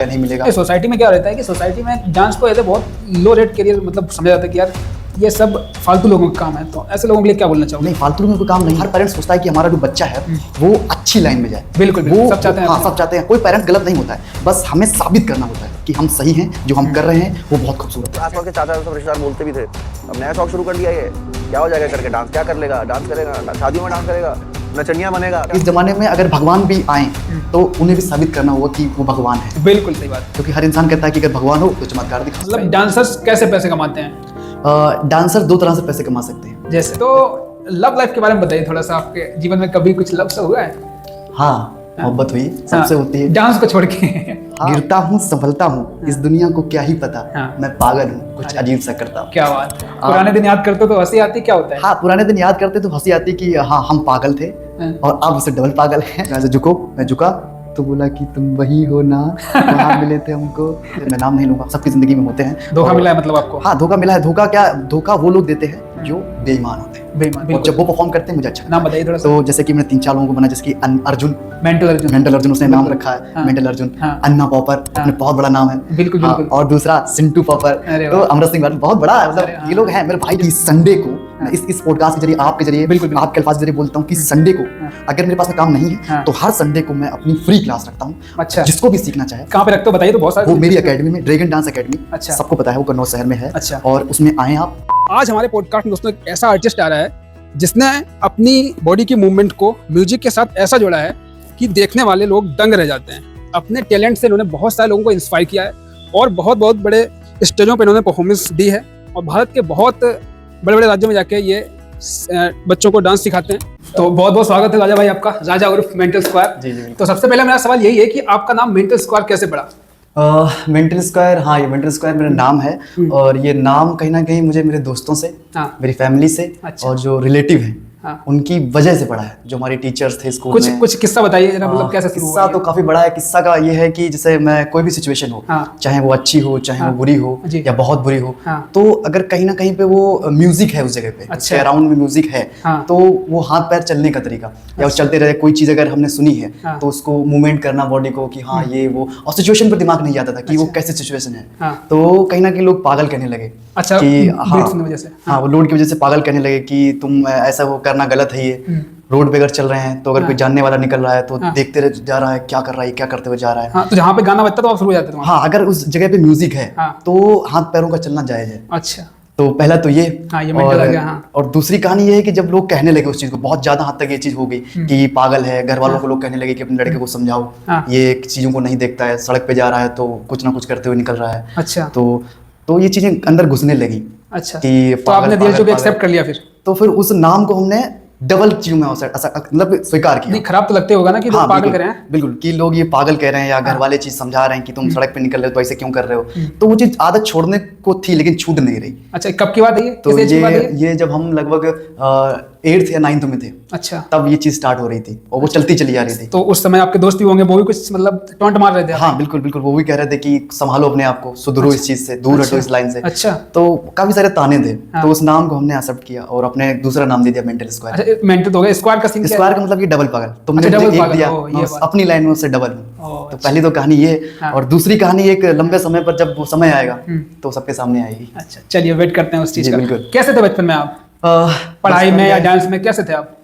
नहीं मिलेगा। सोसाइटी में क्या रहता है कि सोसाइटी में डांस को ऐसे बहुत लो रेट करियर मतलब समझा जाता है कि यार ये सब फालतू लोगों का काम है, तो ऐसे लोगों के लिए क्या बोलना चाहोगे? नहीं, फालतू लोगों का काम नहीं। हर पेरेंट्स सोचता है कि हमारा जो बच्चा है वो अच्छी लाइन में जाए। बिल्कुल वो सब चाहते हैं। हाँ, सब चाहते हैं। कोई पेरेंट्स गलत नहीं होता है, बस हमें साबित करना होता है कि हम सही हैं, जो हम कर रहे हैं वो बहुत खूबसूरत है। आसपास के चाचा सब रिश्तेदार बोलते भी थे अब नया शौक शुरू कर लिया, ये क्या हो जाएगा करके, डांस क्या कर लेगा, डांस करेगा, शादियों में डांस करेगा, नचनिया बनेगा। इस जमाने में अगर भगवान भी आए तो उन्हें भी साबित करना होगा कि वो भगवान है। बिल्कुल सही बात। क्योंकि हर इंसान कहता है कि अगर भगवान हो तो चमत्कार दिखा। मतलब डांसर्स कैसे पैसे कमाते हैं? डांसर दो तरह से पैसे कमा सकते हैं। जैसे तो लव लाइफ के बारे में बताइए थोड़ा सा, आपके जीवन में कभी कुछ लव से हुआ है? हाँ, मोहब्बत हुई, सबसे होती है। डांस को छोड़ के गिरता हूँ संभलता हूँ, इस दुनिया को क्या ही पता, मैं पागल हूँ, कुछ अजीब सा करता हूँ। क्या बात। पुराने दिन याद करते तो हंसी आती, क्या होता है? हाँ, पुराने दिन याद करते तो हंसी आती कि हाँ हम पागल थे और अब उससे डबल पागल है। ऐसे झुको, मैं झुका तो बोला कि तुम वही हो ना, वहाँ मिले थे हमको। मैं नाम नहीं लूंगा, सबकी जिंदगी में होते हैं। धोखा मिला है मतलब आपको? हाँ, धोखा मिला है। धोखा क्या, धोखा वो लोग देते हैं जो बेईमान होते हैं। बेईमान, जब वो परफॉर्म करते हैं मुझे अच्छा नाम बताइए थोड़ा सा। तो जैसे कि मैंने 3-4 लोगों को बना, जैसे कि अर्जुन, मेंटल अर्जुन उसने नाम रखा है। मेंटल अर्जुन, अन्ना पॉपर अपने बहुत बड़ा नाम है। बिल्कुल बिल्कुल। और दूसरा सिंटू पॉपर, तो अमृत सिंह बहुत बड़ा, मतलब ये लोग हैं मेरे भाई। की संडे को इस पॉडकास्ट के जरिए, आपके जरिए, आपके अल्फाज के जरिए बोलता हूँ कि संडे को अगर मेरे पास में काम नहीं है तो हर संडे को मैं अपनी फ्री क्लास रखता हूँ। अच्छा, जिसको भी सीखना चाहे। कहाँ पे रखते हो बताइए? तो बहुत सारे। वो मेरी एकेडमी में, ड्रैगन डांस एकेडमी। अच्छा, सबको पता है, वो कन्नौज शहर में है। अच्छा, और उसमें आए आप। आज हमारे पॉडकास्ट में दोस्तों एक ऐसा आर्टिस्ट आ रहा है जिसने अपनी बॉडी की मूवमेंट को म्यूजिक के साथ ऐसा जोड़ा है कि देखने वाले लोग दंग रह जाते हैं। अपने टैलेंट से इन्होंने बहुत सारे लोगों को इंस्पायर किया है और बहुत बहुत बड़े स्टेजों पर इन्होंने परफॉर्मेंस दी है और भारत के बहुत बड़े बड़े राज्यों में जाके ये बच्चों को डांस सिखाते हैं। तो बहुत बहुत स्वागत है राजा भाई आपका, राजा उर्फ मेंटल स्क्वायर। जी। तो सबसे पहले मेरा सवाल यही है कि आपका नाम मेंटल स्क्वायर कैसे पड़ा? मेंटल स्क्वायर, हाँ, ये मेंटल स्क्वायर मेरा नाम है। और ये नाम कहीं ना कहीं मुझे मेरे दोस्तों से, मेरी फैमिली से, और जो रिलेटिव हैं उनकी वजह से पड़ा है, जो हमारे टीचर्स थे स्कूल में। कुछ किस्सा बताइए जरा, मतलब कैसे शुरू हुआ? किस्सा तो काफी बड़ा है। किस्सा का ये है कि जैसे मैं कोई भी सिचुएशन हो, चाहे वो अच्छी हो, चाहे वो बुरी हो या बहुत बुरी हो, तो अगर कहीं ना कहीं पे वो म्यूजिक है उस जगह पे, उसके अराउंड में म्यूजिक है, तो वो हाथ पैर चलने का तरीका या वो चलते रहे। कोई चीज अगर हमने सुनी है तो उसको मूवमेंट करना बॉडी को कि हाँ ये वो, और सिचुएशन पर दिमाग नहीं आता था कि वो कैसी सिचुएशन है। तो कहीं ना कहीं लोग पागल कहने लगे। अच्छा, कि हाँ, वो लोड की वजह से पागल कहने लगे कि तुम ऐसा वो करना गलत है। ये रोड पे अगर चल रहे हैं तो अगर कोई जानने वाला निकल रहा है तो देखते रह जा रहा है, क्या कर रहा है, क्या करते हुए जा रहा है। तो जहाँ पे गाना बजता तो आप शुरू हो जाते थे? हाँ, अगर उस जगह पे म्यूजिक है तो हाथ पैरों का चलना जायज है। अच्छा, तो पहला तो ये। और दूसरी कहानी ये है कि जब लोग कहने लगे उस चीज को, बहुत ज्यादा हद तक ये चीज हो गई कि पागल है। घर वालों को लोग कहने लगे कि अपने लड़के को समझाओ, ये चीजों को नहीं देखता है, सड़क पे जा रहा है तो कुछ ना कुछ करते हुए निकल रहा है। अच्छा, तो ये चीजें अंदर घुसने लगी। अच्छा, कि तो आपने दिल जो एक्सेप्ट कर लिया फिर? तो फिर उस नाम को हमने डबल चीजों में मतलब स्वीकार किया। नहीं, खराब तो लगते होगा ना कि लोग पागल कर रहे हैं। बिल्कुल, कि लोग ये पागल कह रहे हैं या घर वाले चीज समझा रहे हैं कि तुम सड़क पे निकल रहे हो तो ऐसे क्यों कर रहे हो। तो वो चीज आदत छोड़ने को थी लेकिन छूट नहीं रही। अच्छा, कब की बात है ये? तो ये जब हम लगभग 8th या 9th में थे। अच्छा, तब ये चीज स्टार्ट हो रही थी और वो चलती चली जा रही थी। तो उस समय आपके दोस्त भी होंगे, वो भी कुछ मतलब टॉन्ट मार रहे थे? हाँ, बिल्कुल बिल्कुल, वो भी कह रहे थे कि संभालो अपने आप को, सुधरो इस चीज से, दूर हटो इस लाइन से। अच्छा, तो काफी सारे ताने थे। तो उस नाम को हमने एक्सेप्ट किया और अपने दूसरा नाम दे दिया मेंटल स्क्वायर। मेंटल हो गया। स्क्वायर का सीन क्या है? स्क्वायर का मतलब ये डबल पागल। तुमने मुझे एक दिया, अपनी लाइन में उससे डबल हूँ। तो पहली तो कहानी ये, और दूसरी कहानी एक लंबे समय पर जब वो समय आएगा तो सबके सामने आएगी। अच्छा, चलिए वेट करते हैं उस चीज का। बिल्कुल। कैसे थे बचपन में आप? पढ़ाई में या डांस में कैसे थे आप?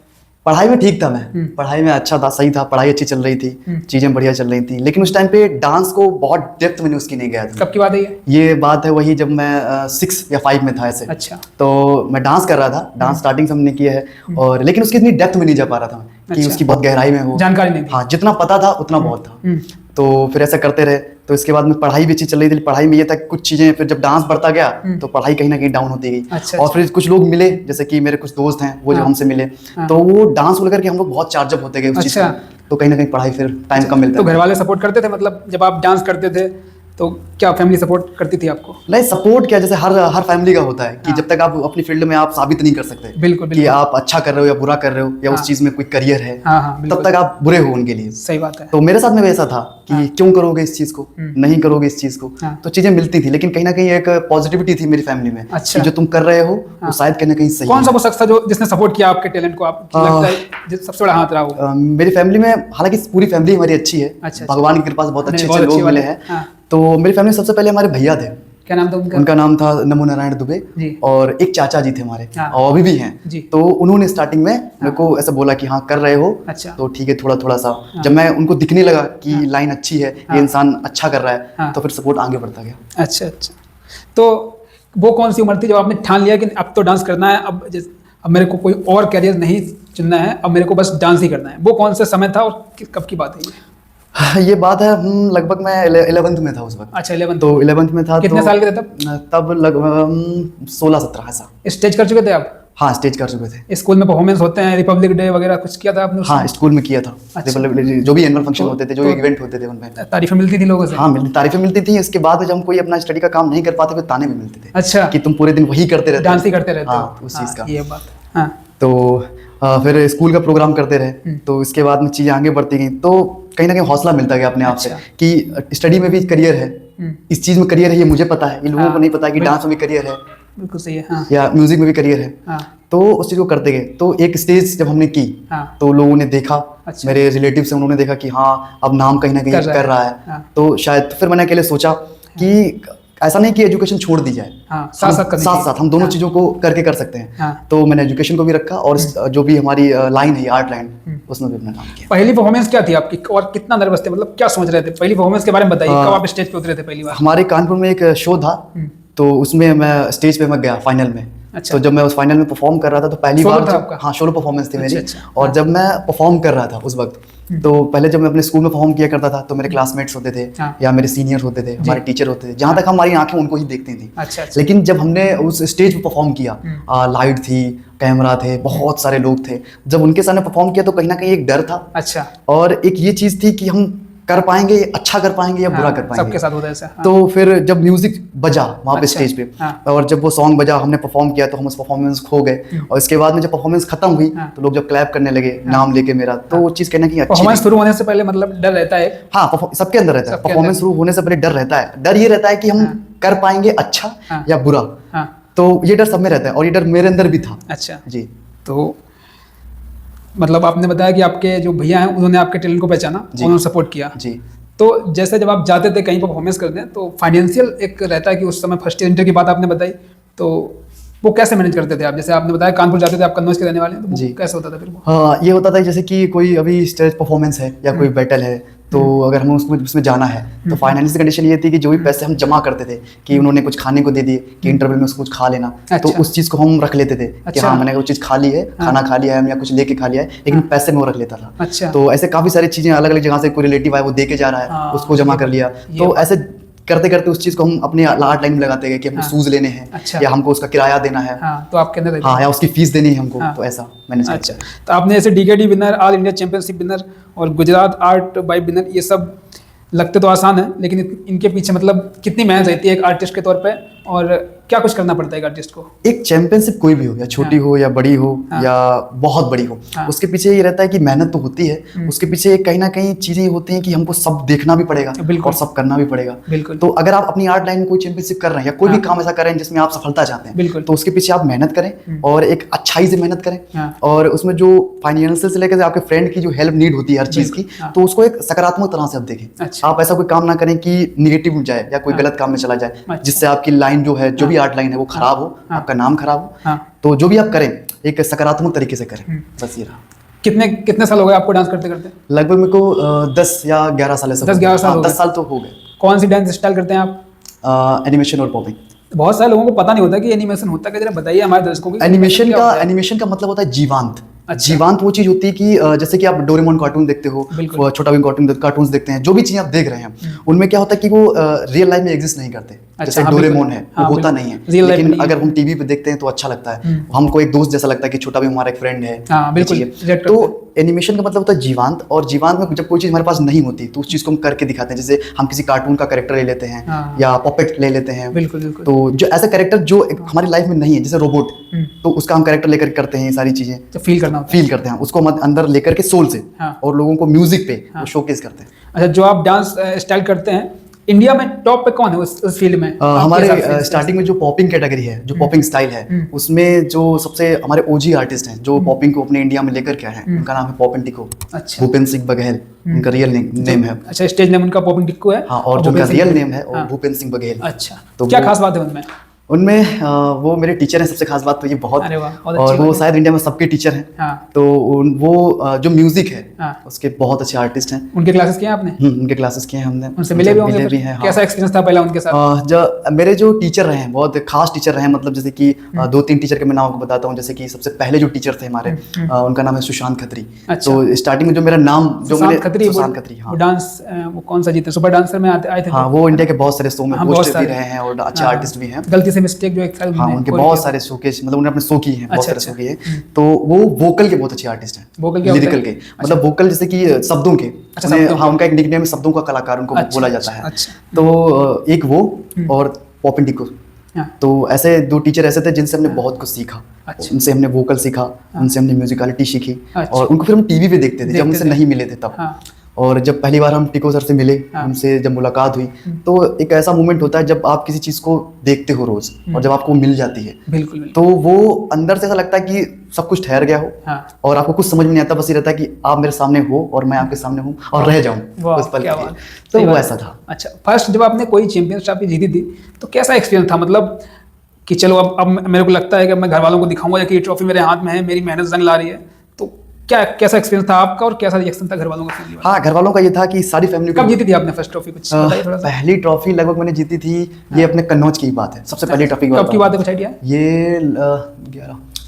पढ़ाई में ठीक था मैं, पढ़ाई में अच्छा था, सही था, पढ़ाई अच्छी चल रही थी, चीजें बढ़िया चल रही थी। लेकिन उस टाइम पे डांस को बहुत डेप्थ में उसकी नहीं गया था। कब की बात है ये बात है वही जब मैं 6 या 5 में था ऐसे। अच्छा, तो मैं डांस कर रहा था, डांस स्टार्टिंग से हमने किया है, और लेकिन उसकी इतनी डेप्थ में नहीं जा पा रहा था मैं, कि उसकी बहुत गहराई में हो, जानकारी नहीं थी। हाँ, जितना पता था उतना बहुत था। तो फिर ऐसा करते रहे। तो इसके बाद में पढ़ाई भी अच्छी चल रही थी। पढ़ाई में ये था कुछ चीजें, फिर जब डांस बढ़ता गया तो पढ़ाई कहीं ना कहीं डाउन होती गई। अच्छा, और फिर कुछ लोग मिले, जैसे कि मेरे कुछ दोस्त हैं वो जो हमसे मिले, तो वो डांस को लेकर के हम लोग बहुत चार्जअप होते गए उस चीज को। तो कहीं ना कहीं पढ़ाई फिर टाइम कम मिलता। तो घर वाले सपोर्ट करते थे मतलब जब आप डांस करते थे तो क्या फैमिली सपोर्ट करती थी आपको? नहीं, सपोर्ट क्या, जैसे हर फैमिली का होता है कि जब तक आप अपनी फील्ड में आप साबित नहीं कर सकते बिल्कुल कि आप अच्छा कर रहे हो या बुरा कर रहे हो या उस चीज में कोई करियर है, तब तक आप बुरे हो उनके लिए। सही बात है। तो मेरे साथ में भी ऐसा था कि क्यों करोगे इस चीज को, नहीं करोगे इस चीज को, तो चीजें मिलती थी, लेकिन कहीं ना कहीं एक पॉजिटिविटी थी मेरी फैमिली में कि जो तुम कर रहे हो वो शायद कहीं ना कहीं सही। कौन सा वो शख्स था जो जिसने सपोर्ट किया आपके टैलेंट को, आपको लगता है सबसे बड़ा हाथ रहा हो? मेरी फैमिली में, हालांकि पूरी फैमिली हमारी अच्छी है, भगवान की कृपा से बहुत अच्छे लोग मिले हैं। तो मेरी फैमिली में सबसे पहले हमारे भैया थे। क्या नाम था उनका? उनका नाम था नमो नारायण दुबे, और एक चाचा जी थे हमारे, और अभी भी हैं। तो उन्होंने स्टार्टिंग में मेरे को ऐसा बोला कि हाँ कर रहे हो, तो ठीक है, थोड़ा थोड़ा सा। जब मैं उनको दिखने लगा कि लाइन अच्छी है, ये इंसान अच्छा कर रहा है, तो फिर सपोर्ट आगे बढ़ता गया। अच्छा अच्छा। तो वो कौन सी उम्र थी जब आपने ठान लिया कि अब तो डांस करना है, अब मेरे को कोई और कैरियर नहीं चुनना है, अब मेरे को बस डांस ही करना है? वो कौन सा समय था और कब की बात है ये? ये बात है लगभग मैं 11th में था उस वक्त। अच्छा 11th। तो 11th में था। कितने साल के थे तब? तब लगभग 16-17 ऐसा। स्टेज कर चुके थे आप? हाँ, स्टेज कर चुके थे। स्कूल में परफॉर्मेंस होते हैं, रिपब्लिक डे वगैरह कुछ किया था आपने? हाँ, स्कूल में किया था। अच्छा। जो भी एनुअल फंक्शन होते थे, जो इवेंट होते थे, उनमें तारीफें मिलती थी लोगों से? हाँ, तारीफें मिलती थी। इसके बाद जब हम कोई अपना स्टडी का काम नहीं कर पाते, फिर ताने भी मिलते थे। अच्छा, कि तुम पूरे दिन वही करते रहते, डांस ही करते रहते। हाँ, उस चीज का ये बात। हाँ, तो फिर स्कूल का प्रोग्राम करते रहे। तो इसके बाद में चीजें आगे बढ़ती गई, तो कहीं ना कहीं हौसला मिलता गया अपने आप से कि स्टडी में भी करियर है, इस चीज में करियर है, ये मुझे पता है, इन लोगों को नहीं पता कि डांस में भी करियर है, बिल्कुल सही है। हाँ। या म्यूजिक में भी करियर है। तो उस चीज को करते गए। तो एक स्टेज जब हमने की, तो लोगों ने देखा, मेरे रिलेटिव से उन्होंने देखा कि हाँ अब नाम कहीं ना कहीं कर रहा है। तो शायद फिर मैंने अकेले सोचा कि ऐसा नहीं कि एजुकेशन छोड़ दी जाए, साथ हम दोनों चीजों को करके कर सकते हैं। तो मैंने एजुकेशन को भी रखा, और जो भी हमारी लाइन है, आर्ट लाइन, उसमें भी अपना काम किया। पहली परफॉर्मेंस क्या थी आपकी और कितना नर्वस थे, मतलब क्या सोच रहे थे? पहली परफॉर्मेंस के बारे में बताइए, कब आप स्टेज पे उतरे थे पहली बार? हमारे कानपुर में एक शो था, तो उसमें मैं स्टेज पे मैं गया फाइनल में। अच्छा। तो जब मैं उस फाइनल में परफॉर्म कर रहा था, तो पहली बार हाँ सोलो परफॉर्मेंस थी मेरी। और जब मैं परफॉर्म कर रहा था उस वक्त, तो पहले जब मैं अपने स्कूल में परफॉर्म किया करता था, तो मेरे क्लासमेट्स होते थे या मेरे सीनियर होते थे, हमारे टीचर होते थे, जहाँ तक हमारी आंखें उनको ही देखती थी। लेकिन जब हमने उस स्टेज पे परफॉर्म किया, लाइट थी, कैमरा थे, बहुत सारे लोग थे, जब उनके सामने परफॉर्म किया, तो कहीं ना कहीं एक डर था। अच्छा। और एक ये चीज थी कि हम कर पाएंगे, अच्छा कर पाएंगे या बुरा कर पाएंगे, सबके साथ होता है ऐसा। तो फिर जब म्यूजिक बजा वहाँ पे स्टेज पे, और जब वो सॉन्ग बजा, हमने परफॉर्म किया, तो हम उस परफॉर्मेंस खो गए। और इसके बाद में जब परफॉर्मेंस खत्म हुई, तो लोग जब क्लैप करने लगे नाम लेके मेरा, तो वो चीज कहना कि अच्छी। परफॉर्मेंस शुरू होने से पहले मतलब डर रहता है? हाँ, सबके अंदर रहता है। परफॉर्मेंस शुरू होने से पहले डर रहता है। डर ये रहता है कि हम कर पाएंगे अच्छा या बुरा, तो ये डर सब में रहता है, और ये डर मेरे अंदर भी था। अच्छा जी। तो मतलब आपने बताया कि आपके जो भैया हैं उन्होंने आपके टैलेंट को पहचाना, उन्होंने सपोर्ट किया जी। तो जैसे जब आप जाते थे कहीं पर परफॉर्मेंस करते हैं, तो फाइनेंशियल एक रहता है कि उस समय फर्स्ट ईयर इंटर की बात आपने बताई, तो वो कैसे मैनेज करते थे आप? जैसे आपने बताया कानपुर जाते थे, आप कन्नौज के रहने वाले हैं, तो जी कैसे होता था फिर वो? हाँ, ये होता था जैसे कि कोई अभी स्टेज परफॉर्मेंस है या कोई बैटल है, तो अगर हमें उसमें जाना है, तो फाइनेंशियल कंडीशन ये थी कि जो भी पैसे हम जमा करते थे, कि उन्होंने कुछ खाने को दे दिए कि इंटरवल में उसको कुछ खा लेना, तो उस चीज को हम रख लेते थे कि हाँ मैंने वो चीज खा ली है, खाना खा लिया है या कुछ लेके खा लिया है, लेकिन पैसे में वो रख लेता था। तो ऐसे काफी सारी चीजें अलग अलग जगह से कोई रिलेटिव आया, वो दे के जा रहा है, उसको जमा कर लिया। तो ऐसे करते करते उस चीज को हम अपने आर्ट लाइन में लगाते गए कि हमको शूज लेने हैं, या हमको उसका किराया देना है, तो आपके अंदर हाँ, या उसकी फीस देनी है हमको, तो ऐसा मैंने। अच्छा, तो आपने ऐसे decade winner, all India championship winner और गुजरात आर्ट बाई विनर, ये सब लगते तो आसान है, लेकिन इनके पीछे मतलब कितनी मेहनत रहती है एक आर्टिस्ट के तौर पे, और क्या कुछ करना पड़ता है एक आर्टिस्ट को? एक चैंपियनशिप कोई भी हो, या छोटी हो या बड़ी हो या बहुत बड़ी हो, उसके पीछे ये रहता है कि मेहनत तो होती है, उसके पीछे कहीं ना कहीं चीजें होती हैं कि हमको सब देखना भी पड़ेगा और सब करना भी पड़ेगा। तो अगर आप अपनी आर्ट लाइन में कोई चैंपियनशिप कर रहे हैं या कोई भी काम ऐसा कर रहे हैं जिसमें आप सफलता चाहते हैं, तो उसके पीछे आप मेहनत करें और एक अच्छाई से मेहनत करें, और उसमें जो फाइनेंशियल से लेकर आपके फ्रेंड की जो हेल्प नीड होती है हर चीज की, तो उसको एक सकारात्मक तरह से आप देखें। आप ऐसा कोई काम ना करें कि निगेटिव में जाए या कोई गलत काम में चला जाए, जिससे आपकी लाइन जो है, जो भी आर्ट लाइन है, वो खराब हो, आपका नाम खराब हो। तो जो भी आप करें एक सकारात्मक तरीके से करें, बस ये रहा। कितने साल हो गए आपको डांस करते करते? लगभग मेरे को 10 या 11 साल ऐसा। 10-11 साल? 10 साल तो हो गए। कौन सी डांस स्टाइल करते हैं आप? एनिमेशन और पॉपिंग। बहुत सारे लोगों को पता नहीं होता कि एनिमेशन होता है, जरा बताइए हमारे दर्शकों को। एनिमेशन का मतलब होता है जीवांत, जीवांत वो चीज होती है कि जैसे कि आप डोरेमोन कार्टून देखते हो, छोटा भीम कार्टून देखते हैं, जो भी चीजें आप देख रहे हैं उनमें क्या होता है कि वो रियल लाइफ में एग्जिस्ट नहीं करते। जैसे डोरेमोन है वो होता नहीं है, लेकिन अगर हम टीवी पे देखते हैं तो अच्छा लगता है, हमको एक दोस्त जैसा लगता है कि छोटा भीम हमारा एक फ्रेंड है। तो एनिमेशन का मतलब होता है जीवांत, और जीवांत में जब कोई चीज हमारे पास नहीं होती तो उस चीज को हम करके दिखाते हैं। जैसे हम किसी कार्टून का कैरेक्टर ले लेते हैं या पपेट ले लेते हैं, तो जो ऐसा कैरेक्टर जो हमारी लाइफ में नहीं है, जैसे रोबोट, तो उसका हम कैरेक्टर लेकर करते हैं ये सारी चीजें, फील करते हैं उसको हम अंदर लेकर के सोल से, और लोगों को म्यूजिक पे शोकेस करते हैं। अच्छा, जो आप डांस स्टाइल करते हैं इंडिया में टॉप पे कौन है उस फील्ड में? हमारे स्टार्टिंग में जो पॉपिंग कैटेगरी है, जो पॉपिंग स्टाइल है, उसमें जो सबसे हमारे ओजी आर्टिस्ट हैं जो पॉपिंग को अपने इंडिया में लेकर के आए हैं, उनका नाम है पॉपिन टिको। अच्छा। भूपेंद्र सिंह बघेल उनका रियल नेम है। अच्छा, स्टेज नेम उनका पॉपिन टिको है। हाँ, और जो उनका रियल नेम है वो भूपेंद्र सिंह बघेल। अच्छा, तो क्या खास बात है उनमें? उनमें वो मेरे टीचर हैं, सबसे खास बात तो ये बहुत, और वो शायद इंडिया में सबके टीचर हैं। तो वो जो म्यूजिक है उसके बहुत अच्छे आर्टिस्ट हैं। उनके क्लासेस किए आपने? उनके क्लासेस किए हैं हमने, उनसे मिले भी हैं। कैसा एक्सपीरियंस था पहला उनके साथ? जो मेरे जो टीचर रहे हैं बहुत खास टीचर रहे हैं, मतलब जैसे कि 2-3 टीचर के मैं नाम को बताता हूँ। जैसे कि सबसे पहले जो टीचर थे हमारे, उनका नाम है सुशांत खत्री। तो स्टार्टिंग में जो मेरा नाम सुशांत खत्री, डांस वो कौन सा जीते, सुपर डांसर में आए थे। हाँ, वो इंडिया के बहुत सारे शो में होस्ट भी रहे हैं और अच्छे आर्टिस्ट भी हैं। गलती से मिस्टेक जो एक हाँ, उनके बहुत सारे शोकेस, मतलब उन्होंने अपने शो किए हैं, बहुत सारे शो किए हैं। तो वो वोकल के बहुत अच्छे आर्टिस्ट हैं, लिरिकल के, मतलब वोकल जैसे कि शब्दों के। हाँ, उनका एक निकनेम है शब्दों का कलाकार, उनको बोला जाता है। तो एक वो और पॉपिन टिको, तो ऐसे 2 टीचर ऐसे थे जिनसे हमने बहुत कुछ सीखा। उनसे हमने वोकल सीखा, उनसे हमने म्यूजिकलिटी सीखी, और उनको फिर हम टीवी पे देखते थे जब उनसे नहीं मिले थे तब। और जब पहली बार हम टिको सर से मिले, उनसे जब मुलाकात हुई, तो एक ऐसा मोमेंट होता है जब आप किसी चीज को देखते हो रोज और जब आपको मिल जाती है, बिल्कुल। तो वो अंदर से ऐसा लगता है कि सब कुछ ठहर गया हो, और आपको कुछ समझ में नहीं आता, बस ये रहता है कि आप मेरे सामने हो और मैं आपके सामने हूँ और रह जाऊँ उस पल के लिए। तो वो ऐसा था। अच्छा, फर्स्ट जब आपने कोई चैंपियन ट्रॉफी जीती थी तो कैसा एक्सपीरियंस था? मतलब कि चलो अब मेरे को लगता है कि मैं घर वालों को दिखाऊंगा कि ये ट्रॉफी मेरे हाथ में है, मेरी मेहनत रंग ला रही है, तो कैसा एक्सपीरियंस था आपका और कैसा रिएक्शन था घर वालों का? हाँ, घर वालों का ये था कि सारी फैमिली को। कब जीती थी आपने फर्स्ट ट्रॉफी? कुछ बताइए थोड़ा सा। पहली ट्रॉफी लगभग मैंने जीती थी, ये अपने कन्नौज की बात है, सबसे पहली ट्रॉफी। कब की बात है, कुछ आइडिया? ये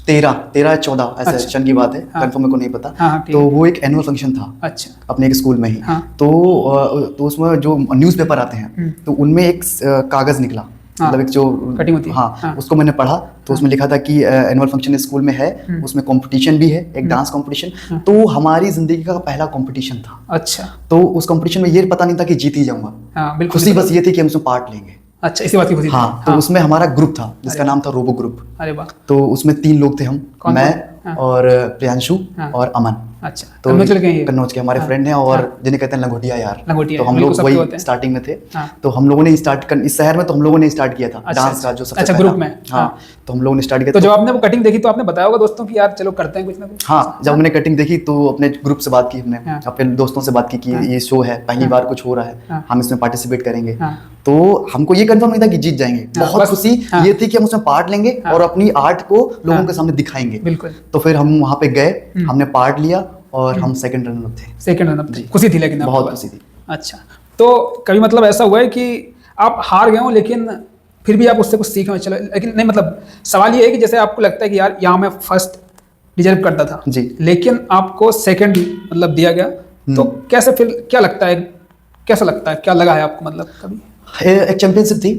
13-14 ऐसे सन की बात है, कंफर्म मेरे को नहीं पता। तो वो एक एनुअल फंक्शन था। अच्छा। अपने एक स्कूल में ही। तो उसमें जो न्यूज़पेपर आते हैं तो उनमें एक कागज निकला, मतलब एक जो कटिंग होती है। हाँ, उसको मैंने पढ़ा तो उसमें लिखा था कि एनुअल फंक्शन स्कूल में है, उसमें कंपटीशन भी है, एक डांस कंपटीशन। तो हमारी जिंदगी का पहला कंपटीशन था। अच्छा। तो उस कंपटीशन में ये पता नहीं था कि जीत ही जाऊंगा, खुशी बस ये थी कि हम उसमें पार्ट लेंगे। अच्छा, इसी बात की खुशी? हाँ, तो उसमें हमारा ग्रुप था जिसका नाम था रोबो ग्रुप। अरे वाह। तो उसमें 3 लोग थे, हम, मैं और प्रियांशु और अमन। अच्छा, तो कन्नौज के हमारे फ्रेंड हैं, और जिन्हें कहते हैं लंगोटिया यार। तो हम लोग वही स्टार्टिंग में थे। तो हम लोगों ने इस शहर में तो हम लोगों ने स्टार्ट किया था डांस का, जो सबसे ग्रुप में। हाँ, तो हम लोगों ने स्टार्ट किया। तो जब आपने वो कटिंग देखी तो आपने बताया होगा दोस्तों कि यार चलो करते हैं कुछ ना कुछ? हाँ, जब हमने कटिंग देखी तो अपने ग्रुप से बात की, हमने अपने दोस्तों से बात की कि ये शो है, पहली बार कुछ हो रहा है, हम इसमें पार्टिसिपेट करेंगे। तो हमको ये कंफर्म नहीं था कि जीत जाएंगे, बहुत खुशी ये थी कि हम उसमें पार्ट लेंगे और अपनी आर्ट को लोगों के सामने दिखाएंगे। बिल्कुल। तो फिर हम वहाँ पे गए, हमने पार्ट लिया और हम सेकंड रनर थे। सेकंड रनर थे, खुशी थी लेकिन बहुत खुशी थी। अच्छा, तो कभी मतलब ऐसा हुआ है कि आप हार गए हो लेकिन फिर भी आप उससे कुछ सीखे, चलो, लेकिन नहीं, मतलब सवाल ये है कि जैसे आपको लगता है कि यार यहाँ मैं फर्स्ट डिजर्व करता था जी, लेकिन आपको सेकंड मतलब दिया गया, तो कैसे फिर क्या लगता है, कैसा लगता है, क्या लगा है आपको? मतलब कभी एक चैंपियनशिप थी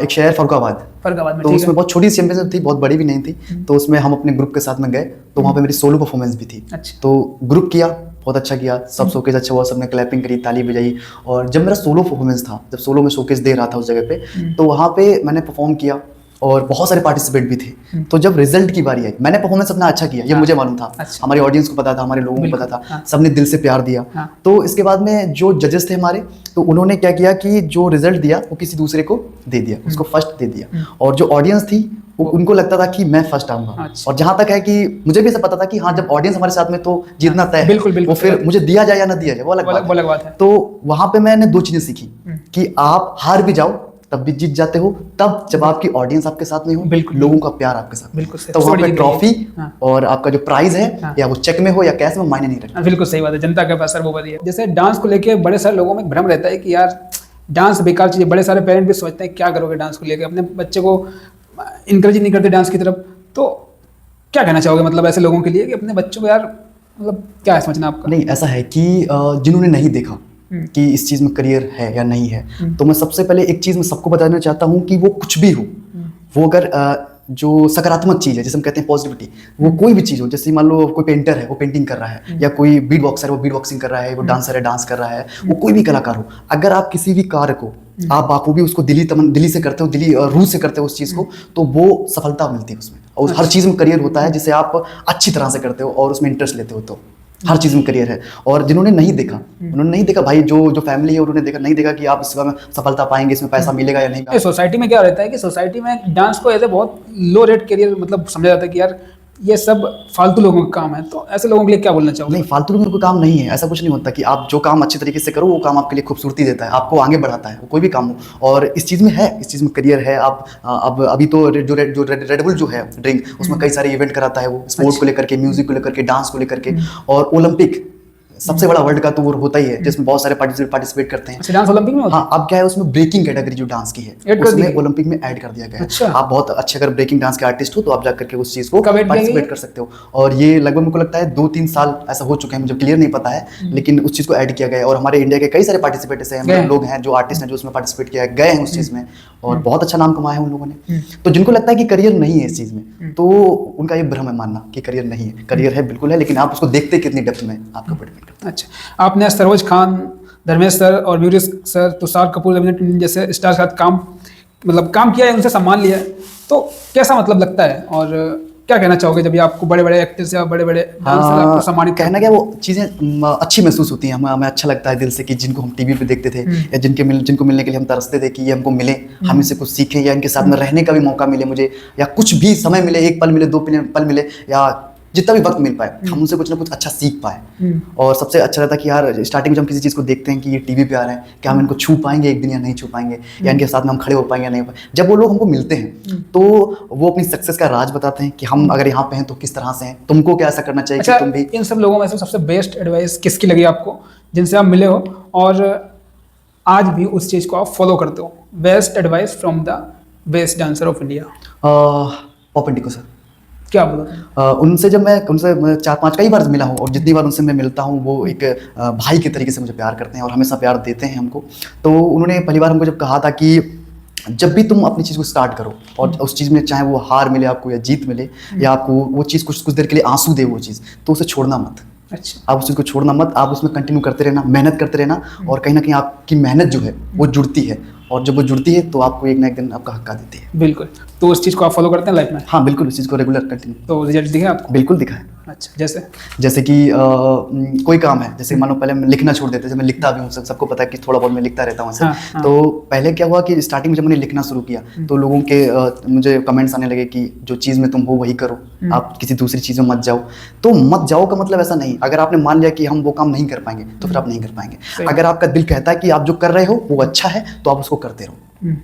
एक शहर फरुखाबाद में, तो उसमें बहुत छोटी चैंपियनशिप थी, बहुत बड़ी भी नहीं थी। तो उसमें हम अपने ग्रुप के साथ में गए, तो वहाँ पे मेरी सोलो परफॉर्मेंस भी थी। अच्छा। तो ग्रुप किया, बहुत अच्छा किया, सब शोकेस अच्छा हुआ, सबने क्लैपिंग करी, ताली बजाई। और जब मेरा सोलो परफॉर्मेंस था, जब सोलो में शोकेस दे रहा था उस जगह पे, तो वहाँ पे मैंने परफॉर्म किया और बहुत सारे पार्टिसिपेट भी थे। तो जब रिजल्ट की बारी आई, मैंने परफॉर्मेंस अपना अच्छा किया, ये मुझे मालूम था। अच्छा। हमारी ऑडियंस को पता था, हमारे लोगों को पता था, सबने दिल से प्यार दिया। तो इसके बाद में जो जजेस थे हमारे, तो उन्होंने क्या किया कि जो रिजल्ट दिया वो किसी दूसरे को दे दिया, उसको फर्स्ट दे दिया। और जो ऑडियंस थी उनको लगता था कि मैं फर्स्ट आऊंगा। और जहां तक है कि मुझे भी ऐसा पता था कि हाँ, जब ऑडियंस हमारे साथ में तो जीतना तय है, वो फिर मुझे दिया जाए या ना दिया जाए वो अलग बात है। तो वहां पे मैंने 2 चीजें सीखी कि आप हार भी जाओ तब भी जीत जाते हो, तब जब आपकी ऑडियंस आपके साथ में हो, लोगों का प्यार आपके साथ में, तो वहाँ पे ट्रॉफी और आपका जो प्राइज है, या वो चेक में हो या कैश में, मायने नहीं रखता। बिल्कुल सही बात है, जनता के पास वो बढ़िया। जैसे डांस को लेके बड़े सारे लोगों में भ्रम रहता है कि यार डांस बेकार चीज है, बड़े सारे पेरेंट भी सोचते हैं क्या करोगे डांस को लेकर, अपने बच्चे को इनकरेज नहीं करते डांस की तरफ। तो क्या कहना चाहोगे मतलब ऐसे लोगों के लिए कि अपने बच्चों को यार मतलब क्या है समझना आपका? नहीं, ऐसा है कि जिन्होंने नहीं देखा कि इस चीज़ में करियर है या नहीं है, तो मैं सबसे पहले एक चीज़ मैं सबको बताना चाहता हूँ कि वो कुछ भी हो, वो अगर जो सकारात्मक चीज़ है, जैसे हम कहते हैं पॉजिटिविटी, वो कोई भी चीज़ हो, जैसे मान लो कोई पेंटर है वो पेंटिंग कर रहा है, या कोई बीट बॉक्सर है वो बीट बॉक्सिंग कर रहा है, वो डांसर है डांस कर रहा है, वो कोई भी कलाकार हो, अगर आप किसी भी कार्य को आप बाखूबी उसको दिली से करते हो, दिली रूह से करते हो उस चीज़ को, तो वो सफलता मिलती है उसमें। और हर चीज़ में करियर होता है जिसे आप अच्छी तरह से करते हो और उसमें इंटरेस्ट लेते हो, तो हर चीज़ में करियर है। और जिन्होंने नहीं देखा, उन्होंने नहीं देखा भाई, जो फैमिली है उन्होंने देखा नहीं देखा कि आप इसमें सफलता पाएंगे, इसमें पैसा मिलेगा या नहीं। सोसाइटी में क्या रहता है कि सोसाइटी में डांस को एज ए बहुत लो रेट करियर मतलब समझा जाता है कि यार ये सब फालतू लोगों का काम है, तो ऐसे लोगों के लिए क्या बोलना चाहोगे? नहीं, फालतू लोगों का काम नहीं है, ऐसा कुछ नहीं होता कि आप जो काम अच्छे तरीके से करो वो काम आपके लिए खूबसूरती देता है, आपको आगे बढ़ाता है, वो कोई भी काम हो। और इस चीज़ में है, इस चीज़ में करियर है। आप अब अभी तो जो रेड बुल जो है ड्रिंक, उसमें कई सारे इवेंट कराता है वो, स्पोर्ट्स को लेकर के, म्यूजिक को लेकर के, डांस को लेकर के, और ओलंपिक सबसे बड़ा वर्ल्ड का तो वो होता ही है जिसमें बहुत सारे पार्टिसिपेट करते हैं। डांस ओलंपिक में होता है? हाँ, अब क्या है उसमें ब्रेकिंग कैटेगरी जो डांस की है उसमें ओलंपिक में ऐड कर दिया गया है। अच्छा। आप बहुत अच्छे अगर ब्रेकिंग डांस के आर्टिस्ट हो तो आप जाकर के उस चीज़ को पार्टिसिपेट कर सकते हो। और ये लगभग मुझको लगता है 2-3 साल ऐसा हो चुके हैं, मुझे क्लियर नहीं पता है, लेकिन उस चीज़ को ऐड किया गया है। और हमारे इंडिया के कई सारे पार्टिसिपेट ऐसे लोग हैं जो आर्टिस्ट हैं जो उसमें पार्टिसिपेट किया गए हैं उस चीज़ में, और बहुत अच्छा नाम कमाया है उन लोगों ने। तो जिनको लगता है कि करियर नहीं है इस चीज़ में, तो उनका ये भ्रम है मानना कि करियर नहीं है। करियर है, बिल्कुल है, लेकिन आप उसको देखते कितनी डेप्थ में आपके ऊपर डिपेंड करता है। अच्छा, आपने सरोज खान, धर्मेश सर और म्यूजिक सर, तुषार कपूर जैसे स्टार के साथ काम किया है, उनसे सम्मान लिया है, तो कैसा मतलब लगता है? और क्या कहना चाहोगे जब ये आपको बड़े बड़े एक्टर्स या बड़े बड़े डांसर आपको सम्मानित? कहना क्या, वो चीज़ें अच्छी महसूस होती हैं, हमें अच्छा लगता है दिल से कि जिनको हम टीवी पे देखते थे या जिनको मिलने के लिए हम तरसते थे कि ये हमको मिले, हम इनसे कुछ सीखें, या इनके साथ में रहने का भी मौका मिले मुझे, या कुछ भी समय मिले, 1 पल मिले, 2 पल मिले, या जितना भी वक्त मिल पाए, हम उनसे कुछ ना कुछ अच्छा सीख पाए। और सबसे अच्छा रहता है कि यार स्टार्टिंग में जब हम किसी चीज़ को देखते हैं कि ये टीवी पे आ रहे हैं, क्या हम इनको छू पाएंगे एक दिन या नहीं छू पाएंगे, या इनके साथ में हम खड़े हो पाएंगे या नहीं हो पाएंगे। जब वो लोग हमको मिलते हैं तो वो अपनी सक्सेस का राज बताते हैं कि हम अगर यहाँ पे हैं तो किस तरह से हैं, तुमको क्या ऐसा करना चाहिए। अच्छा, कि तुम भी इन सब लोगों में से सबसे बेस्ट एडवाइस किसकी लगी आपको, जिनसे आप मिले हो और आज भी उस चीज़ को आप फॉलो करते हो? Best advice from the best dancer of India. Pop इंडिको सर। क्या बोला? उनसे जब मैं उनसे 4-5 कई बार मिला हूँ, और जितनी बार उनसे मैं मिलता हूँ वो एक भाई के तरीके से मुझे प्यार करते हैं और हमेशा प्यार देते हैं हमको। तो उन्होंने पहली बार हमको जब कहा था कि जब भी तुम अपनी चीज़ को स्टार्ट करो और उस चीज़ में चाहे वो हार मिले आपको या जीत मिले, या आपको वो चीज़ कुछ देर के लिए आंसू दे वो चीज़, तो उसे छोड़ना मत। अच्छा। आप उस चीज़ को छोड़ना मत, आप उसमें कंटिन्यू करते रहना, मेहनत करते रहना, और कहीं ना कहीं आपकी मेहनत जो है वो जुड़ती है, और जब वो जुड़ती है तो आपको एक ना एक दिन आपका हक्का देती है। बिल्कुल। तो उस चीज़ को आप फॉलो करते हैं लाइफ में? हाँ बिल्कुल, उस चीज़ को रेगुलर कंटिन्यू। तो रिजल्ट दिखे आपको? बिल्कुल दिखा है। अच्छा, जैसे कि कोई काम है, जैसे मान लो पहले मैं लिखना छोड़ देते, जब मैं लिखता भी हूँ, सबको पता है कि थोड़ा बहुत मैं लिखता रहता हूँ ऐसे। हाँ। तो पहले क्या हुआ कि स्टार्टिंग में जब मैंने लिखना शुरू किया तो लोगों के मुझे कमेंट्स आने लगे कि जो चीज़ में तुम हो वही करो, आप किसी दूसरी चीज़ में मत जाओ। तो मत जाओ का मतलब ऐसा नहीं, अगर आपने मान लिया कि हम वो काम नहीं कर पाएंगे तो फिर आप नहीं कर पाएंगे। अगर आपका दिल कहता है कि आप जो कर रहे हो वो अच्छा है तो आप उसको करते रहो,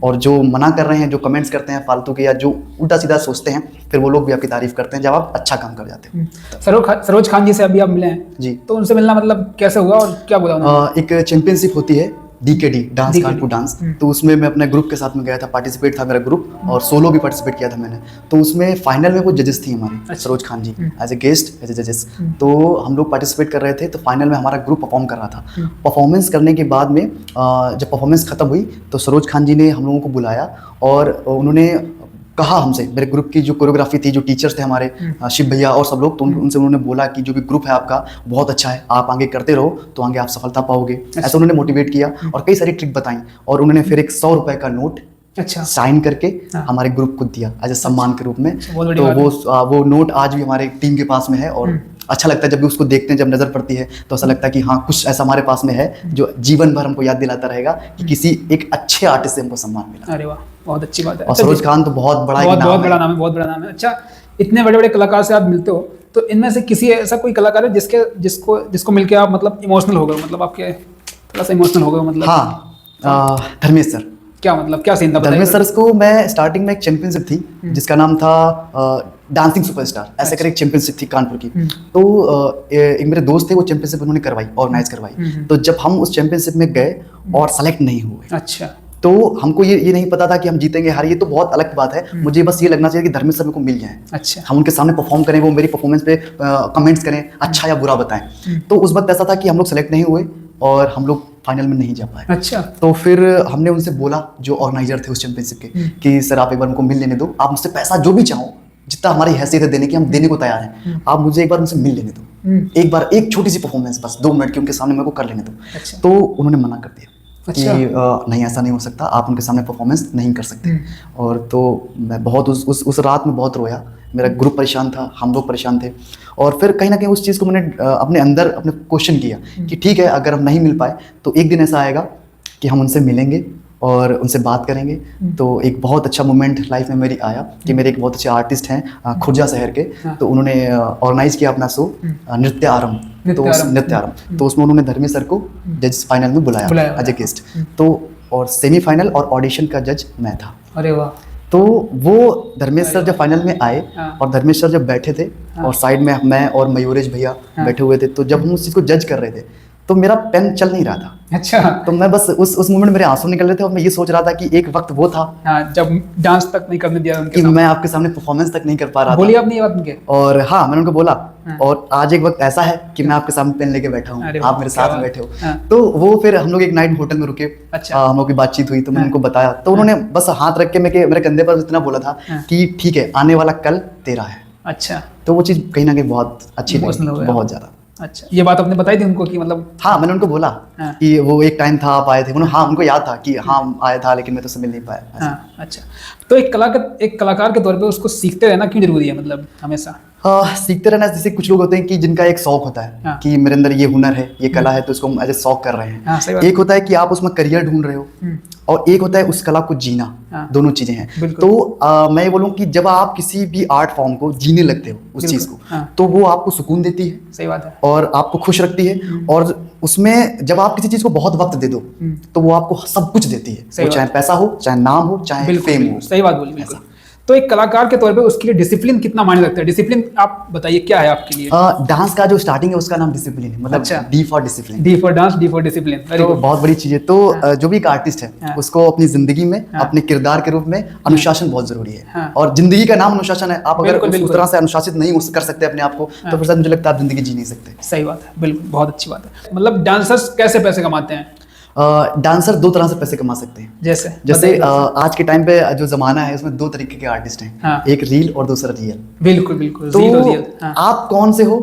और जो मना कर रहे हैं, जो कमेंट्स करते हैं फालतू के या जो उल्टा सीधा सोचते हैं, फिर वो लोग भी आपकी तारीफ करते हैं जब आप अच्छा काम कर जाते हो। सरोज खान जी से अभी आप मिले हैं जी, तो उनसे मिलना मतलब कैसे हुआ और क्या बोला उन्होंने? एक चैंपियनशिप होती है DKD, डांस कानपुर डांस, तो उसमें मैं अपने ग्रुप के साथ में गया था, पार्टिसिपेट था मेरा ग्रुप, और सोलो भी पार्टिसिपेट किया था मैंने। तो उसमें फाइनल में वो जजेस थी हमारे, Saroj Khan ji as a guest, as a जजेस। तो हम लोग पार्टिसिपेट कर रहे थे, तो फाइनल में हमारा ग्रुप परफॉर्म कर रहा था। परफॉर्मेंस करने के बाद में जब परफॉर्मेंस खत्म हुई तो सरोज खान जी ने हम लोगों को बुलाया और उन्होंने कहा हमसे, मेरे ग्रुप की जो कोरियोग्राफी थी, जो टीचर्स थे हमारे, शिव भैया और सब लोग, तो उनसे उन्होंने बोला कि जो भी ग्रुप है आपका बहुत अच्छा है, आप आगे करते रहो तो आगे आप सफलता पाओगे। ऐसा उन्होंने मोटिवेट किया और कई सारी ट्रिक बताई, और उन्होंने फिर एक 100 रुपए का नोट साइन करके हमारे ग्रुप को दिया एज ए सम्मान के रूप में। तो वो नोट आज भी हमारे टीम के पास में है, और अच्छा लगता है जब भी उसको देखते हैं, जब नजर पड़ती है तो ऐसा लगता है कि हाँ कुछ ऐसा हमारे पास में है जो जीवन भर हमको याद दिलाता रहेगा कि किसी एक अच्छे आर्टिस्ट से हमको सम्मान मिला। अरे वाह, बहुत अच्छी बात है। और सरोज खान तो बहुत बड़ा नाम है, बहुत बड़ा नाम है। अच्छा, इतने बड़े बड़े कलाकार से आप मिलते हो, तो इनमें से किसी ऐसा कोई कलाकार है जिसको मिलके आप मतलब इमोशनल हो गए, मतलब आपके थोड़ा सा इमोशनल हो गए? मतलब हाँ, धर्मेश सर। क्या मतलब, क्या सीन था? धर्मेश सर को मैं स्टार्टिंग में एक चैंपियनशिप थी जिसका नाम था डांसिंग सुपरस्टार, ऐसे कर एक चैंपियनशिप थी कानपुर की। तो एक मेरे दोस्त थे, वो चैंपियनशिप उन्होंने करवाई, ऑर्गेनाइज करवाई। तो जब हम उस चैंपियनशिप में गए और सेलेक्ट नहीं हुए, अच्छा, तो हमको ये नहीं पता था कि हम जीतेंगे हार, ये तो बहुत अलग बात है। मुझे बस ये लगना चाहिए कि धर्मेश सर मेरे को मिल जाए। अच्छा। हम उनके सामने परफॉर्म करें, वो मेरी परफॉर्मेंस पे कमेंट्स करें, अच्छा या बुरा बताएं। तो उस वक्त ऐसा था कि हम लोग सेलेक्ट नहीं हुए और हम लोग फाइनल में नहीं जा पाए। अच्छा। तो फिर हमने उनसे बोला, जो ऑर्गेनाइजर थे उस चैंपियनशिप के, कि सर आप एक बार हमको मिल लेने दो, आप मुझसे पैसा जो भी चाहो, जितना हमारी हैसियत है देने की, हम देने को तैयार हैं, आप मुझे एक बार उनसे मिल लेने दो, एक बार एक छोटी सी परफॉर्मेंस बस 2 मिनट की उनके सामने मेरे को कर लेने दो। अच्छा। तो उन्होंने मना कर दिया। अच्छा। कि नहीं ऐसा नहीं हो सकता, आप उनके सामने परफॉर्मेंस नहीं कर सकते। और तो मैं बहुत उस रात में बहुत रोया, मेरा ग्रुप परेशान था, हम लोग परेशान थे। और फिर कहीं ना कहीं उस चीज़ को मैंने अपने अंदर अपने क्वेश्चन किया कि ठीक है, अगर हम नहीं मिल पाए तो एक दिन ऐसा आएगा कि हम उनसे मिलेंगे और उनसे बात करेंगे। तो एक बहुत अच्छा मोमेंट लाइफ में मेरी आया कि मेरे एक बहुत अच्छे आर्टिस्ट हैं खुर्जा शहर के, तो उन्होंने ऑर्गेनाइज किया अपना शो नृत्य आरंभ। तो नृत्य आरंभ, तो उसमें उन्होंने धर्मेश सर को जज फाइनल में बुलाया एज ए गेस्ट। तो और सेमीफाइनल और ऑडिशन का जज मैं था। अरे वाह। तो वो धर्मेश सर जब फाइनल में आए और धर्मेश सर जब बैठे थे और साइड में मैं और मयूरेश भैया बैठे हुए थे, तो जब हम उस चीज़ को जज कर रहे थे तो मेरा पेन चल नहीं रहा था। अच्छा। तो मैं बस उस मोमेंट मेरे आंसू निकल रहे थे और मैं ये सोच रहा था कि एक वक्त वो था जब डांस तक नहीं करने दिया उनके कि मैं आपके सामने परफॉर्मेंस तक नहीं कर पा रहा था। बोलिए आपने ये बात उनके? और हाँ, मैंने उनको बोला। और आज एक वक्त ऐसा है कि मैं आपके सामने पेन लेके बैठा हूँ, आप मेरे साथ में बैठे हो। तो वो फिर हम लोग एक नाइट होटल में रुके। अच्छा। हम लोग की बातचीत हुई तो मैंने उनको बताया, तो उन्होंने बस हाथ रख के मेरे कंधे पर इतना बोला था कि ठीक है, आने वाला कल तेरा है। अच्छा। तो वो चीज़ कहीं ना कहीं बहुत अच्छी लगी, बहुत ज़्यादा। अच्छा, ये बात आपने बताई थी उनको कि मतलब? हाँ, मैंने उनको बोला कि वो एक टाइम था आप आए थे। उन्होंने हाँ, उनको याद था कि हाँ आया था, लेकिन मैं तो मिल नहीं पाया। हाँ। अच्छा, तो एक कलाकार के तौर पे उसको सीखते रहना क्यों जरूरी है, मतलब हमेशा? सीखते रहना, जैसे कुछ लोग होते हैं कि जिनका एक शौक होता है कि मेरे अंदर ये हुनर है, ये कला है, तो इसको हम एज ए शौक कर रहे हैं। एक होता है कि आप उसमें करियर ढूंढ रहे हो, और एक होता है उस कला को जीना। दोनों चीजें हैं। तो मैं ये बोलूँ कि जब आप किसी भी आर्ट फॉर्म को जीने लगते हो उस चीज को, तो वो आपको सुकून देती है। सही बात है। और आपको खुश रखती है। और उसमें जब आप किसी चीज को बहुत वक्त दे दो तो वो आपको सब कुछ देती है, वो चाहे पैसा हो, चाहे नाम हो, चाहे फेम हो। सही बात बोली, बिल्कुल। तो एक कलाकार के तौर पे उसके लिए डिसिप्लिन कितना मायने रखता है? डिसिप्लिन आप बताइए क्या है आपके लिए? डांस का जो स्टार्टिंग है उसका नाम डिसिप्लिन है, मतलब अच्छा। D for discipline, D for dance, D for discipline. तो बहुत बड़ी चीज है। तो जो भी एक आर्टिस्ट है उसको अपनी जिंदगी में अपने किरदार के रूप में अनुशासन बहुत जरूरी है। और जिंदगी का नाम अनुशासन है। आप अगर उस तरह से अनुशासित नहीं कर सकते अपने आप को, तो फिर मुझे लगता है आप जिंदगी जी नहीं सकते। सही बात है, बिल्कुल, बहुत अच्छी बात है। मतलब डांसर्स कैसे पैसे कमाते हैं? डांसर 2 तरह से पैसे कमा सकते हैं। जैसे आज के टाइम पे जो जमाना है उसमें 2 तरीके के आर्टिस्ट हैं। एक रील और दूसरा रियल। बिल्कुल बिल्कुल। तो आप कौन से हो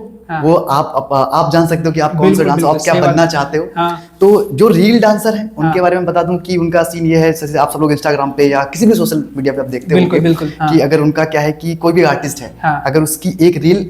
वो आप जान सकते हो कि आप कौन सा डांसर, आप क्या बनना चाहते हो। तो जो रील डांसर हैं उनके बारे में बता दूं कि उनका सीन ये है, जैसे आप सब लोग इंस्टाग्राम पे या किसी भी सोशल मीडिया पे आप देखते हो कि अगर उनका क्या है कि कोई भी आर्टिस्ट है, अगर उसकी एक रील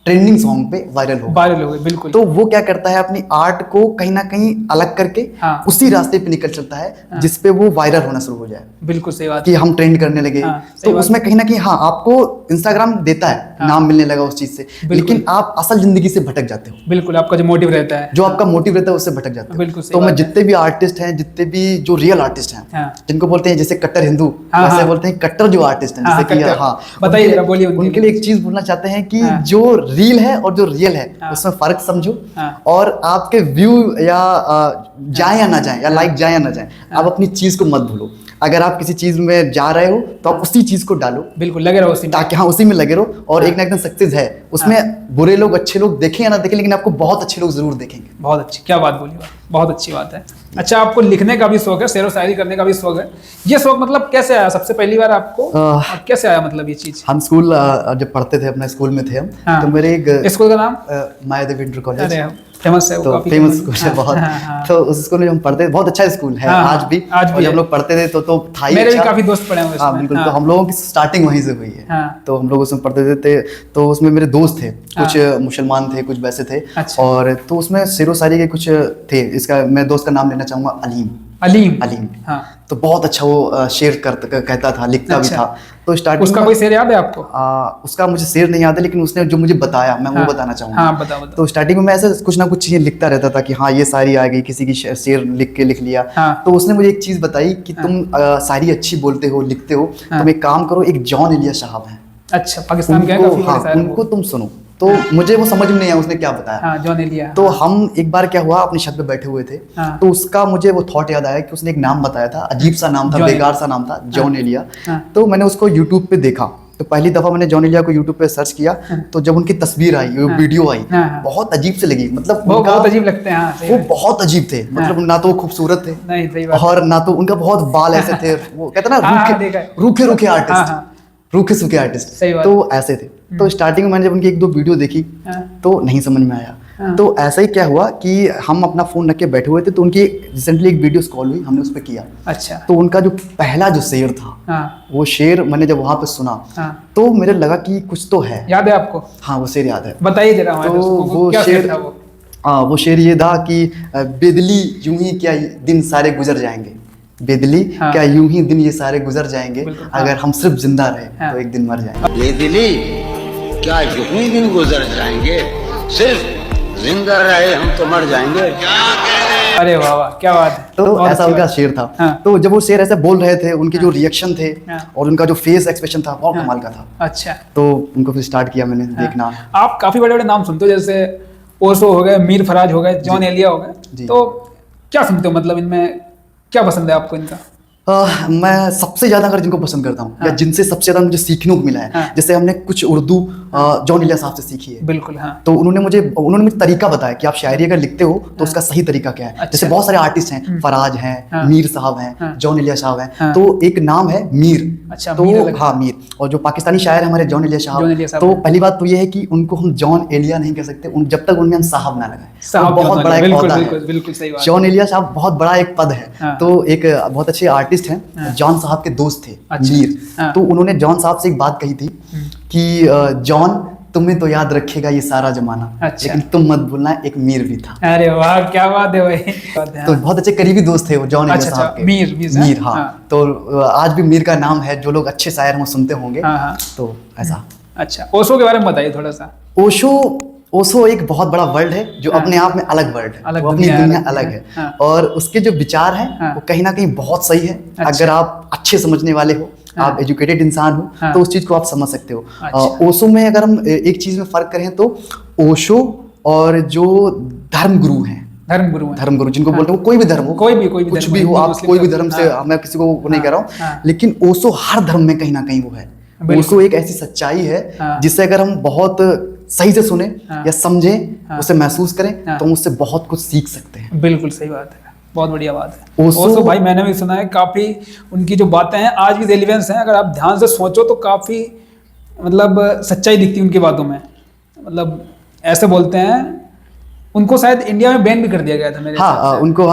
ट्रेंडिंग सॉन्ग पे वायरल हो गई, बिल्कुल, तो वो क्या करता है, अपनी आर्ट को कहीं ना कहीं अलग करके उसी रास्ते पे निकल चलता है जिसपे वो वायरल होना शुरू हो जाए। बिल्कुल सही बात कि हम ट्रेंड करने लगे। तो उसमें कहीं ना कहीं आपको इंस्टाग्राम देता है, नाम मिलने लगा उस चीज से, लेकिन आप असल जिंदगी से भटक जाते हो। बिल्कुल, आपका जो मोटिव रहता है, जो आपका मोटिव रहता है उससे भटक जाते हो। बिल्कुल। तो मैं जितने भी आर्टिस्ट हैं, जितने भी जो रियल आर्टिस्ट हैं, जिनको बोलते हैं जैसे कट्टर हिंदू, वैसे बोलते हैं कट्टर जो आर्टिस्ट हैं, जैसे कि बताइए, बोलिए। उनके लिए एक चीज बोलना चाहते हैं कि जो रील है और जो रियल है उसमें फर्क समझो। और आपके व्यू या जाए या ना जाए, या लाइक जाए या ना जाए, आप अपनी चीज को मत भूलो। अगर आप किसी चीज में जा रहे हो तो आप उसी चीज को डालो, बिल्कुल लगे रहो उसी में, ताकि उसी में लगे रहो। और एक ना एक दिन सक्सेस है उसमें। बुरे लोग अच्छे लोग देखें या ना देखें, लेकिन आपको बहुत अच्छे लोग जरूर देखेंगे। बहुत अच्छी, क्या बात बोली, बहुत अच्छी बात है। अच्छा, आपको लिखने का भी शौक है, शेर व शायरी करने का भी शौक है। ये शौक मतलब कैसे आया सबसे पहली बार आपको, कैसे आया मतलब ये चीज? हम स्कूल जब पढ़ते थे, अपने स्कूल में थे हम, तो मेरे एक स्कूल का नाम मायादेवी इंटर कॉलेज, फेमस है, तो फेमस स्कूल है बहुत। तो उस स्कूल में हम पढ़ते थे, बहुत अच्छा स्कूल है आज भी। और जब लोग पढ़ते थे तो था ही, मेरे भी काफी दोस्त पढ़े हुए हैं। बिल्कुल। तो हम लोगों की स्टार्टिंग वहीं से हुई है। तो हम लोग उसमें पढ़ते थे, तो उसमें मेरे दोस्त थे, कुछ मुसलमान थे, कुछ वैसे थे। और तो उसमें शेर व शायरी के कुछ थे। इसका मैं दोस्त का नाम लेना चाहूंगा, अलीम। तो बहुत अच्छा वो शेर कहता था, लिखता भी था। तो स्टार्टिंग उसका कोई शेर याद है आपको? उसका मुझे शेर नहीं याद है, लेकिन उसने जो मुझे बताया मैं वो बताना चाहूंगा। बताओ। तो स्टार्टिंग में मैं ऐसे कुछ ना कुछ चीजें लिखता रहता था कि हाँ ये शायरी आ गई, किसी की शेर लिख लिया। तो उसने मुझे एक चीज बताई कि तुम शायरी अच्छी बोलते हो, लिखते हो, तुम एक काम करो, एक जॉन एलिया साहब हैं, अच्छा, पाकिस्तान के, उनको तुम सुनो। तो मुझे वो समझ में नहीं आया उसने क्या बताया। हाँ, जॉन एलिया। तो हम एक बार क्या हुआ, अपनी छत पे बैठे हुए थे, तो उसका मुझे वो थॉट याद आया कि उसने एक नाम बताया था, अजीब सा नाम था, बेकार सा नाम था, जॉन एलिया। तो मैंने उसको यूट्यूब पे देखा, तो पहली दफा मैंने जॉन एलिया को यूट्यूब पे सर्च किया, तो जब उनकी तस्वीर आई, वीडियो आई, बहुत अजीब से लगी। मतलब वो बहुत अजीब लगते हैं। वो बहुत अजीब थे, मतलब ना तो खूबसूरत थे और ना तो उनका बहुत बाल ऐसे थे, वो कहते ना रूखे रूखे आर्टिस्ट, रूखे सूखे आर्टिस्ट, तो ऐसे थे। तो स्टार्टिंग में मैंने जब उनकी एक दो वीडियो देखी तो नहीं समझ में आया। तो ऐसा ही क्या हुआ कि हम अपना फोन रख के बैठे हुए थे, तो उनकी रिसेंटली एक वीडियो कॉल हुई, हमने उस पर किया। अच्छा। तो उनका जो पहला जो शेर था, वो शेर मैंने जब वहां पे सुना, तो मेरे लगा कि कुछ तो है। याद है आपको? हाँ, वो शेर याद है। बताइए जरा। तो वो शेर, वो शेर ये था कि बेदली यूं ही क्या दिन सारे गुजर जाएंगे, बेदली क्या यूं ही दिन ये सारे गुजर जाएंगे, अगर हम सिर्फ जिंदा रहे तो एक दिन मर जाएंगे। बेदली क्या यूं ही दिन गुजर जाएंगे, सिर्फ जिंदा रहे हम तो मर जाएंगे। अरे वाह वाह, क्या बात है। तो ऐसा उनका शेर था। तो जब वो शेर ऐसे बोल रहे थे, उनके जो रिएक्शन थे और उनका जो फेस एक्सप्रेशन था, बहुत कमाल का था। अच्छा। तो उनको फिर स्टार्ट किया मैंने देखना। आप काफी बड़े बड़े नाम सुनते हो, जैसे ओशो हो गए, मीर फराज हो गए, जॉन एलिया हो गए, तो क्या सुनते हो? मतलब इनमें क्या पसंद है आपको इनका? मैं सबसे ज्यादा अगर जिनको पसंद करता हूँ, या जिनसे सबसे ज्यादा मुझे सीखने को मिला है, जैसे हमने कुछ उर्दू जॉन एलिया साहब से सीखी है। बिल्कुल। तो उन्होंने मुझे तरीका बताया कि आप शायरी अगर लिखते हो तो उसका सही तरीका क्या है। अच्छा। जैसे बहुत सारे आर्टिस्ट हैं, फराज हैं, मीर साहब हैं, जॉन एलिया साहब हैं, तो एक नाम है मीर। अच्छा, तो हाँ, मीर। और जो पाकिस्तानी शायर है हमारे जॉन एलिया साहब, तो पहली बात तो ये है कि उनको हम जॉन एलिया नहीं कह सकते जब तक उनमें हम साहब ना लगाए। बहुत बड़ा एक पद है, बिल्कुल सही बात। जॉन एलिया साहब बहुत बड़ा एक पद है। तो एक बहुत अच्छे आर्टिस्ट हैं, जॉन साहब के दोस्त थे, मीर। तो उन्होंने जॉन साहब से एक बात कही थी कि जॉन, तुम्हें तो याद रखेगा ये सारा जमाना, लेकिन तुम मत भूलना एक मीर भी था। अरे वाह, क्या बात है भाई। तो बहुत अच्छे करीबी दोस्त थे वो जॉन एलिया साहब के। मीर, हाँ। तो आज भी मीर का नाम है, जो लोग अच्छे शायर वो सुनते होंगे। तो ऐसा। अच्छा, ओशो के बारे में बताइए थोड़ा सा। ओशो एक बहुत बड़ा वर्ल्ड है, जो अपने आप में अलग वर्ल्ड है, वो अपनी दुनिया अलग है। और उसके जो विचार हैं वो कहीं ना कहीं बहुत सही है। अगर आप अच्छे समझने वाले हो, आप एजुकेटेड इंसान हो, तो उस चीज को आप समझ सकते हो। ओशो में अगर हम एक चीज में फर्क करें तो ओशो और जो धर्मगुरु हैं, धर्मगुरु जिनको बोलते हो, कोई भी धर्म हो, कोई भी कुछ भी हो, आप कोई भी धर्म से, मैं किसी को नहीं कह रहा हूँ, लेकिन ओशो हर धर्म में कहीं ना कहीं वो है। ओशो एक ऐसी सच्चाई है जिसे अगर हम बहुत सही से सुने या समझे, उसे महसूस करें, तो हम उससे बहुत कुछ सीख सकते हैं। बिल्कुल सही बात है, बहुत बढ़िया बात है। ओशो भाई मैंने भी सुना है, काफी उनकी जो बातें हैं आज भी रेलेवेंस हैं। अगर आप ध्यान से सोचो तो काफी मतलब सच्चाई दिखती है उनकी बातों में। मतलब ऐसे बोलते हैं, उनको शायद इंडिया में बैन भी कर दिया गया था मेरे हाँ, उनको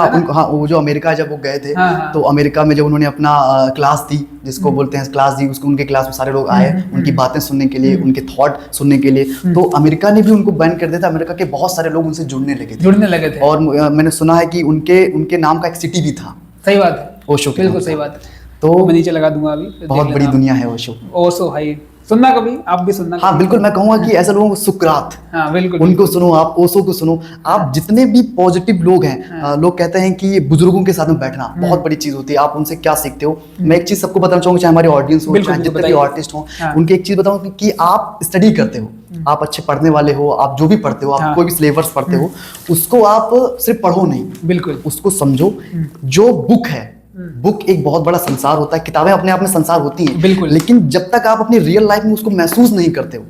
वो जो अमेरिका जब वो गए थे, तो अमेरिका में जब उन्होंने अपना क्लास दी, जिसको बोलते हैं क्लास दी, उसको उनके क्लास में सारे लोग आए उनकी बातें सुनने के लिए, उनके थॉट सुनने के लिए, तो अमेरिका ने भी उनको बैन कर दिया था। अमेरिका के बहुत सारे लोग उनसे जुड़ने लगे थे। और मैंने सुना है कि उनके नाम का एक सिटी भी था। सही बात है, ओशो, बिल्कुल सही बात है। तो मैं नीचे लगा दूंगा अभी, बहुत बड़ी दुनिया है ओशो भाई। सुनना कभी, आप भी सुनना। हाँ बिल्कुल, मैं कहूंगा कि ऐसे लोगों को सुकरात, हाँ बिल्कुल, उनको सुनो, आप ओशो को सुनो। आप जितने भी पॉजिटिव लोग हैं, लोग कहते हैं कि बुजुर्गों के साथ में बैठना बहुत बड़ी चीज होती है। आप उनसे क्या सीखते हो? मैं एक चीज सबको बताना चाहूंगा, चाहे हमारी ऑडियंस हो, चाहे जितने भी आर्टिस्ट हो, उनकी एक चीज बताऊं कि आप स्टडी करते हो, आप अच्छे पढ़ने वाले हो, आप जो भी पढ़ते हो, आप कोई भी सिलेबस पढ़ते हो, उसको आप सिर्फ पढ़ो नहीं, बिल्कुल उसको समझो। जो बुक है, बुक एक बहुत बड़ा संसार होता है, किताबें अपने आप में संसार होती हैं, बिल्कुल। लेकिन जब तक आप अपनी रियल लाइफ में उसको महसूस नहीं करते हो,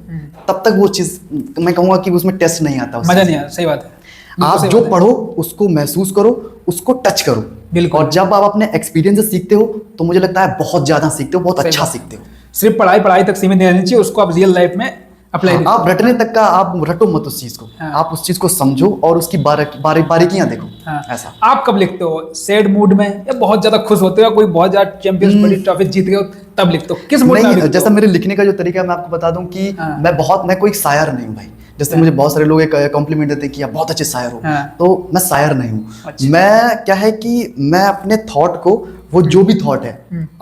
तब तक वो चीज, मैं कहूंगा कि उसमें टेस्ट नहीं आता, मजा नहीं आता। सही बात है। आप जो पढ़ो उसको महसूस करो, उसको टच करो, बिल्कुल। और जब आप अपने एक्सपीरियंस से सीखते हो, तो मुझे लगता है बहुत ज्यादा सीखते हो, बहुत अच्छा सीखते हो। सिर्फ पढ़ाई तक सीमित नहीं रहनी चाहिए, उसको आप रियल लाइफ में अप्लाई। आप रटने तक का, आप रटो मत उस चीज को, आप उस चीज को समझो और उसकी बारीकियां देखो। ऐसा। आप कब लिखते हो? सैड मूड में, या बहुत ज्यादा खुश होते हो, कोई बहुत ज्यादा चैंपियंस बड़ी ट्रॉफी जीत गए हो तब लिखते हो? किस मूड में? जैसा मेरे लिखने का जो तरीका है, मैं आपको बता दूं कि मैं कोई शायर नहीं हूं भाई। जैसे मुझे बहुत सारे लोग एक कॉम्प्लीमेंट देते हैं कि आप बहुत अच्छे शायर हो, तो मैं शायर नहीं हूँ। मैं क्या है कि मैं अपने थॉट को, वो जो भी थॉट है,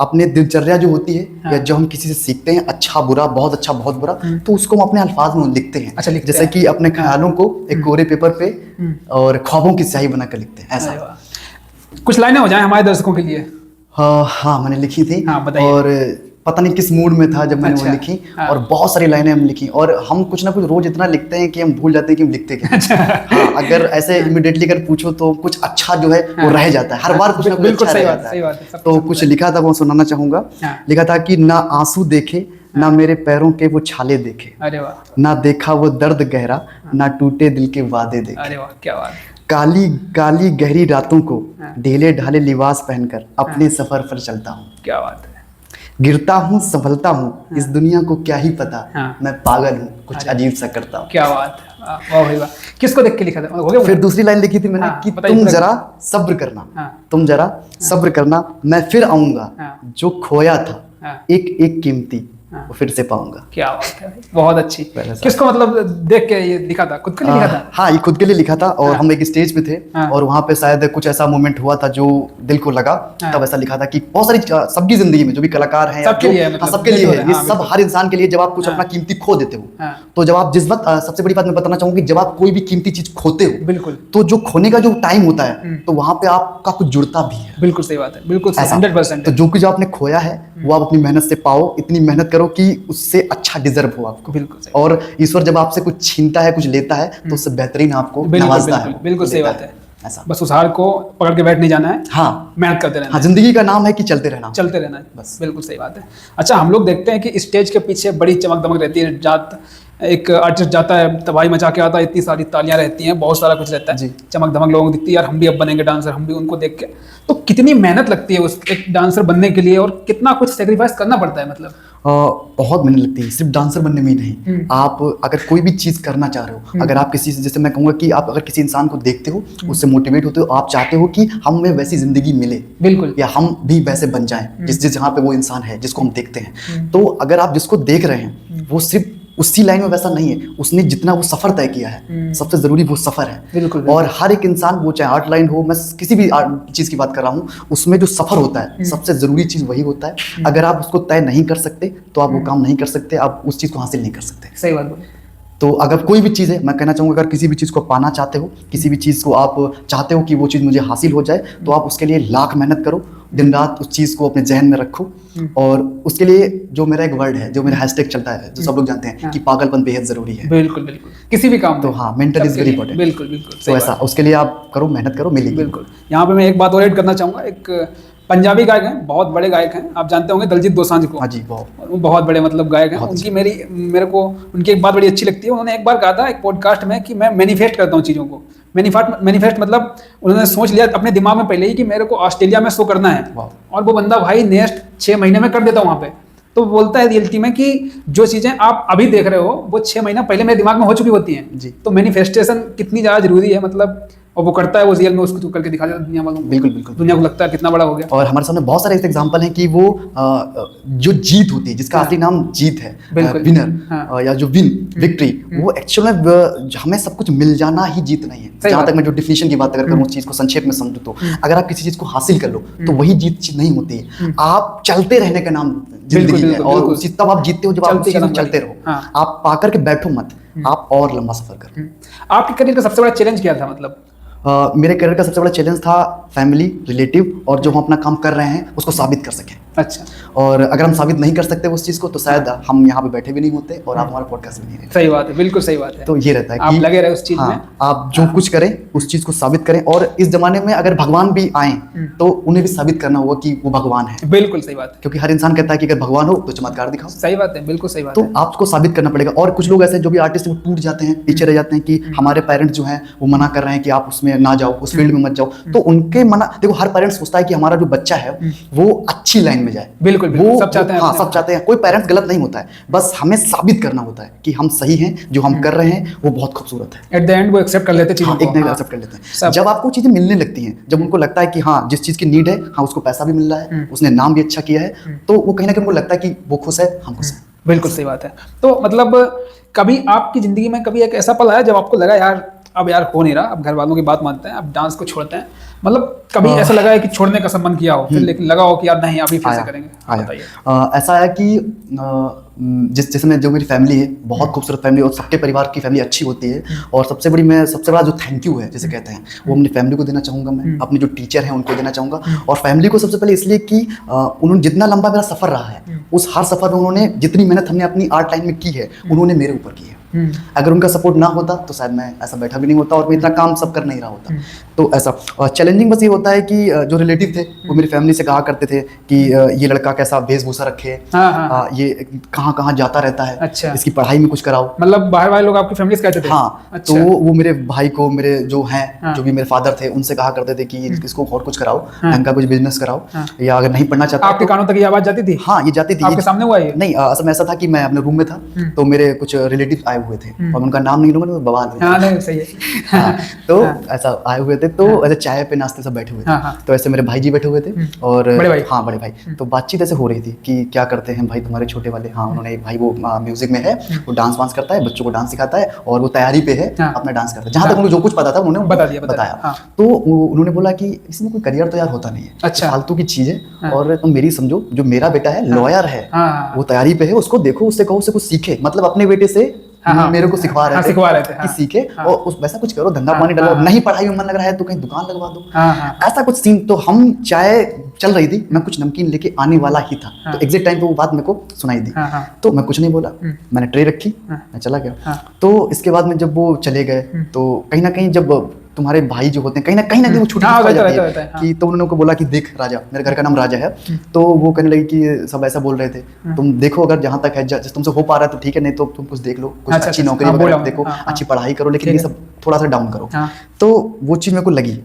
अपने दिनचर्या जो होती है, या जो हम किसी से सीखते हैं, अच्छा बुरा, बहुत अच्छा बहुत बुरा, तो उसको हम अपने अल्फाज में लिखते हैं। अच्छा, जैसे कि अपने ख्यालों को एक कोरे पेपर पे और ख्वाबों की स्याही बनाकर लिखते हैं। ऐसा कुछ लाइनें हो जाए हमारे दर्शकों के लिए। हाँ, मैंने लिखी थी। हाँ, बताइए। और पता नहीं किस मूड में था जब मैंने वो लिखी। और बहुत सारी लाइनें हम लिखी, और हम कुछ ना कुछ रोज इतना लिखते हैं कि हम भूल जाते हैं कि हम लिखते क्या। हाँ, अगर ऐसे इमीडिएटली अगर पूछो तो कुछ अच्छा जो है वो रह जाता है, हर बार कुछ ना कुछ अच्छा रह जाता है। तो कुछ लिखा था वो सुनाना चाहूंगा। लिखा था कि ना आंसू देखे, ना मेरे पैरों के वो छाले देखे, अरे वाह, ना देखा वो दर्द गहरा, ना टूटे दिल के वादे देखे। अरे वाह, क्या बात। काली काली गहरी रातों को ढीले ढाले लिबास पहनकर अपने सफर पर चलता हूँ। क्या बात है। गिरता हूँ संभलता हूँ, इस दुनिया को क्या ही पता, मैं पागल हूँ कुछ अजीब सा करता हूँ। क्या बात है, वाह भाई वाह। किसको देख के लिखा था? हो गया। फिर दूसरी लाइन लिखी थी मैंने कि तुम जरा सब्र करना, तुम जरा सब्र करना, मैं फिर आऊंगा, जो खोया था एक एक कीमती वो फिर से पाऊंगा। क्या बात है, बहुत अच्छी। किसको मतलब देख के ये लिखा था? खुद के लिए लिखा था? हाँ, ये खुद के लिए लिखा था। और हम एक स्टेज पे थे और वहाँ पे शायद कुछ ऐसा मोमेंट हुआ था जो दिल को लगा, तब ऐसा लिखा था कि बहुत सारी सबकी जिंदगी में जो भी कलाकार हैं सबके लिए है, सबके लिए है ये सब, हर इंसान के लिए। जब आप कुछ अपना कीमती खो देते हो, तो जब आप जिस वक्त, सबसे बड़ी बात मैं बताना चाहूंगी, जब आप कोई भी कीमती चीज खोते हो, बिल्कुल, तो जो खोने का जो टाइम होता है तो वहाँ पे आपका कुछ जुड़ता भी है। बिल्कुल सही बात है, बिल्कुल 100%। तो जो कुछ आपने खोया है वो आप अपनी मेहनत से पाओ, इतनी मेहनत करो कि उससे अच्छा डिजर्व हो आपको। बिल्कुल। और ईश्वर जब आपसे कुछ छीनता है, कुछ लेता है, तो उससे बेहतरीन आपको नवाजता है। बिल्कुल सही बात है। ऐसा बस उस हार को पकड़ के बैठ नहीं जाना है। हाँ, मेहनत करते रहना। हाँ, जिंदगी का नाम है कि चलते रहना, चलते रहना है बस। बिल्कुल सही बात है। अच्छा, हम लोग देखते हैं कि स्टेज के पीछे बड़ी चमक दमक रहती है। एक आर्टिस्ट जाता है, तबाही मचा के आता है, इतनी सारी तालियां रहती हैं, बहुत सारा कुछ रहता है, चमक धमक लोगों को दिखती है, यार हम भी अब बनेंगे डांसर, हम भी। उनको देख के तो कितनी मेहनत लगती है उस एक डांसर बनने के लिए, और कितना कुछ सेक्रीफाइस करना पड़ता है। मतलब बहुत मेहनत लगती है, सिर्फ डांसर बनने में ही नहीं। आप अगर कोई भी चीज करना चाह रहे हो, अगर आप किसी से, जैसे मैं कहूँगा कि आप अगर किसी इंसान को देखते हो, उससे मोटिवेट होते हो, आप चाहते हो कि हमें वैसी जिंदगी मिले, बिल्कुल, या हम भी वैसे बन जाएं जिस जहाँ पे वो इंसान है जिसको हम देखते हैं। तो अगर आप जिसको देख रहे हैं वो सिर्फ उसी लाइन में वैसा नहीं है, उसने जितना वो सफर तय किया है, सबसे जरूरी वो सफर है। बिल्कुल। और हर एक इंसान, वो चाहे आर्ट लाइन हो, मैं किसी भी चीज की बात कर रहा हूँ, उसमें जो सफर होता है सबसे जरूरी चीज वही होता है। अगर आप उसको तय नहीं कर सकते तो आप वो काम नहीं कर सकते, आप उस चीज को हासिल नहीं कर सकते। सही बात बोली। तो अगर कोई भी चीज़ है, मैं कहना चाहूँगा, अगर किसी भी चीज़ को पाना चाहते हो, किसी भी चीज़ को आप चाहते हो कि वो चीज़ मुझे हासिल हो जाए, तो आप उसके लिए लाख मेहनत करो, दिन रात उस चीज़ को अपने जहन में रखो। और उसके लिए जो मेरा एक वर्ड है, जो मेरा हैशटैग चलता है, जो सब लोग जानते हैं कि पागलपन बेहद जरूरी है। बिल्कुल बिल्कुल, किसी भी काम तो हाँ, मेंटल इज वेरी इंपॉर्टेंट। बिल्कुल बिल्कुल। तो ऐसा उसके लिए आप करो, मेहनत करो, मिलेगी। बिल्कुल। यहाँ पे मैं एक बात और ऐड करना चाहूँगा। एक पंजाबी गायक हैं, बहुत बड़े गायक हैं, आप जानते होंगे दलजीत दोसांझ को। हाँ जी, बहुत बड़े मतलब गायक हैं। उनकी मेरे को उनकी एक बात बड़ी अच्छी लगती है। उन्होंने एक बार कहा था एक पॉडकास्ट में कि मैं मैनिफेस्ट करता हूँ चीज़ों को। मैनिफेस्ट मतलब उन्होंने सोच लिया अपने दिमाग में पहले ही कि मेरे को ऑस्ट्रेलिया में शो करना है, और वो बंदा भाई नेक्स्ट 6 महीने में कर देता वहाँ पे। तो बोलता है रियलिटी में कि जो चीज़ें आप अभी देख रहे हो वो 6 महीना पहले मेरे दिमाग में हो चुकी होती हैं जी। तो मैनिफेस्टेशन कितनी ज़्यादा जरूरी है, मतलब, और वो करता है, वो रियल में उसको तो करके दिखा देता है दुनिया वालों को। बिल्कुल बिल्कुल, दुनिया को लगता है कितना बड़ा हो गया। और हमारे सामने बहुत सारे ऐसे एग्जांपल हैं कि वो जो जीत होती है, जिसका असली नाम जीत है, विनर या जो विक्ट्री, वो एक्चुअल में हमें सब कुछ मिल जाना ही जीत नहीं है। जहाँ तक मैं जो डिफिनेशन की बात अगर करूँ, उस चीज़ को संक्षेप में समझूँ, तो अगर आप किसी चीज़ को हासिल कर लो तो वही जीत नहीं होती है। आप चलते रहने का नाम जिंदगी है, और तब आप जीतते हो जब आप चलते रहो। आप पाकर के बैठो मत, आप और लंबा सफर करो। आपके करियर का सबसे बड़ा चैलेंज क्या था? मतलब मेरे करियर का सबसे बड़ा चैलेंज था फैमिली, रिलेटिव, और जो हम अपना काम कर रहे हैं उसको साबित कर सकें। अच्छा। और अगर हम साबित नहीं कर सकते उस चीज़ को, तो शायद हम यहाँ पे बैठे भी नहीं होते और आप हमारा पॉडकास्ट भी नहीं रहते। सही बात है, बिल्कुल सही बात है। तो ये रहता है आप लगे रहे उस चीज़ में, आप जो कुछ करें उस चीज़ को साबित करें। और इस जमाने में अगर भगवान भी आए तो उन्हें भी साबित करना होगा कि वो भगवान है। बिल्कुल सही बात है, क्योंकि हर इंसान कहता है कि अगर भगवान हो तो चमत्कार दिखाओ। सही बात है, बिल्कुल सही बात तो है। आपको साबित करना पड़ेगा। और कुछ लोग ऐसे जो भी आर्टिस्ट, वो टूट जाते हैं, पीछे रह जाते हैं कि हमारे पेरेंट्स जो हैं वो मना कर रहे हैं कि आप उसमें ना जाओ, उस फील्ड में मत जाओ। तो उनके मना, देखो, हर पेरेंट्स सोचता है कि हमारा जो बच्चा है वो अच्छी लाइन में जाए। बिल्कुल, सब चाहते हैं। हाँ, सब चाहते हैं। कोई पेरेंट्स गलत नहीं होता है, बस हमें साबित करना होता है कि हम सही हैं, जो हम कर रहे हैं वो बहुत खूबसूरत है। एट द एंड वो एक्सेप्ट कर लेते हैं चीज़ों को। एक्सेप्ट कर लेते हैं। जब आपको चीजें मिलने लगती हैं, जब उनको लगता है कि हाँ, जिस चीज की नीड है, हाँ, उसको पैसा भी मिल रहा है, उसने नाम भी अच्छा किया है, तो वो कहीं ना कहीं उनको लगता है कि वो खुश है, हम खुश हैं। बिल्कुल सही बात है। तो मतलब कभी आपकी जिंदगी में कभी एक ऐसा पल आया जब आपको लगा यार अब यार हो नहीं रहा, अब घर वालों की बात मानते हैं, अब डांस को छोड़ते हैं? मतलब कभी ऐसा लगा है कि छोड़ने का संबंध किया हो फिर लेकिन लगा हो कि यार नहीं अभी फिर से करेंगे? बताइए। ऐसा है कि जिसमें जो मेरी फैमिली है बहुत खूबसूरत फैमिली, और सबके परिवार की फैमिली अच्छी होती है, और सबसे बड़ा जो थैंक यू है जिसे कहते हैं वो अपनी फैमिली को देना चाहूँगा मैं, अपने जो टीचर हैं उनको देना चाहूँगा। और फैमिली को सबसे पहले इसलिए कि उन्होंने जितना लंबा मेरा सफ़र रहा है उस हर सफ़र में उन्होंने जितनी मेहनत हमने अपनी आर्ट लाइन में की है उन्होंने मेरे ऊपर की है। अगर उनका सपोर्ट ना होता तो शायद मैं ऐसा बैठा भी नहीं होता और मैं इतना काम सब कर नहीं रहा होता। तो ऐसा चैलेंजिंग बस ये होता है कि जो रिलेटिव थे वो मेरी फैमिली से कहा करते थे कि ये लड़का कैसा वेशभूषा रखे, ये कहाँ कहाँ जाता रहता है, अच्छा। इसकी पढ़ाई में कुछ कराओ। मतलब बाहर वाले लोग आपकी फैमिली से कहते थे? हाँ। अच्छा। तो वो मेरे भाई को, मेरे जो हैं जो भी मेरे फादर थे उनसे कहा करते थे कि इसको और कुछ कराओ, इनका कुछ बिजनेस कराओ, या अगर नहीं पढ़ना चाहता। आपके कानों तक ये आवाज जाती थी? हाँ, ये जाती थी। आपके सामने हुआ ये? नहीं, असल में ऐसा था कि मैं अपने रूम में था तो मेरे कुछ रिलेटिव आए हुए थे और उनका नाम नहीं लूंगा, बवाल सही है। तो ऐसा आए हुए थे, तो ऐसे चाय पे नाश्ते सब बैठे हुए थे। तो ऐसे मेरे भाई जी बैठे हुए थे और बड़े भाई। तो बातचीत ऐसे हो रही थी कि क्या करते हैं भाई तुम्हारे छोटे वाले? हाँ, उन्होंने एक भाई वो म्यूजिक में है, वो डांस वांस करता है, बच्चों को डांस सिखाता है और वो तैयारी पे है, अपना डांस करता है। जहाँ तक उनको जो कुछ पता था उन्होंने बताया। तो उन्होंने बोला कि इसमें कोई करियर तो यार होता नहीं है, अच्छा, फालतू की चीज है। और तुम मेरी समझो, जो मेरा बेटा है लॉयर है, वो तैयारी पे है, उसको देखो, उससे कहो, उससे कुछ सीखे। मतलब अपने बेटे से मेरे को सिखवा रहे थे कि सीखे और वैसा कुछ करो, धंधा पानी डालो। नहीं पढ़ाई में मन लग रहा है तो कहीं दुकान लगवा दो, ऐसा कुछ सीन। तो हम चाय चल रही थी, मैं कुछ नमकीन लेके आने वाला ही था, तो एग्जैक्ट टाइम पे वो बात मेरे को सुनाई दी। तो मैं कुछ नहीं बोला, मैंने ट्रे रखी, मैं चला गया। तो इसके बाद में जब वो चले गए तो कहीं ना कहीं जब तुम्हारे भाई जो होते हैं कहीं ना कहीं वो छुट्टी जाती है कि, तो उन्होंने को बोला कि देख राजा, मेरे घर का नाम राजा है, तो वो कहने लगे कि सब ऐसा बोल रहे थे, तुम देखो अगर जहाँ तक है तुमसे हो पा रहा है तो ठीक है, नहीं तो तुम कुछ देख लो, कुछ अच्छी नौकरी वगैरह देखो, अच्छी पढ़ाई करो, लेकिन ये सब थोड़ा सा डाउन करो। तो वो चीज़ मेरे को लगी।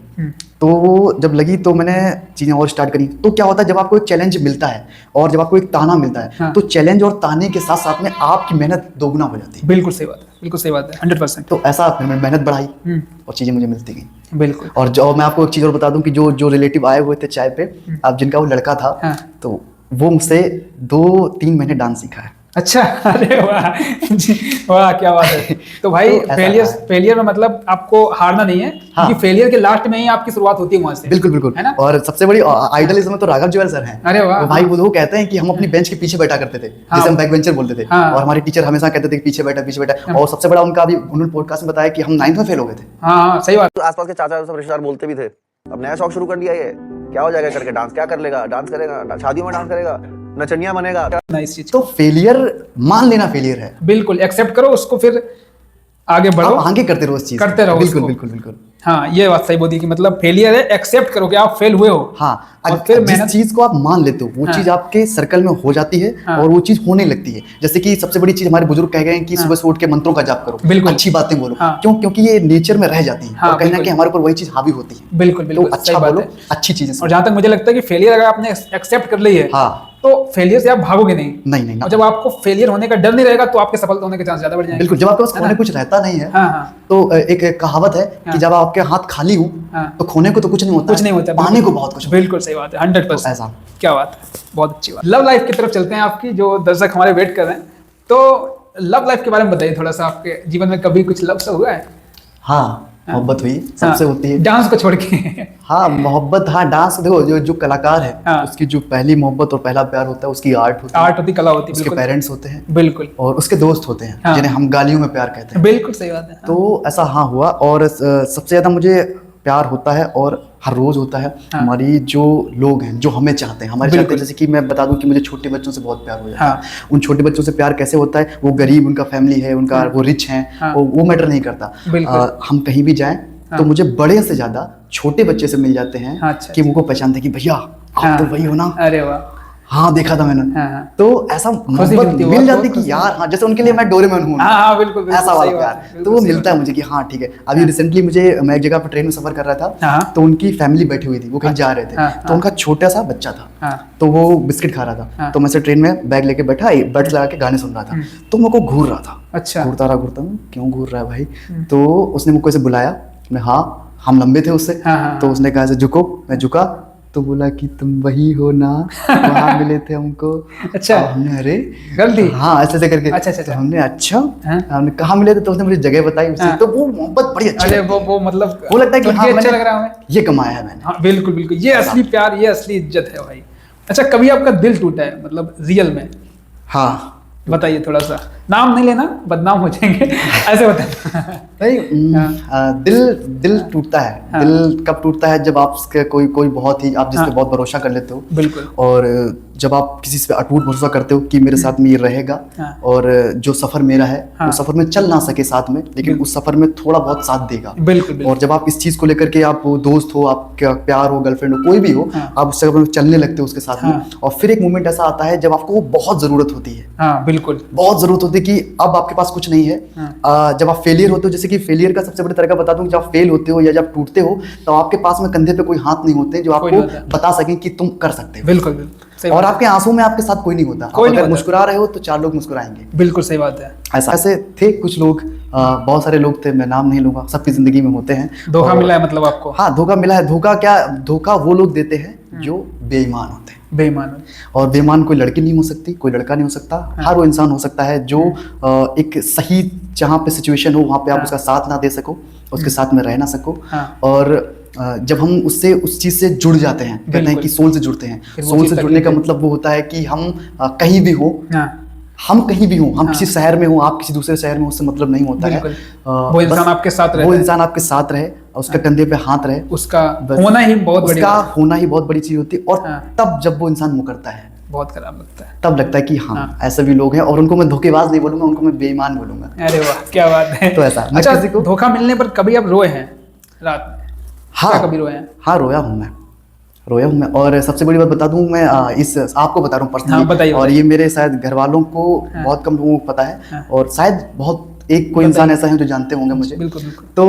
तो वो जब लगी तो मैंने चीज़ें और स्टार्ट करी। तो क्या होता है जब आपको एक चैलेंज मिलता है और जब आपको एक ताना मिलता है तो चैलेंज और ताने के साथ साथ में आपकी मेहनत दोगुना हो जाती है। बिल्कुल सही बात है, बिल्कुल सही बात है, 100%। तो ऐसा मैंने मेहनत बढ़ाई और चीज़ें मुझे मिलती गई। बिल्कुल। और जो मैं आपको एक चीज़ और बता दूं कि जो रिलेटिव आए हुए थे चाय पे, अब जिनका वो लड़का था, तो वो मुझसे 2-3 महीने डांस सीखा है। अच्छा, अरे वाह वाह, क्या बात है। तो भाई फेलियर में मतलब आपको हारना नहीं है, क्योंकि फेलियर के लास्ट में ही आपकी शुरुआत होती है वहां से। बिल्कुल है ना। और सबसे बड़ी आइडल इसमें तो राघव जुएल सर हैं। अरे वाह। भाई वो कहते हैं कि हम अपनी बेंच के पीछे बैठा करते थे, जिसे हम बैक बेंचर बोलते थे, और हमारे टीचर हमेशा कहते थे कि पीछे बैठा। और सबसे बड़ा उनका अभी उन्होंने पॉडकास्ट में बताया कि हम 9th में फेल हो गए थे। हाँ, सही बात। आसपास के चाचा सब रिश्तेदार बोलते भी थे, अब नया शौक शुरू कर लिया, ये क्या हो जाएगा करके, डांस क्या कर लेगा, डांस करेगा, शादियों में डांस करेगा, नचनिया बनेगा। तो फेलियर मान लेना फेलियर है, बिल्कुल एक्सेप्ट करो उसको, फिर आगे बढ़ो, आगे करते रहो, इस चीज करते रहो। बिल्कुल। हाँ, ये बात सही बोली कि मतलब फेलियर है, एक्सेप्ट करो कि आप फेल हुए हो। हाँ, और फिर जिस चीज को आप मान लेते हो वो चीज आपके सर्कल में हो जाती है और वो चीज होने लगती है। जैसे कि सबसे बड़ी चीज हमारे बुजुर्ग कह गए हैं कि सुबह से उठ के मंत्रों का जाप करो, अच्छी बातें बोलो। क्यों? क्योंकि ये नेचर में रह जाती है और कहीं ना कहीं हमारे ऊपर वही चीज हावी होती है। बिल्कुल, अच्छा बोलो, अच्छी चीजें। और जहाँ तक मुझे लगता है कि फेलियर अगर आपने एक्सेप्ट कर ली है तो फेलियर से आप भागोगे नहीं। और जब आपको फेलियर होने का डर नहीं रहेगा तो आपके सफलता होने के चांस ज्यादा बढ़ जाएंगे। बिल्कुल, जब आपके पास खोने कुछ रहता नहीं है तो एक कहावत है कि जब आपके हाथ खाली हो तो खोने को तो कुछ नहीं होता, पाने को बहुत कुछ। बिल्कुल सही बात है, 100%। ऐसा क्या बात है, बहुत अच्छी बात। लव लाइफ की तरफ चलते हैं आपकी, जो दर्शक हमारे वेट कर रहे हैं। तो लव लाइफ के बारे में बताइए थोड़ा सा, आपके जीवन में कभी कुछ लव सा हुआ है? हाँ, मोहब्बत हुई, सबसे होती है, डांस को छोड़ के। हाँ, मोहब्बत, हाँ, डांस देखो, जो कलाकार है उसकी जो पहली मोहब्बत और पहला प्यार होता है उसकी आर्ट होती, कला होती है, उसके पेरेंट्स होते हैं, बिल्कुल, और उसके दोस्त होते हैं जिन्हें हम गालियों में प्यार कहते हैं। बिल्कुल सही बात है। तो ऐसा हाँ हुआ, और सबसे ज्यादा मुझे प्यार होता है और हर रोज होता है। हमारी जो लोग हैं जो हमें चाहते हैं, हमारे चाहते हैं, जैसे कि मैं बता दूं कि मुझे छोटे बच्चों से बहुत प्यार हो जाता है। उन छोटे बच्चों से प्यार कैसे होता है? वो गरीब, उनका फैमिली है, उनका वो रिच है, वो मैटर नहीं करता। हम कहीं भी जाएं तो मुझे बड़े से ज्यादा छोटे बच्चे से मिल जाते हैं कि उनको पहचानते हैं कि भैया आप तो वही हो ना। अरे वाह, हाँ, देखा था मैंने। तो ऐसा मिल जाती कि यार, हाँ, जैसे उनके लिए मैं डोरेमोन हूँ। हाँ, बिल्कुल, ऐसा वाला प्यार तो वो मिलता है मुझे कि हाँ ठीक है। अभी रिसेंटली मैं एक जगह पर ट्रेन में सफर कर रहा था, तो उनकी फैमिली बैठी हुई थी, वो कहीं जा रहे थे, तो उनका छोटा सा बच्चा था, तो वो बिस्किट खा रहा था। तो मैं से ट्रेन में बैग लेके बैठा, बड्स लगा के गाने सुन रहा था, तो मेरे को घूर रहा था। अच्छा, घूरता रहा, क्यों घूर रहा है भाई? तो उसने मुझको ऐसे बुलाया, हाँ, हम लंबे थे उससे, तो उसने कहा ऐसे झुको, मैं झुका, तो बोला कि तुम वही हो ना, वहाँ मिले थे हमको। अच्छा। हमने अरे गलती, हाँ ऐसे करके। अच्छा। तो हमने अच्छा हमने कहाँ मिले थे, तो उसने मुझे जगह बताई उससे। तो वो मोहब्बत बड़ी अच्छी। अरे वो मतलब वो लगता है कि हाँ अच्छा लग रहा है हमें, ये कमाया है मैंने। हाँ बिल्कुल, ये असली प्यार, ये असली इज्जत है भाई। अच्छा, कभी आपका दिल टूटा है मतलब रियल में? हाँ बताइए, थोड़ा सा नाम नहीं लेना, बदनाम हो जाएंगे, ऐसे बताइए। नहीं, दिल टूटता है। दिल कब टूटता है? जब आप कोई बहुत ही, आप जिस पे बहुत भरोसा कर लेते हो। बिल्कुल। और जब आप किसी पे अटूट भरोसा करते हो कि मेरे साथ में ये रहेगा, और जो सफर मेरा है वो सफर में चल ना सके साथ में, लेकिन उस सफर में थोड़ा बहुत साथ देगा। बिल्कुल। और जब आप इस चीज को लेकर के, आप दोस्त हो, आपका प्यार हो, गर्लफ्रेंड हो, कोई भी हो, आप उस सफर में चलने लगते हो उसके साथ में। और फिर एक मोमेंट ऐसा आता है जब आपको बहुत जरूरत होती है। हाँ बिल्कुल, बहुत जरूरत होती है कि अब आपके पास कुछ नहीं है। जब आप फेलियर होते हो, जैसे कि फेलियर का सबसे बड़ा तरीका बता दूं, जब आप फेल होते हो या जब टूटते हो, तो आपके पास में कंधे पे कोई हाथ नहीं होते जो आपको बता सकें कि तुम कर सकते हो। बिल्कुल। और आपके आंसू में आपके साथ कोई नहीं होता। अगर मुस्कुरा रहे हो तो 4 लोग मुस्कुराएंगे। बिल्कुल सही बात है। ऐसे थे कुछ लोग, बहुत सारे लोग थे, मैं नाम नहीं लूंगा, सबकी जिंदगी में होते हैं। धोखा मिला है मतलब आपको? हाँ, धोखा मिला है। धोखा क्या, धोखा वो लोग देते हैं जो बेईमान होते हैं। बेईमान। और बेईमान कोई लड़की नहीं हो सकती, कोई लड़का नहीं हो सकता। हर वो इंसान हो सकता है जो एक सही जहाँ पे सिचुएशन हो वहाँ पे आप उसका साथ ना दे सको, उसके साथ में रह ना सको। और जब हम उससे उस चीज से जुड़ जाते हैं, कहते हैं कि सोल से जुड़ते हैं। सोल से जुड़ने का मतलब वो होता है कि हम कहीं भी हो, हम कहीं भी हो, हम किसी शहर में हो, आप किसी दूसरे शहर में, उससे मतलब नहीं होता है। वो इंसान आपके साथ रहे, वो इंसान आपके साथ रहे, उसका कंधे पे हाथ रहे, उसका होना ही बहुत बड़ी, उसका होना ही बहुत बड़ी चीज होती है। और तब जब वो इंसान मुकरता है, बहुत खराब लगता है। तब लगता है कि हाँ ऐसे भी लोग हैं। और उनको मैं धोखेबाज नहीं बोलूंगा, उनको मैं बेईमान बोलूंगा। अरे वाह, क्या बात है। तो ऐसा। अच्छा, धोखा मिलने पर कभी आप रोए हैं रात में? हाँ कभी रोए हैं? हाँ, रोया हूँ मैं। और सबसे बड़ी बात बता दूं, मैं इस आपको बता रहा हूँ पर्सनली, और ये मेरे शायद घर वालों को बहुत कम लोगों को पता है, और शायद बहुत एक कोई इंसान ऐसा है जो जानते होंगे मुझे। बिल्कुल। तो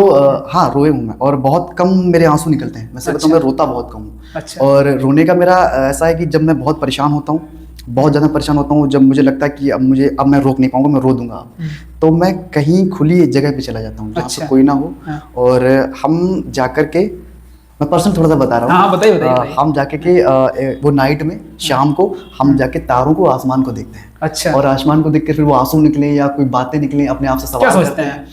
हाँ, रोए हूँ मैं, और बहुत कम मेरे आंसू निकलते हैं। वैसे बताऊँ, मैं रोता बहुत कम हूँ। अच्छा। और रोने का मेरा ऐसा है कि जब मैं बहुत परेशान होता हूँ, बहुत ज़्यादा परेशान होता हूँ, जब मुझे लगता है कि अब मैं रोक नहीं पाऊंगा, मैं रो दूंगा, तो मैं कहीं खुली जगह पे चला जाता हूँ जहाँ पे कोई ना हो। और हम जाकर के, मैं पर्सनल थोड़ा सा बता रहा हूँ। हाँ, बताइए। हम जाके के वो नाइट में, शाम को हम जाके तारों को, आसमान को देखते हैं। अच्छा। और आसमान को देख के फिर वो आंसू निकले या कोई बातें निकले, अपने आप से सवाल करते हैं।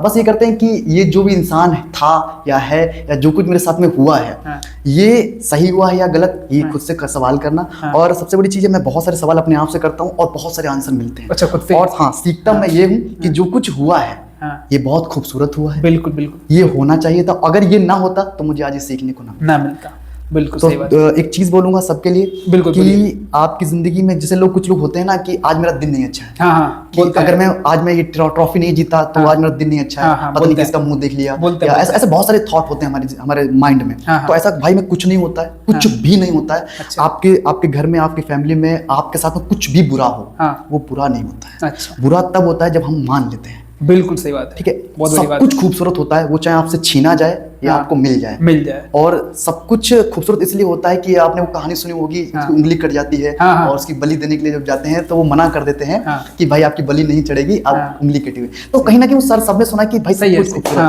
बस ये करते हैं कि ये जो भी इंसान था या है, या जो कुछ मेरे साथ में हुआ है, ये सही हुआ है या गलत, ये खुद से सवाल करना। और सबसे बड़ी चीज है, मैं बहुत सारे सवाल अपने आप से करता हूँ और बहुत सारे आंसर मिलते हैं। अच्छा, खुद से? और हाँ, सीखता मैं ये हूँ कि जो कुछ हुआ है ये बहुत खूबसूरत हुआ है। बिल्कुल। ये होना चाहिए था, अगर ये ना होता तो मुझे आज ये सीखने को ना मिलता। बिल्कुल तो सही बात। एक चीज बोलूंगा सबके लिए, बिल्कुल, कि आपकी जिंदगी में जैसे कुछ लोग होते हैं ना, कि आज मेरा दिन नहीं अच्छा है। हाँ, कि अगर मैं आज मैं ये ट्रॉफी नहीं जीता तो आज मेरा दिन नहीं अच्छा है, पता नहीं किसका मुंह देख लिया, या ऐसे बहुत सारे थॉट होते हैं हमारे माइंड में। तो ऐसा भाई में कुछ नहीं होता है, कुछ भी नहीं होता है। आपके घर में, आपकी फैमिली में, आपके साथ में कुछ भी बुरा हो, वो बुरा नहीं होता है। बुरा तब होता है जब हम मान लेते हैं। बिल्कुल सही बात है। ठीक है, बहुत सब कुछ खूबसूरत होता है, वो चाहे आपसे छीना जाए या आपको मिल जाए। और सब कुछ खूबसूरत इसलिए होता है कि आपने वो कहानी सुनी होगी, उंगली कट जाती है और उसकी बलि देने के लिए जब जाते हैं तो वो मना कर देते हैं कि भाई आपकी बलि नहीं चढ़ेगी, आप उंगली कटी हुई। तो कहीं ना कहीं वो सबने सुना कि भाई सही है।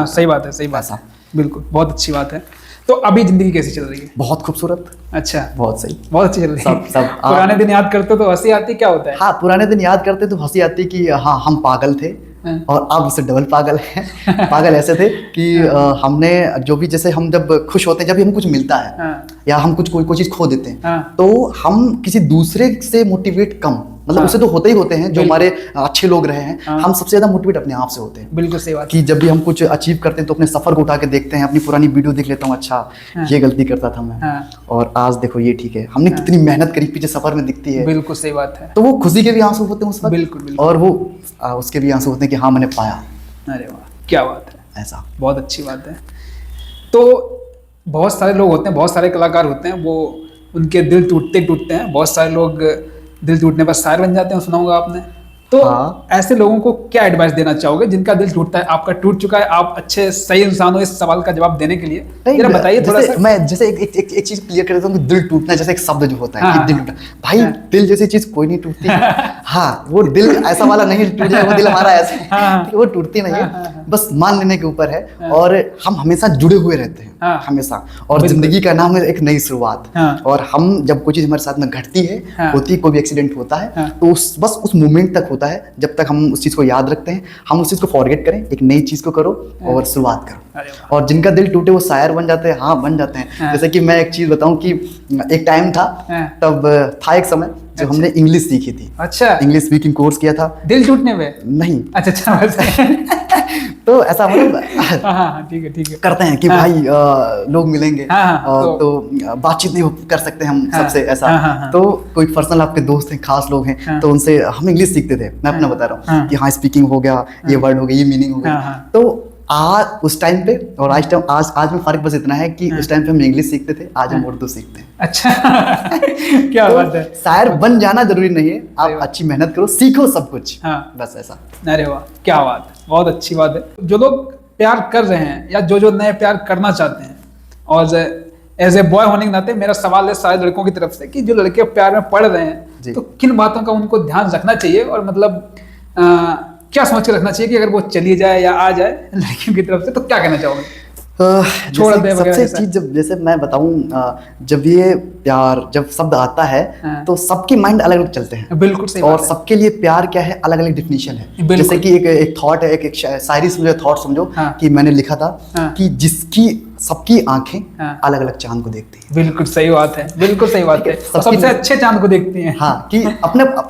सही बात है, सही बात है, बिल्कुल, बहुत अच्छी बात है। तो अभी जिंदगी कैसी चल रही है? बहुत खूबसूरत। अच्छा, बहुत सही, बहुत अच्छी चल रही है। सब पुराने दिन याद करते तो हंसी आती, क्या होता है? हाँ, पुराने दिन याद करते तो हंसी आती कि हाँ, हम पागल थे और अब उससे डबल पागल हैं। पागल ऐसे थे कि हमने जो भी, जैसे हम जब खुश होते हैं, जब भी हमें कुछ मिलता है या हम कोई चीज खो देते हैं, तो हम किसी दूसरे से मोटिवेट कम, मतलब उससे तो होते ही होते हैं जो हमारे अच्छे लोग रहे हैं, हम सबसे ज्यादा मोटिवेट अपने आप से होते हैं। बिल्कुल सही बात। कि जब भी हम कुछ अचीव करते हैं तो अपने सफर को उठा के देखते हैं, अपनी पुरानी वीडियो देख लेता हूँ, अच्छा ये गलती करता था मैं, और आज देखो ये ठीक है, हमने कितनी मेहनत करी, पीछे सफर में दिखती है। बिल्कुल सही बात है। तो वो खुशी के भी आंसू होते हैं उस वक्त, बिल्कुल। और वो उसके भी आंसू होते हैं कि हाँ मैंने पाया। अरे वाह, क्या बात है, ऐसा बहुत अच्छी बात है। तो बहुत सारे लोग होते हैं, बहुत सारे कलाकार होते हैं, वो उनके दिल टूटते हैं। बहुत सारे लोग दिल टूटने पर शायर बन जाते हैं, सुना होगा आपने। तो ऐसे लोगों को क्या एडवाइस देना चाहोगे जिनका दिल टूटता है? आपका टूट चुका है, आप अच्छे सही इंसान हो इस सवाल का जवाब देने के लिए, जरा बताइए थोड़ा सा। मैं जैसे एक चीज क्लियर कर देता हूँ कि दिल टूटना जैसे एक शब्द जो होता है कि दिल टूटा, भाई दिल जैसी चीज कोई नहीं टूटती। हाँ, वो दिल ऐसा वाला नहीं टूट जाए, वो दिल हमारा ऐसा है कि वो टूटती नहीं है, बस मान लेने के ऊपर है। और हम हमेशा जुड़े हुए रहते हैं, हमेशा। और जिंदगी का नाम है एक नई शुरुआत। और हम जब कोई चीज हमारे साथ में घटती है, होती है, कोई भी एक्सीडेंट होता है, तो बस उस मोमेंट तक होता है जब तक हम उस चीज को याद रखते हैं। हम उस चीज को फॉरगेट करें, एक नई चीज को करो और शुरुआत करो। और जिनका दिल टूटे वो शायर बन जाते हैं। हाँ, बन जाते हैं। जैसे कि मैं एक चीज बताऊं कि एक टाइम था, तब था एक समय जो हमने इंग्लिश सीखी थी। अच्छा, इंग्लिश स्पीकिंग कोर्स किया था। दिल टूटने में? नहीं। अच्छा। तो ऐसा मतलब ठीक है करते हैं कि भाई लोग मिलेंगे, तो बातचीत नहीं कर सकते हम सबसे ऐसा। तो कोई पर्सनल आपके दोस्त हैं, खास लोग हैं, तो उनसे हम इंग्लिश सीखते थे। मैं अपना बता रहा हूँ कि हाँ, स्पीकिंग हो गया, ये वर्ड हो गया, ये मीनिंग हो गया। तो आज उस टाइम पे और आज में फर्क बस इतना है कि उस टाइम पे हम इंग्लिश सीखते थे, आज हम उर्दू सीखते हैं। अच्छा। क्या बात है। शायर बन जाना जरूरी नहीं है, आप अच्छी मेहनत करो, सीखो सब कुछ, बस ऐसा। अरे वाह, क्या बात है, बहुत अच्छी बात है। जो लोग प्यार कर रहे हैं या जो नए प्यार करना चाहते हैं, और एज ए बॉय होने के नाते मेरा सवाल है सारे लड़कों की तरफ से कि जो लड़के प्यार में पड़ रहे हैं, तो किन बातों का उनको ध्यान रखना चाहिए, और मतलब क्या सोच के रखना चाहिए कि अगर वो चली जाए या आ जाए लड़कियों की तरफ से, तो क्या कहना चाहोगे? छोड़ दे सबसे चीज, जब जैसे मैं बताऊं, जब ये प्यार जब शब्द आता है, तो सबके माइंड अलग अलग चलते हैं। बिल्कुल सही। और सबके लिए प्यार क्या है, अलग अलग डिफिनीशन है। जैसे कि एक थॉट है, एक शायरी समझो, थॉट समझो, कि मैंने लिखा था कि जिसकी सबकी आंखें अलग अलग चांद को देखती हैं। बिल्कुल सही बात है, बिल्कुल सही बात है। सबसे अच्छे चांद को देखती हैं। हाँ, कि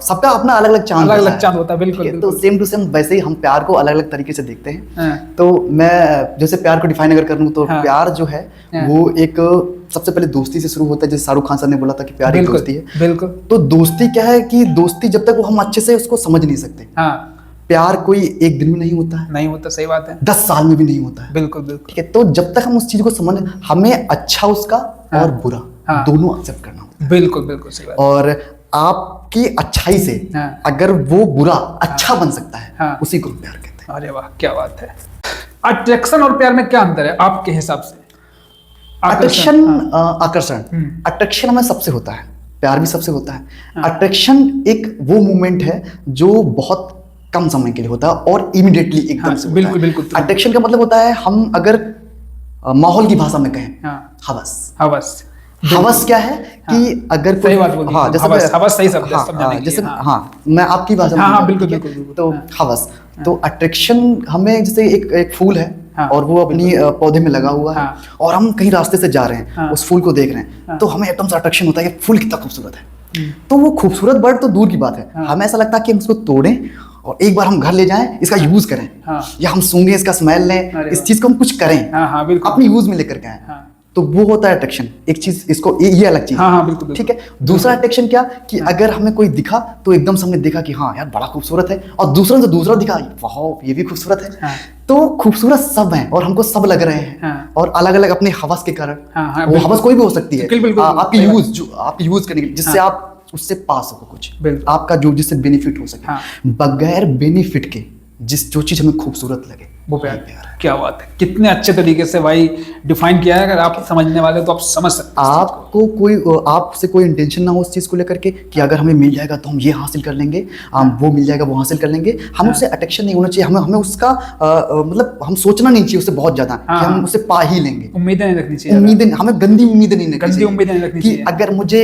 सबका अपना अलग अलग चांद होता है। बिल्कुल। तो सेम टू सेम वैसे ही हम प्यार को अलग अलग तरीके से देखते हैं। तो मैं जैसे प्यार को डिफाइन अगर करूँ, तो प्यार जो है वो एक सबसे पहले दोस्ती से शुरू होता है। जैसे शाहरुख खान सर ने बोला था कि प्यार एक दोस्ती है। बिल्कुल। तो दोस्ती क्या है कि दोस्ती जब तक वो हम अच्छे से उसको समझ नहीं सकते, प्यार कोई एक दिन में नहीं होता है, नहीं होता, सही बात है, 10 साल में भी नहीं होता है। बिल्कुल बिल्कुल। ठीक है, तो जब तक हम उस चीज को समझ, हमें अच्छा उसका और बुरा दोनों एक्सेप्ट करना होता है। बिल्कुल बिल्कुल सही बात। और आपकी अच्छाई से अगर वो बुरा अच्छा बन सकता है, उसी को प्यार कहते हैं। अरे वाह, क्या बात है। अट्रैक्शन और प्यार में क्या अंतर है आपके हिसाब से? आकर्षण, अट्रैक्शन हमें सबसे होता है, प्यार भी सबसे होता है। अट्रैक्शन एक वो मूवमेंट है जो बहुत कम समय के लिए होता है और इमीडिएटली एकदम से। बिल्कुल बिल्कुल। अट्रैक्शन का मतलब होता है, हम अगर माहौल की भाषा में कहें, हवस। हवस क्या है कि अगर सही बात बोली। हाँ, जैसे हवस सही शब्द है समझाने के लिए। जैसे मैं आपकी भाषा में, हाँ बिल्कुल बिल्कुल। तो हवस, तो अट्रैक्शन हमें, जैसे एक फूल है और वो अपनी पौधे में लगा हुआ है, और हम कहीं रास्ते से जा रहे हैं, उस फूल को देख रहे हैं, तो हमें एकदम से अट्रैक्शन होता है कि फूल कितना खूबसूरत है। तो वो खूबसूरत बर्ड तो दूर की बात है, हमें ऐसा लगता है कि हम उसको तोड़ें और एक बार हम घर ले जाएं, इसका यूज करें, या हम सूंघें, इसका स्मेल लें, इस चीज को हम कुछ करें, अपनी यूज में लेकर के आए। तो वो होता है अट्रैक्शन। एक चीज, इसको ये अलग चीज। हाँ बिल्कुल। ठीक है। दूसरा अट्रैक्शन क्या कि अगर हमें कोई दिखा तो एकदम से हमने देखा कि हाँ यार बड़ा खूबसूरत है, और दूसरा से दूसरा दिखा, वाह ये भी खूबसूरत है। तो खूबसूरत सब हैं और हमको सब लग रहे हैं, और अलग अलग अपने हवस के कारण। वो हवस कोई भी हो सकती है, आपकी यूज, जो आप यूज करने जिससे आप उससे पा सको कुछ, आपका जो जिससे बेनिफिट हो सके। बगैर बेनिफिट के जो चीज हमें खूबसूरत लगे, वो प्यार है। क्या बात है, कितने अच्छे तरीके से भाई डिफाइन किया है। अगर आप समझने वाले तो आप समझ सकते हैं। आपसे कोई इंटेंशन ना हो उस चीज को लेकर के कि अगर हमें मिल जाएगा तो हम ये हासिल कर लेंगे, वो मिल जाएगा वो हासिल कर लेंगे। हम उससे अट्रैक्शन नहीं होना चाहिए, हमें उसका मतलब हम सोचना नहीं चाहिए उससे बहुत ज्यादा कि हम उसे पा ही लेंगे। उम्मीदें नहीं रखनी चाहिए, हमें गंदी उम्मीदें नहीं रखनी चाहिए। उम्मीदें नहीं रखनी चाहिए कि अगर मुझे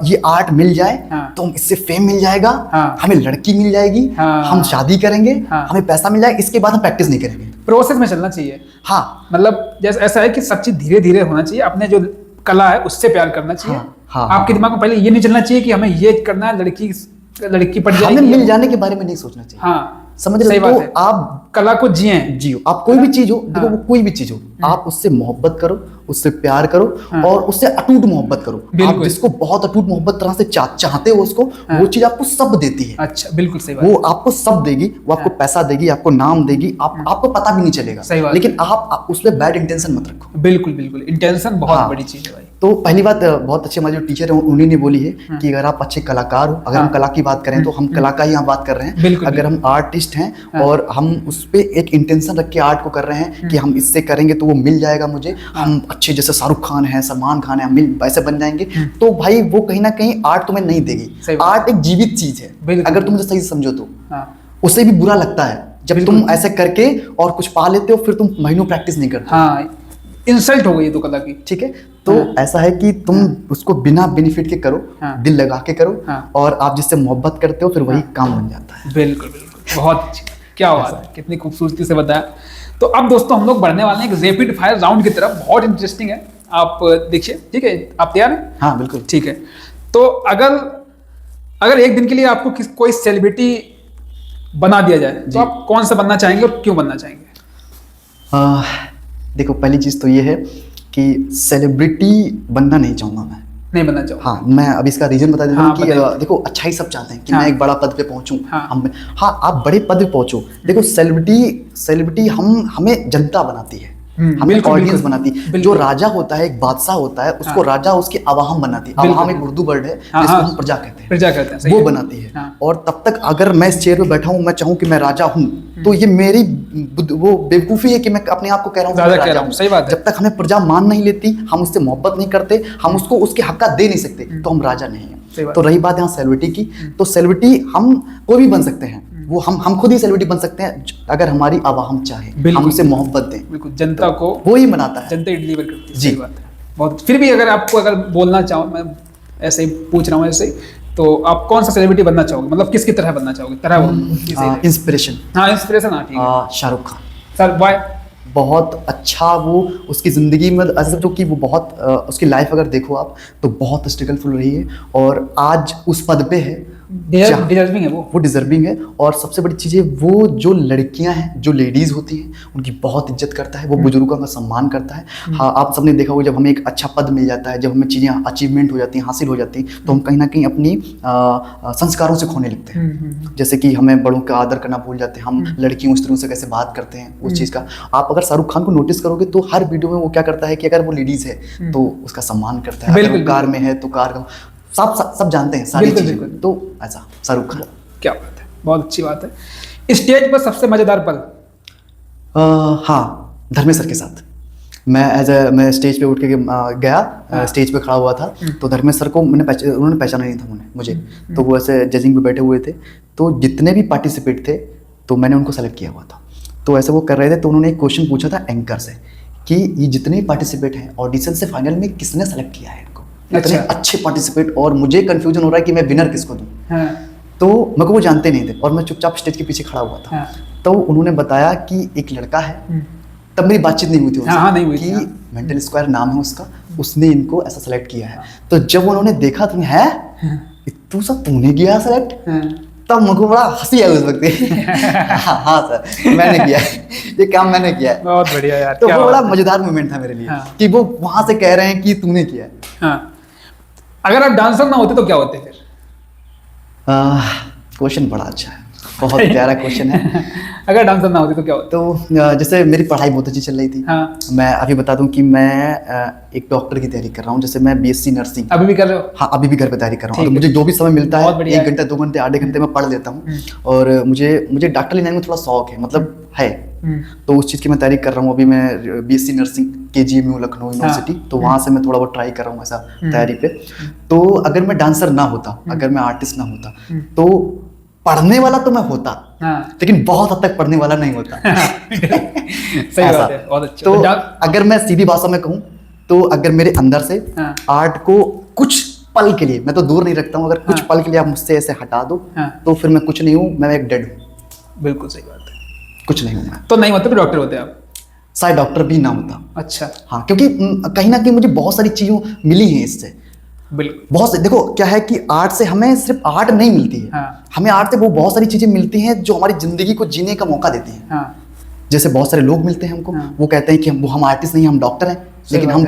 ये आर्ट मिल जाए तो इससे फेम मिल जाएगा, हमें लड़की मिल जाएगी, हम शादी करेंगे, हमें पैसा मिल जाएगा, इसके बाद हम प्रैक्टिस नहीं करेंगे। प्रोसेस में चलना चाहिए। हाँ, मतलब जैसे ऐसा है कि सब चीज धीरे धीरे होना चाहिए। अपने जो कला है उससे प्यार करना चाहिए। आपके दिमाग में पहले ये नहीं चलना चाहिए कि हमें ये करना है, लड़की पड़ जाएगी, हमें मिल जाने के बारे में नहीं सोचना चाहिए। हाँ, समझ रहे हो? तो आप कला को जियो। आप कोई भी चीज हो, देखो वो कोई भी चीज हो, आप उससे मोहब्बत करो, उससे प्यार करो, और उससे अटूट मोहब्बत करो। आप जिसको बहुत अटूट मोहब्बत तरह से चाहते हो उसको, वो चीज आपको सब देती है। अच्छा, बिल्कुल सही बात। वो आपको सब देगी, वो आपको पैसा देगी, आपको नाम देगी, आपको पता भी नहीं चलेगा। सही बात। लेकिन आप उसमें बैड इंटेंशन मत रखो। बिल्कुल बिल्कुल, इंटेंशन बहुत बड़ी चीज है भाई। तो पहली बात बहुत अच्छी हमारे जो टीचर है उन्हीं ने बोली है कि अगर आप अच्छे कलाकार हो, अगर हम कला की बात करें तो हम कला का ही यहाँ बात कर रहे हैं। अगर हम आर्टिस्ट हैं और हम उस पर एक इंटेंशन रख के आर्ट को कर रहे हैं कि हम इससे करेंगे तो वो मिल जाएगा मुझे, हम अच्छे जैसे शाहरुख खान है, सलमान खान है, हम वैसे बन जाएंगे, तो भाई वो कहीं ना कहीं आर्ट तुम्हें नहीं देगी। आर्ट एक जीवित चीज है, अगर तुम सही समझो तो उसे भी बुरा लगता है जब तुम ऐसे करके और कुछ पा लेते हो फिर तुम महीनों प्रैक्टिस नहीं करते। इंसल्ट हो गई तो कला की, ठीक है। तो ऐसा है कि तुम उसको बिना बेनिफिट के करो, दिल लगा के करो, और आप जिससे मोहब्बत करते हो फिर वही काम बन जाता है। बिल्कुल बिल्कुल, बहुत अच्छी, क्या बात है, कितनी खूबसूरती से बताया। तो अब दोस्तों हम लोग बढ़ने वाले हैं एक रैपिड फायर राउंड की तरफ, बहुत इंटरेस्टिंग है, आप देखिए, ठीक है। आप तैयार हैं? हाँ बिल्कुल, ठीक है। तो अगर एक दिन के लिए आपको कोई सेलिब्रिटी बना दिया जाए तो आप कौन सा बनना चाहेंगे और क्यों बनना चाहेंगे? देखो पहली चीज तो ये है कि सेलिब्रिटी बनना नहीं चाहूंगा, मैं नहीं बनना चाहूंगा। हाँ, मैं अभी इसका रीजन बता देता हूँ कि देखो अच्छा ही सब चाहते हैं कि मैं एक बड़ा पद पे पहुंचूं। हाँ, आप बड़े पद पे पहुंचो। देखो सेलिब्रिटी हमें जनता बनाती है, हमें ऑडियंस बनाती है। जो राजा होता है, एक बादशाह होता है, उसको राजा उसकी अवाम बनाती है। अवाम एक उर्दू वर्ड है जिसको हम प्रजा कहते हैं, वो बनाती है। और तब तक अगर मैं इस चेयर पे बैठा हूँ, मैं चाहूँ कि मैं राजा हूँ, तो ये मेरी वो बेवकूफी है कि मैं अपने आप को कह रहा हूँ राजा हूँ। सही बात है। जब तक हमें प्रजा मान नहीं लेती, हम उससे मोहब्बत नहीं करते, हम उसको उसके हक दे नहीं सकते, तो हम राजा नहीं है। तो रही बात यहाँ सेलिब्रिटी की, तो सेलिब्रिटी हम कोई भी बन सकते हैं, वो हम खुद ही सेलिब्रिटी बन सकते हैं अगर हमारी आवाम चाहे, हम उसे मोहब्बत दें। बिल्कुल, जनता को वो ही बनाता है, जनता डिलीवर करती है। जी बात है, बहुत। फिर भी अगर बोलना चाहो, मैं ऐसे ही पूछ रहा हूँ ऐसे ही, तो आप कौन सा सेलिब्रिटी बनना चाहोगे, मतलब किसकी तरह बनना चाहोगे? इंस्पिरेशन। हाँ, इंस्पिरेशन। हाँ, ठीक है। Shahrukh Khan sir, why? बहुत अच्छा, वो उसकी ज़िंदगी में ऐसा जो कि वो बहुत उसकी लाइफ अगर देखो आप तो बहुत स्ट्रगलफुल रही है, और आज उस पद पे है, डिजर्विंग है वो डिजर्विंग है। और सबसे बड़ी चीज़ है, वो जो लड़कियां हैं, जो लेडीज़ होती हैं, उनकी बहुत इज्जत करता है, वो बुजुर्गों का सम्मान करता है। हाँ, आप सबने देखा होगा, जब हमें एक अच्छा पद मिल जाता है, जब हमें चीज़ें अचीवमेंट हो जाती हैं, हासिल हो जाती हैं, तो हम कहीं ना कहीं अपनी संस्कारों से खोने लगते हैं। जैसे कि हमें बड़ों का आदर करना भूल जाते हैं, हम लड़कियों स्त्रियों से कैसे बात करते हैं, उस चीज़ का आप अगर शाहरुख खान को नोटिस करोगे तो हर वीडियो में वो क्या करता है कि अगर वो लेडीज़ है तो उसका सम्मान करता है, अगर वो कार में है तो कार का सब जानते हैं सारी चीजें। तो ऐसा शाहरुख खान। क्या बात है, बहुत अच्छी बात है। स्टेज पर सबसे मजेदार पल? हाँ, धर्मेंद्र सर के साथ मैं स्टेज पे उठ के गया, स्टेज पे खड़ा हुआ था, तो धर्मेंद्र सर को उन्होंने पहचाना नहीं था मुझे, तो वो ऐसे जजिंग पे बैठे हुए थे, तो जितने भी पार्टिसिपेट थे तो मैंने उनको सेलेक्ट किया हुआ था। तो ऐसे वो कर रहे थे, तो उन्होंने एक क्वेश्चन पूछा था एंकर से कि ये जितने भी पार्टिसिपेट हैं ऑडिशन से फाइनल में किसने सेलेक्ट किया है इनको, इतने अच्छे पार्टिसिपेट, और मुझे कंफ्यूजन हो रहा है कि मैं विनर किसको दूं। तो मेरे को वो जानते नहीं थे और मैं चुपचाप स्टेज के पीछे खड़ा हुआ था। तो उन्होंने बताया कि एक लड़का है, तब मेरी बातचीत नहीं हुई थी उनसे, कि मेंटल स्क्वायर नाम है उसका, उसने इनको ऐसा सेलेक्ट किया है। तो जब उन्होंने देखा तो है तू सब तूने किया सेलेक्ट, तब मुझको बड़ा हंसी आई उस वक्त। हाँ सर, मैंने किया है, ये काम मैंने किया है। बहुत बढ़िया यार। तो वो बड़ा मजेदार मोमेंट था मेरे लिए, कि वो वहां से कह रहे हैं कि तूने किया है। हाँ। अगर आप डांसर ना होते तो क्या होते फिर? क्वेश्चन बड़ा अच्छा है, बहुत प्यारा क्वेश्चन है। अगर डांसर ना होते तो क्या होता? तो जैसे मेरी पढ़ाई बहुत अच्छी चल रही थी। हाँ। मैं अभी बता दूं कि मैं एक डॉक्टर की तैयारी कर रहा हूँ, जैसे मैं बीएससी नर्सिंग। अभी भी कर रहे हो? हाँ, अभी भी घर पे तैयारी कर रहा हूँ, और मुझे जो भी समय मिलता है 1 घंटा 2 घंटे आधे घंटे में पढ़ लेता हूँ। और मुझे डॉक्टर लेने में थोड़ा शौक है, मतलब है, तो उस चीज़ की मैं तैयारी कर रहा हूँ। अभी मैं बीएससी नर्सिंग KGM में हूँ, लखनऊ यूनिवर्सिटी, तो वहाँ से मैं थोड़ा बहुत ट्राई कर रहा हूँ ऐसा तैयारी पे। तो अगर मैं डांसर ना होता, अगर मैं आर्टिस्ट ना होता, तो पढ़ने वाला तो मैं होता, लेकिन बहुत हद तक पढ़ने वाला नहीं होता। सही बात है, बहुत अच्छा। तो अगर मैं सीधी भाषा में कहूँ तो अगर मेरे अंदर से आर्ट को कुछ पल के लिए, मैं तो दूर नहीं रखता हूँ, अगर कुछ पल के लिए आप मुझसे ऐसे हटा दो तो फिर मैं कुछ नहीं हूँ, मैं एक डेड हूँ। बिल्कुल सही बात है, कुछ नहीं हूँ मैं। तो नहीं होते, डॉक्टर होते आप? शायद डॉक्टर भी ना होता। अच्छा। हाँ, क्योंकि कहीं ना कहीं मुझे बहुत सारी चीज़ों मिली हैं इससे। बिल्कुल। बहुत से, देखो क्या है कि आर्ट से हमें सिर्फ आर्ट नहीं मिलती है। हमें आर्ट से वो बहुत सारी चीजें मिलती हैं जो हमारी जिंदगी को जीने का मौका देती हैं। जैसे बहुत सारे लोग मिलते हैं हमको, वो कहते हैं कि हम आर्टिस्ट नहीं, हम डॉक्टर हैं, लेकिन हम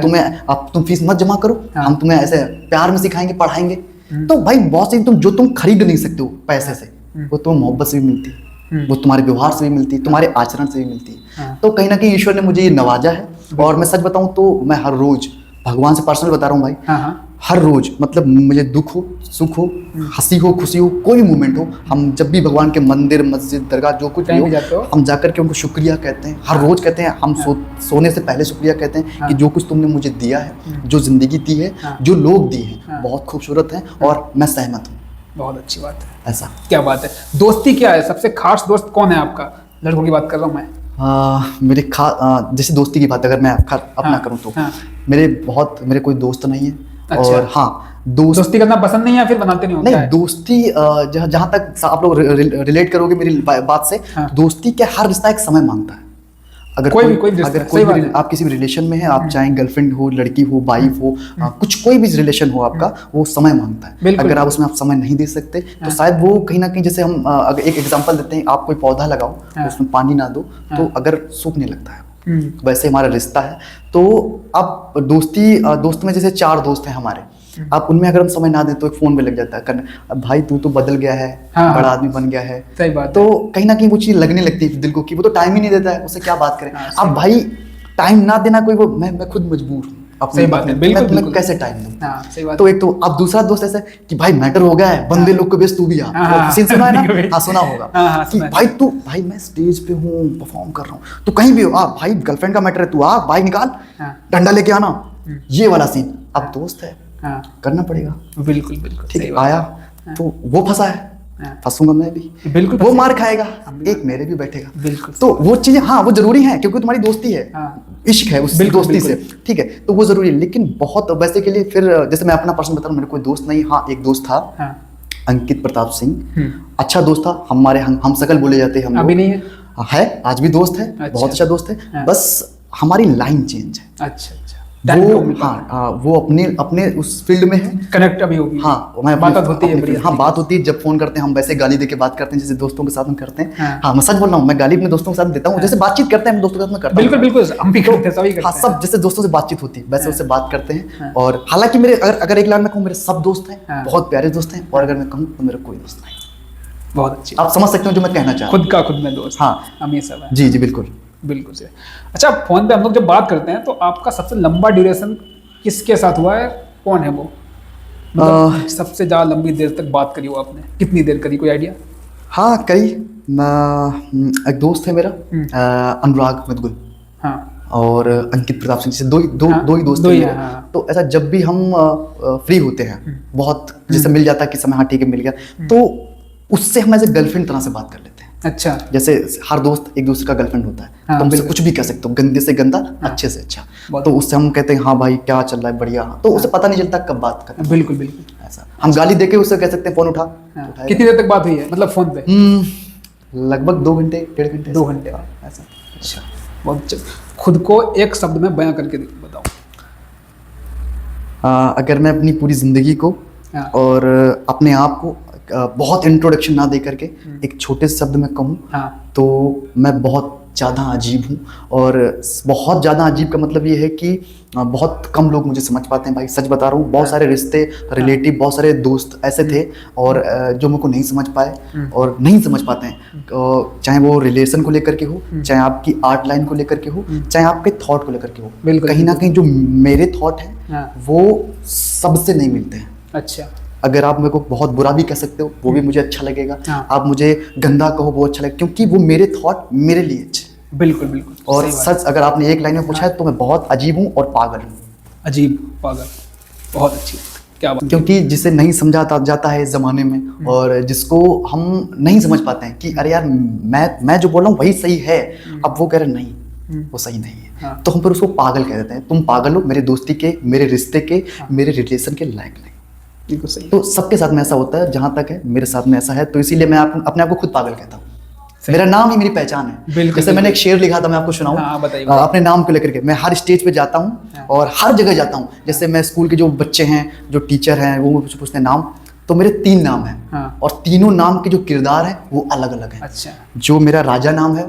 तुम फीस मत जमा करो, हम तुम्हें ऐसे प्यार में सिखाएंगे, पढ़ाएंगे। तो भाई बहुत सी जो तुम खरीद नहीं सकते हो पैसे से, वो तुम्हें मोहब्बत से भी मिलती है, वो तुम्हारे व्यवहार से भी मिलती है, तुम्हारे आचरण से भी मिलती है। तो कहीं ना कहीं ईश्वर ने मुझे ये नवाजा है। और मैं सच बताऊं तो मैं हर रोज भगवान से पर्सनल बता रहा हूँ भाई। हाँ। हर रोज मतलब मुझे दुख हो, सुख हो, हंसी हो, खुशी हो, कोई भी मोमेंट हो, हम जब भी भगवान के मंदिर, मस्जिद, दरगाह जो कुछ भी हो, हम जाकर के उनको शुक्रिया कहते हैं। हर रोज कहते हैं। हम सोने से पहले शुक्रिया कहते हैं कि जो कुछ तुमने मुझे दिया है, जो जिंदगी दी है, जो लोग दिए हैं, बहुत खूबसूरत है और मैं सहमत हूँ। बहुत अच्छी बात है। ऐसा क्या बात है। दोस्ती क्या है? सबसे खास दोस्त कौन है आपका? लड़कों की बात कर रहा हूँ मैं। मेरे जैसे दोस्ती की बात अगर मैं अपना करूँ तो मेरे कोई दोस्त नहीं है। अच्छा। और हाँ, दोस्ती करना पसंद नहीं है, फिर बनाते नहीं हो? नहीं, दोस्ती जहाँ तक आप लोग रिलेट करोगे मेरी बात से, दोस्ती क्या, हर रिश्ता एक समय मांगता है। अगर कोई भी आप किसी भी रिलेशन में है, आप चाहे गर्लफ्रेंड हो, लड़की हो, वाइफ हो, कोई भी रिलेशन हो आपका, वो समय मांगता है। अगर आप उसमें समय नहीं दे सकते तो शायद वो कहीं ना कहीं, जैसे हम अगर एक एग्जांपल देते हैं, आप कोई पौधा लगाओ, उसमें पानी ना दो तो अगर सूखने लगता है, वैसे हमारा रिश्ता है। तो अब दोस्त में जैसे 4 दोस्त हैं हमारे, अब उनमें अगर हम समय ना दें तो एक फोन पे लग जाता है करने, अब भाई तू तो बदल गया है, बड़ा आदमी बन गया है। सही बात। तो कहीं ना कहीं वो चीज लगने लगती है दिल को कि वो तो टाइम ही नहीं देता है, उससे क्या बात करें। अब भाई टाइम ना देना कोई, वो मैं खुद मजबूर हूँ। सही बात है, बिल्कुल। मैं कैसे टाइम दूं? सही बात। तो एक तो अब दूसरा दोस्त ऐसा कि भाई मैटर हो गया है, बंदे लोग को बेच तू भी आ, सीन सुना है ना? हाँ, सुना होगा कि भाई मैं स्टेज पे हूँ, परफॉर्म कर रहा हूँ, तो कहीं भी हो आ भाई, गर्लफ्रेंड का मैटर है, तू आ, बाइक निकाल, डंडा लेके आना, ये वाला सीन। अब दोस्त है, करना पड़ेगा। बिल्कुल। ठीक है, आया तो वो फंसा है, फंसूंगा मैं भी, बिल्कुल। वो मार खाएगा, एक मेरे भी बैठेगा, बिल्कुल। तो वो चीजें हाँ वो जरूरी है, क्योंकि तुम्हारी दोस्ती है, इश्क है उस दोस्ती से, ठीक है, तो वो जरूरी है। लेकिन बहुत वैसे के लिए फिर जैसे मैं अपना पर्सन बता रहा हूँ, मेरे कोई दोस्त नहीं। हाँ, एक दोस्त था, अंकित प्रताप सिंह, अच्छा दोस्त था हमारे, हम सकल बोले जाते हैं हम। अभी नहीं है? आज भी दोस्त है, बहुत अच्छा दोस्त है, बस हमारी लाइन चेंज है। अच्छा। वो अपने उस फील्ड में है, कनेक्ट अभी होगी। बात होती है, बात होती है। जब फोन करते हैं हम वैसे गाली देके बात करते हैं जैसे दोस्तों के साथ हम करते हैं। हाँ, मैं सच बोल रहा हूँ, मैं गाली अपने दोस्तों के साथ देता हूँ, जैसे बातचीत करते हैं हम दोस्तों के साथ में करता हूँ। बिल्कुल, हम भी करते हैं, सभी करते हैं। हाँ, सब जैसे दोस्तों से बातचीत होती है वैसे उससे बात करते हैं। और हालांकि मेरे अगर एक लाइन में कहूँ, मेरे सब दोस्त हैं, बहुत प्यारे दोस्त हैं, और अगर मैं कहूँ तो मेरा कोई दोस्त नहीं। बहुत अच्छी, आप समझ सकते हो जो मैं कहना चाह रहा हूँ। खुद में दोस्त। हाँ, हमेशा। जी बिल्कुल से। अच्छा, फोन पे हम लोग जब बात करते हैं तो आपका सबसे लंबा ड्यूरेशन किसके साथ हुआ है? कौन है वो? मतलब सबसे ज्यादा लंबी देर तक बात करी हो आपने? कितनी देर करी, कोई आइडिया? हाँ, एक दोस्त है मेरा, अनुराग मुदगुल, और अंकित प्रताप सिंह, से दो ही दोस्त हैं। तो ऐसा जब भी हम फ्री होते हैं, बहुत जैसे मिल जाता है कि समय, हाँ ठीक है मिल गया, तो उससे हम ऐसे गर्लफ्रेंड तरह से बात कर लेते हैं। अच्छा। जैसे हर दोस्त एक दूसरे का गर्लफ्रेंड होता है, तो हमसे कुछ भी कह सकते हो, गंदे से गंदा, अच्छे से अच्छा। तो उससे हम कहते हैं हाँ भाई क्या चल रहा है, बढ़िया। तो उसे पता नहीं चलता कब बात करते हैं। बिल्कुल। ऐसा हम गाली देके उससे कह सकते हैं फोन उठा। कितनी देर तक बात हुई है मतलब फोन पे? लगभग 2 घंटे, 1.5 घंटे। 2 घंटे ऐसा। अच्छा, बहुत अच्छा। खुद को एक शब्द में बयां करके बताओ। अगर मैं अपनी पूरी जिंदगी को और अपने आप को बहुत इंट्रोडक्शन ना दे करके एक छोटे शब्द में कहूँ, तो मैं बहुत ज़्यादा अजीब हूँ। और बहुत ज़्यादा अजीब का मतलब ये है कि बहुत कम लोग मुझे समझ पाते हैं भाई, सच बता रहा हूँ। बहुत सारे रिश्ते, रिलेटिव, बहुत सारे दोस्त ऐसे थे और जो मुझको नहीं समझ पाए और नहीं समझ पाते हैं, चाहे वो रिलेशन को लेकर के हो, चाहे आपकी आर्ट लाइन को लेकर के हो, चाहे आपके थॉट को लेकर के हो। कहीं ना कहीं जो मेरे थॉट हैं वो सबसे नहीं मिलते हैं। अच्छा। अगर आप मेरे को बहुत बुरा भी कह सकते हो, वो भी मुझे अच्छा लगेगा। आप मुझे गंदा कहो, वो अच्छा लगेगा, क्योंकि वो मेरे थॉट मेरे लिए अच्छे। बिल्कुल। और सच अगर आपने एक लाइन में पूछा है तो मैं बहुत अजीब हूँ और पागल हूँ। अजीब, पागल, बहुत अच्छी, क्या बात। क्योंकि जिसे नहीं समझा जाता है इस जमाने में, और जिसको हम नहीं समझ पाते हैं कि अरे यार मैं जो बोल रहा हूँ वही सही है, अब वो कह रहे नहीं वो सही नहीं है, तो हम फिर उसको पागल कह देते हैं। तुम पागल हो, मेरे दोस्ती के, मेरे रिश्ते के, मेरे रिलेशन के लायक नहीं। तो सबके साथ में ऐसा होता है, जहां तक है मेरे साथ में ऐसा है, तो इसीलिए मैं अपने आप को खुद पागल कहता हूँ। मेरा नाम ही मेरी पहचान है। जैसे मैंने एक शेर लिखा था, मैं आपको सुनाऊं। अपने नाम को लेकर के मैं हर स्टेज पे जाता हूँ और हर जगह जाता हूँ। जैसे मैं स्कूल के जो बच्चे हैं, जो टीचर हैं, वो मुझसे पूछते हैं नाम, तो मेरे 3 नाम हैं और तीनों नाम के जो किरदार है वो अलग अलग है। अच्छा। जो मेरा राजा नाम है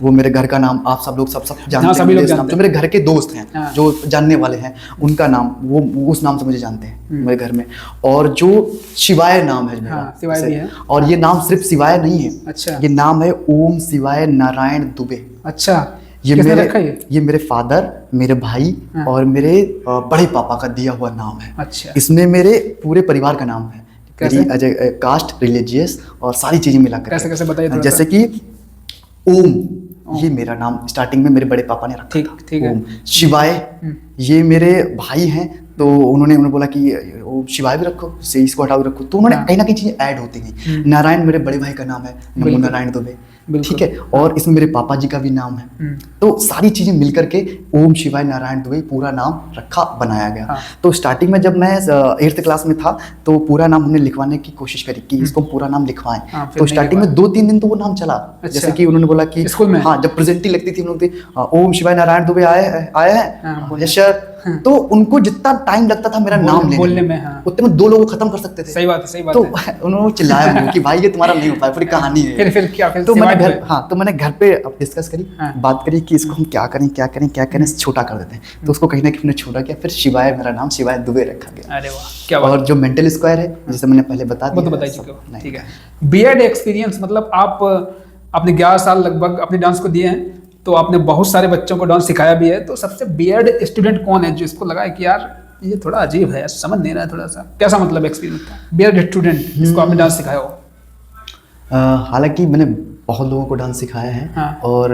वो मेरे घर का नाम, आप सब लोग सब जानते हैं। जो मेरे घर के दोस्त हैं, जो जानने वाले हैं, उनका नाम वो उस नाम से मुझे जानते हैं मेरे घर में। और जो शिवाय नाम है मेरा, और ये नाम सिर्फ शिवाय नहीं है। अच्छा। ये नाम है ओम शिवाय नारायण दुबे। अच्छा। किसने रखा ये मेरे फादर, मेरे भाई और मेरे बड़े पापा का दिया हुआ नाम है। अच्छा। इसमें मेरे पूरे परिवार का नाम है, कास्ट, रिलीजियस और सारी चीजें मिलाकर। कैसे कैसे बताइए? जैसे कि ओम, ये मेरा नाम स्टार्टिंग में मेरे बड़े पापा ने रखा था। ठीक है। ओम। शिवाय, ये मेरे भाई हैं, तो उन्होंने बोला कि वो शिवाय भी रखो, से इसको हटाओ रखो, तो उन्होंने कहीं ना कहीं चीजें ऐड होती गई। नारायण मेरे बड़े भाई का नाम है, नमो नारायण दुबे, ठीक है, और इसमें मेरे पापा जी का भी नाम है। तो सारी चीजें मिलकर के ओम शिवाय नारायण दुबे पूरा नाम रखा, बनाया गया। तो स्टार्टिंग में जब मैं 8th क्लास में था तो पूरा नाम हमने लिखवाने की कोशिश करी कि इसको पूरा नाम लिखवाएं। तो स्टार्टिंग में 2-3 दिन तो वो नाम चला। जैसे कि उन्होंने बोला कि स्कूल में, हाँ, जब प्रेजेंटी लगती थी उन्होंने ओम शिवाय नारायण दुबे आए हैं, यस सर। तो उनको जितना टाइम लगता था मेरा नाम बोलने में, उतने में 2 लोग खत्म कर सकते थे। सही बात है। तो उन्होंने चिल्लाया कि भाई ये तुम्हारा नहीं हो पाया, पूरी कहानी है। फिर क्या? तो मैंने घर पे अब डिस्कस करी, बात करी कि इसको हम क्या करें, छोटा कर देते हैं। तो उसको कहीं ना कहीं छोटा किया, फिर शिवाय, मेरा नाम शिवाय दुबे रखा गया। अरे वाह, क्या बात। और जो मेंटल स्क्वायर है, जैसे मैंने पहले बता दिया, वो तो बता चुके हो, ठीक है। बीएड एक्सपीरियंस, मतलब आप अपने 11 साल लगभग अपने डांस को दिए हैं, तो आपने बहुत सारे बच्चों को डांस सिखाया भी है। तो सबसे बीएड स्टूडेंट कौन है जो इसको लगा है कि यार ये थोड़ा अजीब है, समझ नहीं रहा है थोड़ा सा? कैसा मतलब एक्सपीरियंस था बीएड स्टूडेंट जिसको आपने डांस सिखाया हो? हालांकि मैंने बहुत लोगों को डांस सिखाया है। और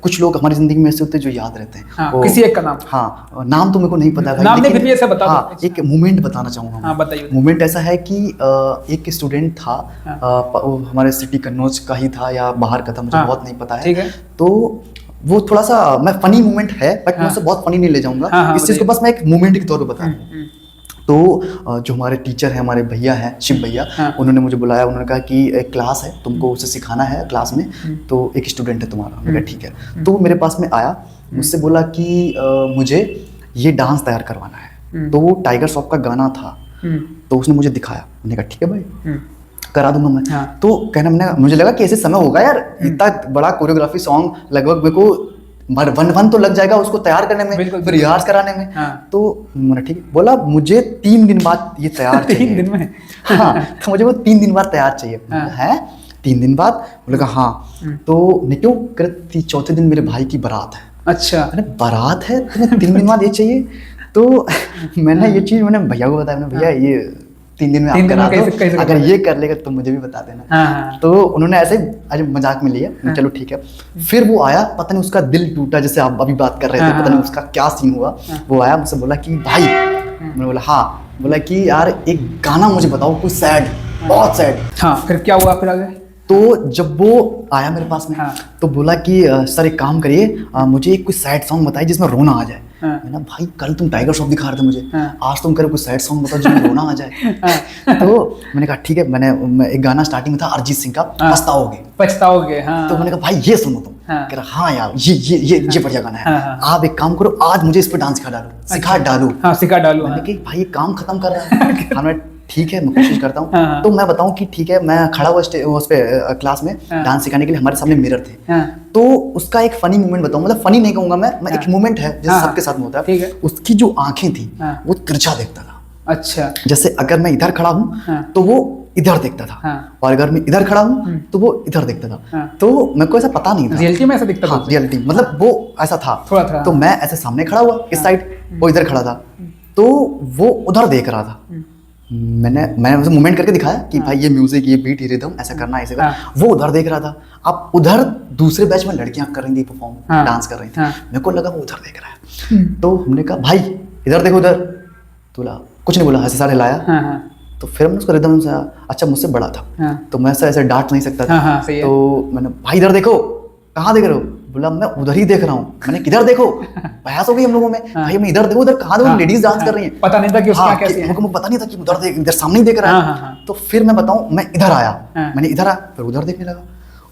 कुछ लोग हमारी जिंदगी में ऐसे होते हैं जो याद रहते हैं। किसी एक का नाम? हाँ, नाम तो मेरे को नहीं पता है, नाम नहीं, फिर भी ऐसा बता दो। एक मोमेंट बताना चाहूँगा। हाँ, बताइए। मोमेंट ऐसा है कि एक स्टूडेंट था, वो हमारे सिटी कन्नौज का ही था या बाहर का था, मुझे बहुत नहीं पता है। ठीक है। तो वो थोड़ा सा मैं फनी मोमेंट है, बट मैं उसे बहुत फनी नहीं ले जाऊंगा। इस चीज को बस मैं एक मोमेंट के तौर पे बता रहा हूँ। तो जो हमारे टीचर हैं, हमारे भैया हैं, शिव भैया, उन्होंने मुझे बुलाया। उन्होंने कहा कि एक क्लास है, तुमको उसे सिखाना है क्लास में, तो एक स्टूडेंट है तुम्हारा। मैंने कहा ठीक है। तो वो मेरे पास में आया, मुझसे बोला कि मुझे ये डांस तैयार करवाना है। तो वो टाइगर श्रॉफ का गाना था, तो उसने मुझे दिखाया। मैंने कहा ठीक है भाई, करा दूंगा मैं। तो कहना, मुझे लगा कि ऐसे समय होगा यार, इतना बड़ा कोरियोग्राफी सॉन्ग लगभग मेरे को 1 तो लग जाएगा उसको तैयार करने में, फिर रियाज कराने में। तो मैंने ठीक है। बोला मुझे 3 दिन बाद ये तैयार चाहिए। 3 दिन में? हाँ, तो मुझे वो 3 दिन बाद तैयार चाहिए है। 3 दिन बाद? बोले कहा हाँ। तो मैं क्यों करती, 4थे दिन मेरे भाई की बारात है। अच्छा। अरे बारात है, तुम्हें 3 दिन बाद ये चाहिए? तो मैंने ये चीज मैंने भैया को बताया, भैया ये 3 दिन में आप करा दो, अगर ये कर लेगा तो मुझे भी बता देना। तो उन्होंने ऐसे मजाक में लिया, चलो ठीक है। फिर वो आया, पता नहीं उसका दिल टूटा, जैसे आप अभी बात कर रहे थे, पता नहीं उसका क्या सीन हुआ। वो आया, मुझसे बोला कि भाई, मैंने बोला हाँ, बोला कि यार एक गाना मुझे बताओ, कोई सैड, बहुत सैड। हाँ, फिर क्या हुआ फिर आगे? तो जब वो आया मेरे पास में, तो बोला कि सर एक काम करिए, मुझे एक कोई सैड सॉन्ग बताइए जिसमें रोना आ जाए। मैंने भाई कल तुम टाइगर श्रॉफ दिखा रहे थे मुझे, आज तुम करो कोई सैड सॉन्ग बताओ जिसमें रोना आ जाए। तो मैंने कहा ठीक है। मैं एक गाना स्टार्टिंग में था अरिजीत सिंह का, पछताओगे। हाँ। तो मैंने कहा भाई ये सुनो तुम। कह रहा हाँ यार ये बढ़िया गाना है। आप एक काम करो, आज मुझे इस पर डांस सिखा डालो। मैंने कहा भाई ये काम खत्म कर रहा है। ठीक है, मैं कोशिश करता हूँ। तो मैं बताऊं कि ठीक है, मैं खड़ा हुआ उस पे क्लास में डांस सिखाने के लिए, हमारे सामने मिरर थे। तो उसका एक फनी मोमेंट बताऊं, मतलब फनी नहीं कहूंगा मैं, एक मोमेंट है जैसे सबके साथ में होता है। उसकी जो आंखें थी वो तिरछा देखता था। अच्छा। जैसे अगर मैं इधर खड़ा हूँ तो वो इधर देखता था, और अगर मैं इधर खड़ा हूँ तो वो इधर देखता था। तो मेरे को ऐसा पता नहीं था, रियलिटी में ऐसा दिखता था। रियलिटी मतलब वो ऐसा था थोड़ा। तो मैं ऐसे सामने खड़ा हुआ इस साइड, वो इधर खड़ा था, तो वो उधर देख रहा था। मैंने उसे मूवमेंट करके दिखाया कि भाई ये म्यूजिक, ये बीट, ये रिदम, ऐसा करना, ऐसे करना। वो उधर देख रहा था। अब उधर दूसरे बैच में लड़कियां कर रही थी परफॉर्म, डांस कर रही थी। मेरे को लगा वो उधर देख रहा है। तो हमने कहा भाई इधर देखो, उधर। तो कुछ नहीं बोला, ऐसे सारे लाया। तो फिर मैंने उसको रिदम से, अच्छा मुझसे बड़ा था तो मैं ऐसे डांट नहीं सकता था। तो मैंने भाई इधर देखो। कहाँ देख रहे हो? बोला मैं उधर ही देख रहा हूँ। मैंने किधर देखो? बहस हो गई हम लोगों में, भाई मैं इधर देखो, उधर कहाँ देखो? लेडीज डांस कर रही हैं। पता नहीं था कि उसका कैसे है। मुझको पता नहीं था कि उधर देख, इधर सामने ही देख रहा है। तो फिर मैं बताऊं, मैं इधर आया, मैंने इधर आया, फिर उधर देखने लगा।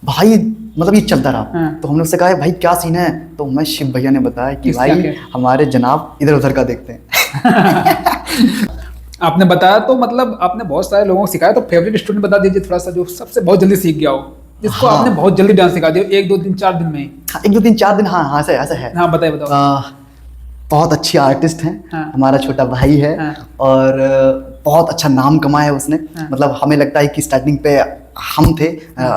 भाई मतलब ये चलता रहा। तो हमने उससे कहा भाई क्या सीन है? तो मैं शिव भैया ने बताया कि भाई हमारे जनाब इधर उधर का देखते हैं। आपने बताया, तो मतलब आपने बहुत सारे लोगों को सिखाया, तो फेवरेट स्टूडेंट बता दीजिए थोड़ा सा, जो सबसे बहुत जल्दी सीख गया हो, जिसको आपने बहुत जल्दी डांस सिखा दिया 1 2 3 4 दिन में ही। 1 2 3 4 दिन, हाँ ऐसा है। हाँ बताओ। बहुत अच्छी आर्टिस्ट हैं, हमारा छोटा भाई है, और बहुत अच्छा नाम कमाया है उसने। मतलब हमें लगता है कि स्टार्टिंग पे हम थे,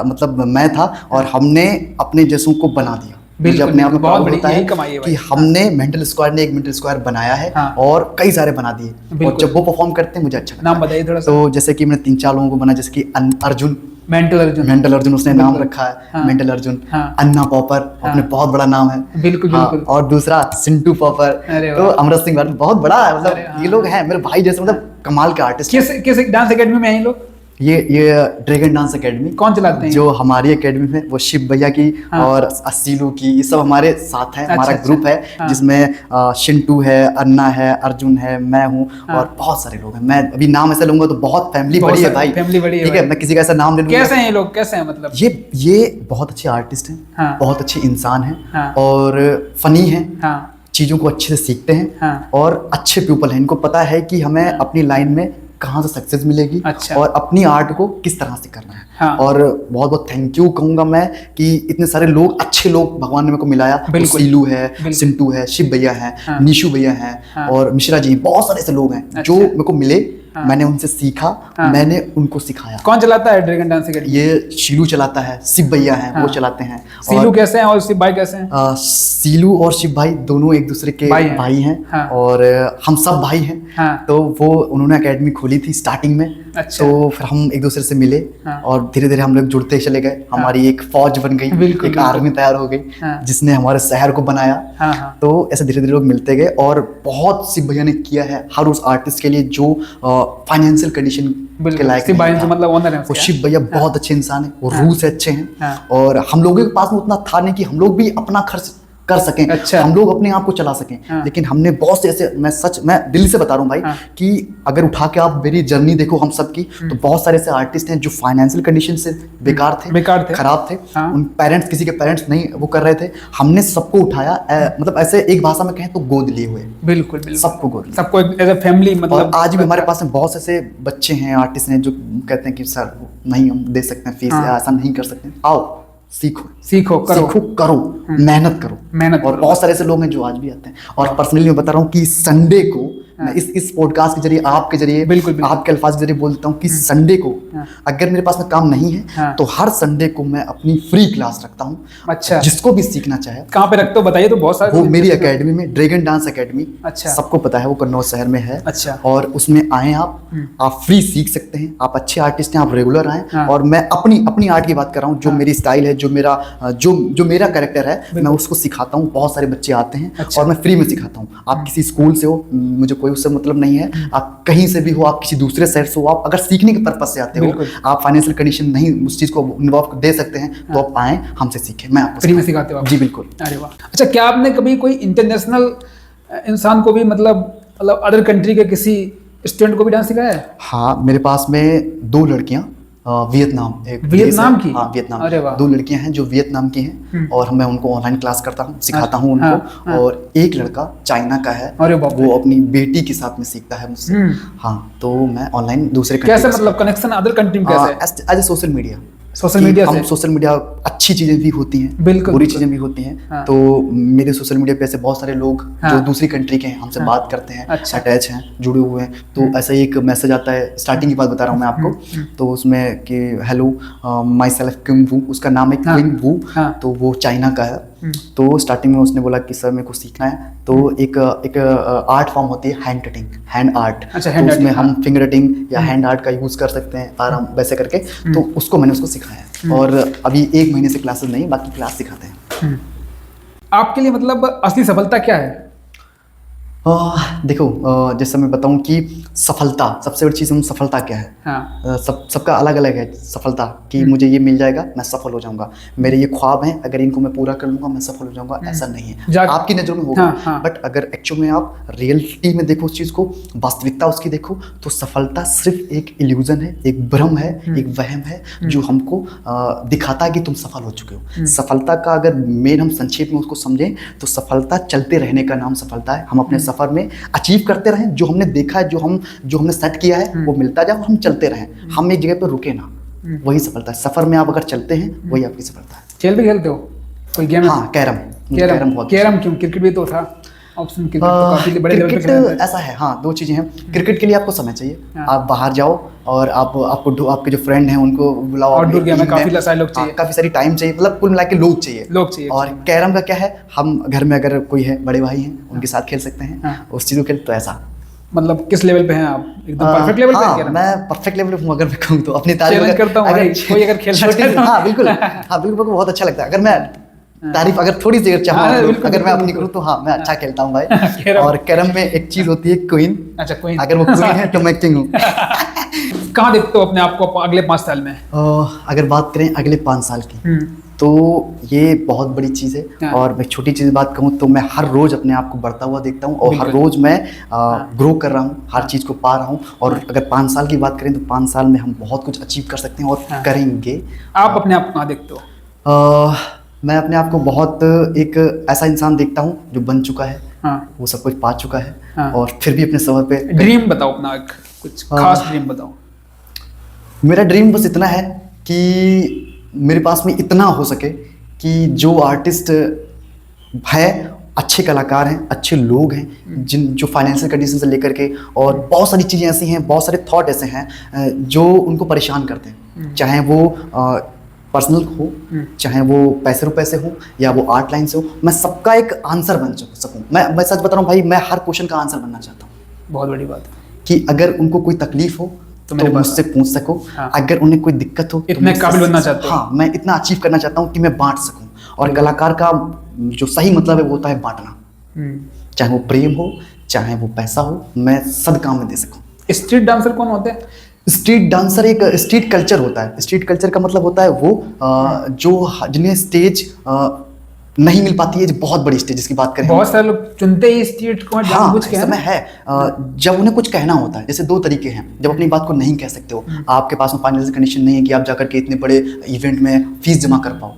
मतलब मैं था, और हमने अपने जैसों को बना दिया। मुझे अपने आप में बहुत प्राउड बड़ी होता यही है कमाई है कि भाई। हमने मेंटल स्क्वाड ने एक मेंटल स्क्वाड बनाया है और कई सारे बना दिए, और जब वो परफॉर्म करते हैं मुझे अच्छा लगता है। नाम बताइए थोड़ा सा। तो जैसे कि मैंने 3-4 लोगों को बना, जैसे कि अर्जुन, मेंटल अर्जुन उसने नाम रखा है, मेंटल अर्जुन। अन्ना पॉपर अपने बहुत बड़ा नाम है। बिल्कुल बिल्कुल। और दूसरा सिंटू पॉपर, तो अमृत सिंह बहुत बड़ा है, मतलब ये लोग हैं मेरे भाई जैसे, मतलब कमाल के आर्टिस्ट। किस डांस एकेडमी में हैं ये लोग? ये ड्रैगन डांस एकेडमी कौन चलाते हैं? जो हमारी एकेडमी में वो शिव भैया की और असीलू की, ये सब हमारे साथ है। हमारा ग्रुप है जिसमें शिंटू है, अन्ना है, अर्जुन है, मैं हूँ और बहुत सारे लोग हैं। मैं अभी नाम ऐसे लूंगा तो बहुत फैमिली बड़ी है भाई, फैमिली बड़ी है, ठीक है, मैं किसी का ऐसा नाम ले लूंगा। कैसे हैं ये लोग, कैसे हैं मतलब? ये बहुत अच्छे आर्टिस्ट हैं, बहुत अच्छे इंसान हैं और फनी हैं, चीज़ों को अच्छे से सीखते हैं और अच्छे पीपल हैं। इनको पता है कि हमें अपनी लाइन में कहाँ से सक्सेस मिलेगी और अपनी आर्ट को किस तरह से करना है। और बहुत बहुत थैंक यू कहूँगा मैं कि इतने सारे लोग, अच्छे लोग भगवान ने मेरे को मिलाया। सीलू है, सिंटू है, शिव भैया हैं, निशु भैया हैं और मिश्रा जी, बहुत सारे ऐसे लोग हैं जो मेरे को मिले। मैंने उनसे सीखा, मैंने उनको सिखाया। कौन चलाता है ड्रैगन डांस एकेडमी? ये शीलू चलाता है, शिव भैया हैं वो चलाते हैं। सीलू कैसे हैं और शिव भाई कैसे हैं? सीलू और शिव भाई दोनों एक दूसरे के भाई हैं और हम सब भाई हैं। तो वो उन्होंने एकेडमी खोली थी स्टार्टिंग में। अच्छा। तो फिर हम एक दूसरे से मिले और धीरे धीरे हम लोग जुड़ते चले गए। हमारी एक फौज बन गई, एक आर्मी तैयार हो गई जिसने हमारे शहर को बनाया। तो ऐसे धीरे धीरे लोग मिलते गए और बहुत शिव भैया ने किया है हर उस आर्टिस्ट के लिए जो फाइनेंशियल कंडीशन के लायक नहीं, मतलब ओनर है वो शिव भैया बहुत अच्छे इंसान है, वो रूह से अच्छे हैं और हम लोगों के पास में उतना था नहीं कि हम लोग भी अपना खर्च कर सकें। अच्छा। हम लोग अपने आप को चला सकें। लेकिन हमने बहुत से ऐसे, मैं दिल से बता रहा हूँ भाई कि अगर उठा के आप मेरी जर्नी देखो हम सब की, तो बहुत सारे ऐसे आर्टिस्ट हैं जो फाइनेंशियल कंडीशन से बेकार थे, खराब थे। उन पेरेंट्स, किसी के पेरेंट्स नहीं वो कर रहे थे, हमने सबको उठाया, मतलब ऐसे एक भाषा में कहें तो गोद लिए हुए। बिल्कुल सबको गोद, सबको एज अ फैमिली। मतलब आज भी हमारे पास में बहुत से ऐसे बच्चे हैं, आर्टिस्ट हैं जो कहते हैं कि सर नहीं हम दे सकते हैं फीस, या ऐसा नहीं कर सकते। आओ सीखो करो, मेहनत करो। और बहुत सारे ऐसे लोग हैं जो आज भी आते हैं। और पर्सनली मैं बता रहा हूँ कि संडे को मैं इस पॉडकास्ट के जरिए, आपके जरिए, आपके अल्फाज के जरिए बोलता हूँ कि संडे को अगर मेरे पास में काम नहीं है तो हर संडे को मैं अपनी फ्री क्लास रखता हूँ। अच्छा। जिसको भी सीखना चाहे। कहाँ पे रखते हो बताइए? तो बहुत सारे, वो मेरी एकेडमी में, ड्रैगन डांस एकेडमी। अच्छा। सबको पता है वो कन्नौज शहर में है। अच्छा। और उसमें आए आप फ्री सीख सकते हैं। आप अच्छे आर्टिस्ट हैं, आप रेगुलर आए। और मैं अपनी आर्ट की बात कर रहा हूँ, जो मेरी स्टाइल है, जो मेरा कैरेक्टर है, मैं उसको सिखाता हूँ। बहुत सारे बच्चे आते हैं और मैं फ्री में सिखाता हूँ। आप किसी स्कूल से हो, मुझे कोई उससे मतलब नहीं है, आप कहीं से भी हो, आप किसी दूसरे शहर से हो, आप अगर सीखने के पर्पज से आते हो, आप फाइनेंशियल कंडीशन नहीं उस चीज को इन्वॉल्व दे सकते हैं, तो आप आए, हमसे सीखें। मैं आपको फ्री में सिखाते हो? जी बिल्कुल। अरे वाह। अच्छा, क्या आपने कभी कोई इंटरनेशनल इंसान को भी, मतलब अदर कंट्री के किसी स्टूडेंट को भी डांस सिखाया है? हाँ, मेरे पास में 2 लड़कियां वियतनाम की? हाँ, वियतनाम। 2 लड़कियां हैं जो वियतनाम की हैं और मैं उनको ऑनलाइन क्लास करता हूँ, सिखाता हूँ उनको। और एक लड़का चाइना का है, वो अपनी बेटी के साथ में सीखता है मुझसे। हाँ, तो मैं ऑनलाइन दूसरे कैसे, मतलब कनेक्शन अदर कंट्री में कैसे? एज ए सोशल मीडिया से सोशल मीडिया अच्छी चीजें भी होती हैं, बुरी चीजें भी होती हैं। तो मेरे सोशल मीडिया पे ऐसे बहुत सारे लोग जो दूसरी कंट्री के हैं हमसे बात करते हैं, अटैच हैं, जुड़े हुए हैं। तो ऐसा एक मैसेज आता है, स्टार्टिंग की बात बता रहा हूँ मैं आपको। तो उसमें कि हेलो माई सेल्फ क्विंग वू, उसका नाम है क्विंग वू। तो वो चाइना का है। तो स्टार्टिंग में उसने बोला कि सर मेरे को सीखना है। तो एक आर्ट फॉर्म होती है हैंड कटिंग, हैंड आर्ट। अच्छा, तो उसमें हम फिंगर कटिंग या हैंड आर्ट का यूज कर सकते हैं आराम वैसे करके। तो उसको मैंने उसको सिखाया है और अभी 1 महीने से क्लासेस नहीं, बाकी क्लास सिखाते हैं। आपके लिए मतलब असली सफलता क्या है? देखो, जैसे मैं बताऊं कि सफलता, सबसे बड़ी चीज़ हम सफलता क्या है। हाँ। सबका अलग अलग है सफलता, कि मुझे ये मिल जाएगा मैं सफल हो जाऊंगा, मेरे ये ख्वाब हैं अगर इनको मैं पूरा कर लूंगा मैं सफल हो जाऊंगा, ऐसा नहीं है। आपकी नज़रों में होगा। हाँ। बट अगर एक्चुअल में आप रियलिटी में देखो उस चीज़ को, वास्तविकता उसकी देखो, तो सफलता सिर्फ एक इल्यूजन है, एक भ्रम है, एक वहम है जो हमको दिखाता है कि तुम सफल हो चुके हो। सफलता का अगर मेन हम संक्षेप में उसको समझें तो सफलता चलते रहने का नाम सफलता है। हम अपने सफर में अचीव करते रहें, जो हमने देखा है, जो हमने सेट किया है वो मिलता जाए, हम चलते रहें, हम एक जगह पर रुके ना, वही सफलता है। सफर में आप अगर चलते हैं वही आपकी सफलता है। खेल भी खेलते हो कोई गेम? हाँ, कैरम क्यों? क्रिकेट भी तो था। ऑप्शन क्रिकेट तो काफी बड़े लेवल पे खेला क्रिकेट ऐसा है, हाँ 2 चीजें हैं। क्रिकेट के लिए आपको समय चाहिए, आप बाहर जाओ और आपके जो फ्रेंड हैं उनको बुलाओ। आउटडोर गेम में काफी सारे लोग चाहिए, काफी सारी टाइम चाहिए, मतलब कुल मिला के लोग चाहिए। और कैरम का क्या है, हम घर में अगर कोई है, बड़े भाई हैं, उनके साथ खेल सकते हैं उस चीज को खेल। तो ऐसा मतलब किस लेवल पे हैं आप? एकदम परफेक्ट लेवल पे हैं क्या? मैं परफेक्ट लेवल पे हूँ अगर मैं कहूँ तो। अपनी तारीफ करता हूँ भाई, कोई अगर खेलना चाहे तो। हाँ बिल्कुल, हाँ बिल्कुल, बहुत अच्छा लगता है। अगर मैं तारीफ अगर थोड़ी सी चाहूँ, अगर मैं अपनी करूँ तो हाँ मैं अच्छा खेलता हूँ भाई। और कैरम में एक चीज होती है क्वीन। अच्छा क्वीन, अगर वो क्वीन है तो मैं किंग हूँ। कहाँ देखते हो अपने आप को अगले 5 साल में? अगर बात करें अगले 5 साल की, तो ये बहुत बड़ी चीज़ है। और मैं छोटी चीज़ बात कहूँ तो मैं हर रोज़ अपने आप को बढ़ता हुआ देखता हूँ और हर रोज़ मैं ग्रो कर रहा हूँ, हर चीज़ को पा रहा हूँ। और अगर 5 साल की बात करें तो 5 साल में हम बहुत कुछ अचीव कर सकते हैं और करेंगे। आप अपने आप को कहाँ देखते हो? मैं अपने आप को बहुत एक ऐसा इंसान देखता हूँ जो बन चुका है, वो सब कुछ पा चुका है और फिर भी अपने सफ़र पे। ड्रीम बताओ अपना, एक कुछ खास ड्रीम बताओ। मेरा ड्रीम बस इतना है कि मेरे पास में इतना हो सके कि जो आर्टिस्ट है, अच्छे कलाकार हैं, अच्छे लोग हैं, जो फाइनेंशियल कंडीशन से लेकर के और बहुत सारी चीज़ें ऐसी हैं, बहुत सारे थॉट ऐसे हैं जो उनको परेशान करते हैं, चाहे वो पर्सनल हो, चाहे वो पैसे रुपए से हो या वो आर्ट लाइन से हो। मैं सबका एक आंसर बन सकूँ। मैं सच बता रहा हूँ भाई, मैं हर क्वेश्चन का आंसर बनना चाहता हूँ। बहुत बड़ी बात है कि अगर उनको कोई तकलीफ हो तो मुझसे पूछ सको। अगर उन्हें कोई दिक्कत हो, इतने काबिल बनना चाहते हो। हाँ, मैं इतना अचीव करना चाहता हूँ कि मैं बांट सकूँ। और कलाकार का जो सही मतलब है वो होता है बांटना, चाहे वो प्रेम हो, चाहे वो पैसा हो, मैं सब काम में दे सकूँ। स्ट्रीट डांसर कौन होते हैं? स्ट्रीट डांसर एक स्ट्रीट कल्चर होता है। स्ट्रीट कल्चर का मतलब होता है वो जो जिन्हें स्टेज नहीं मिल पाती है, जो बहुत बड़ी स्टेज जिसकी बात करें। बहुत सारे लोग चुनते ही स्ट्रीट को जानबूझ के। समय है जब उन्हें कुछ कहना होता है। जैसे 2 तरीके हैं, जब अपनी बात को नहीं कह सकते हो, आपके पास में फाइनेंशियल कंडीशन नहीं है कि आप जाकर के इतने बड़े इवेंट में फीस जमा कर पाओ,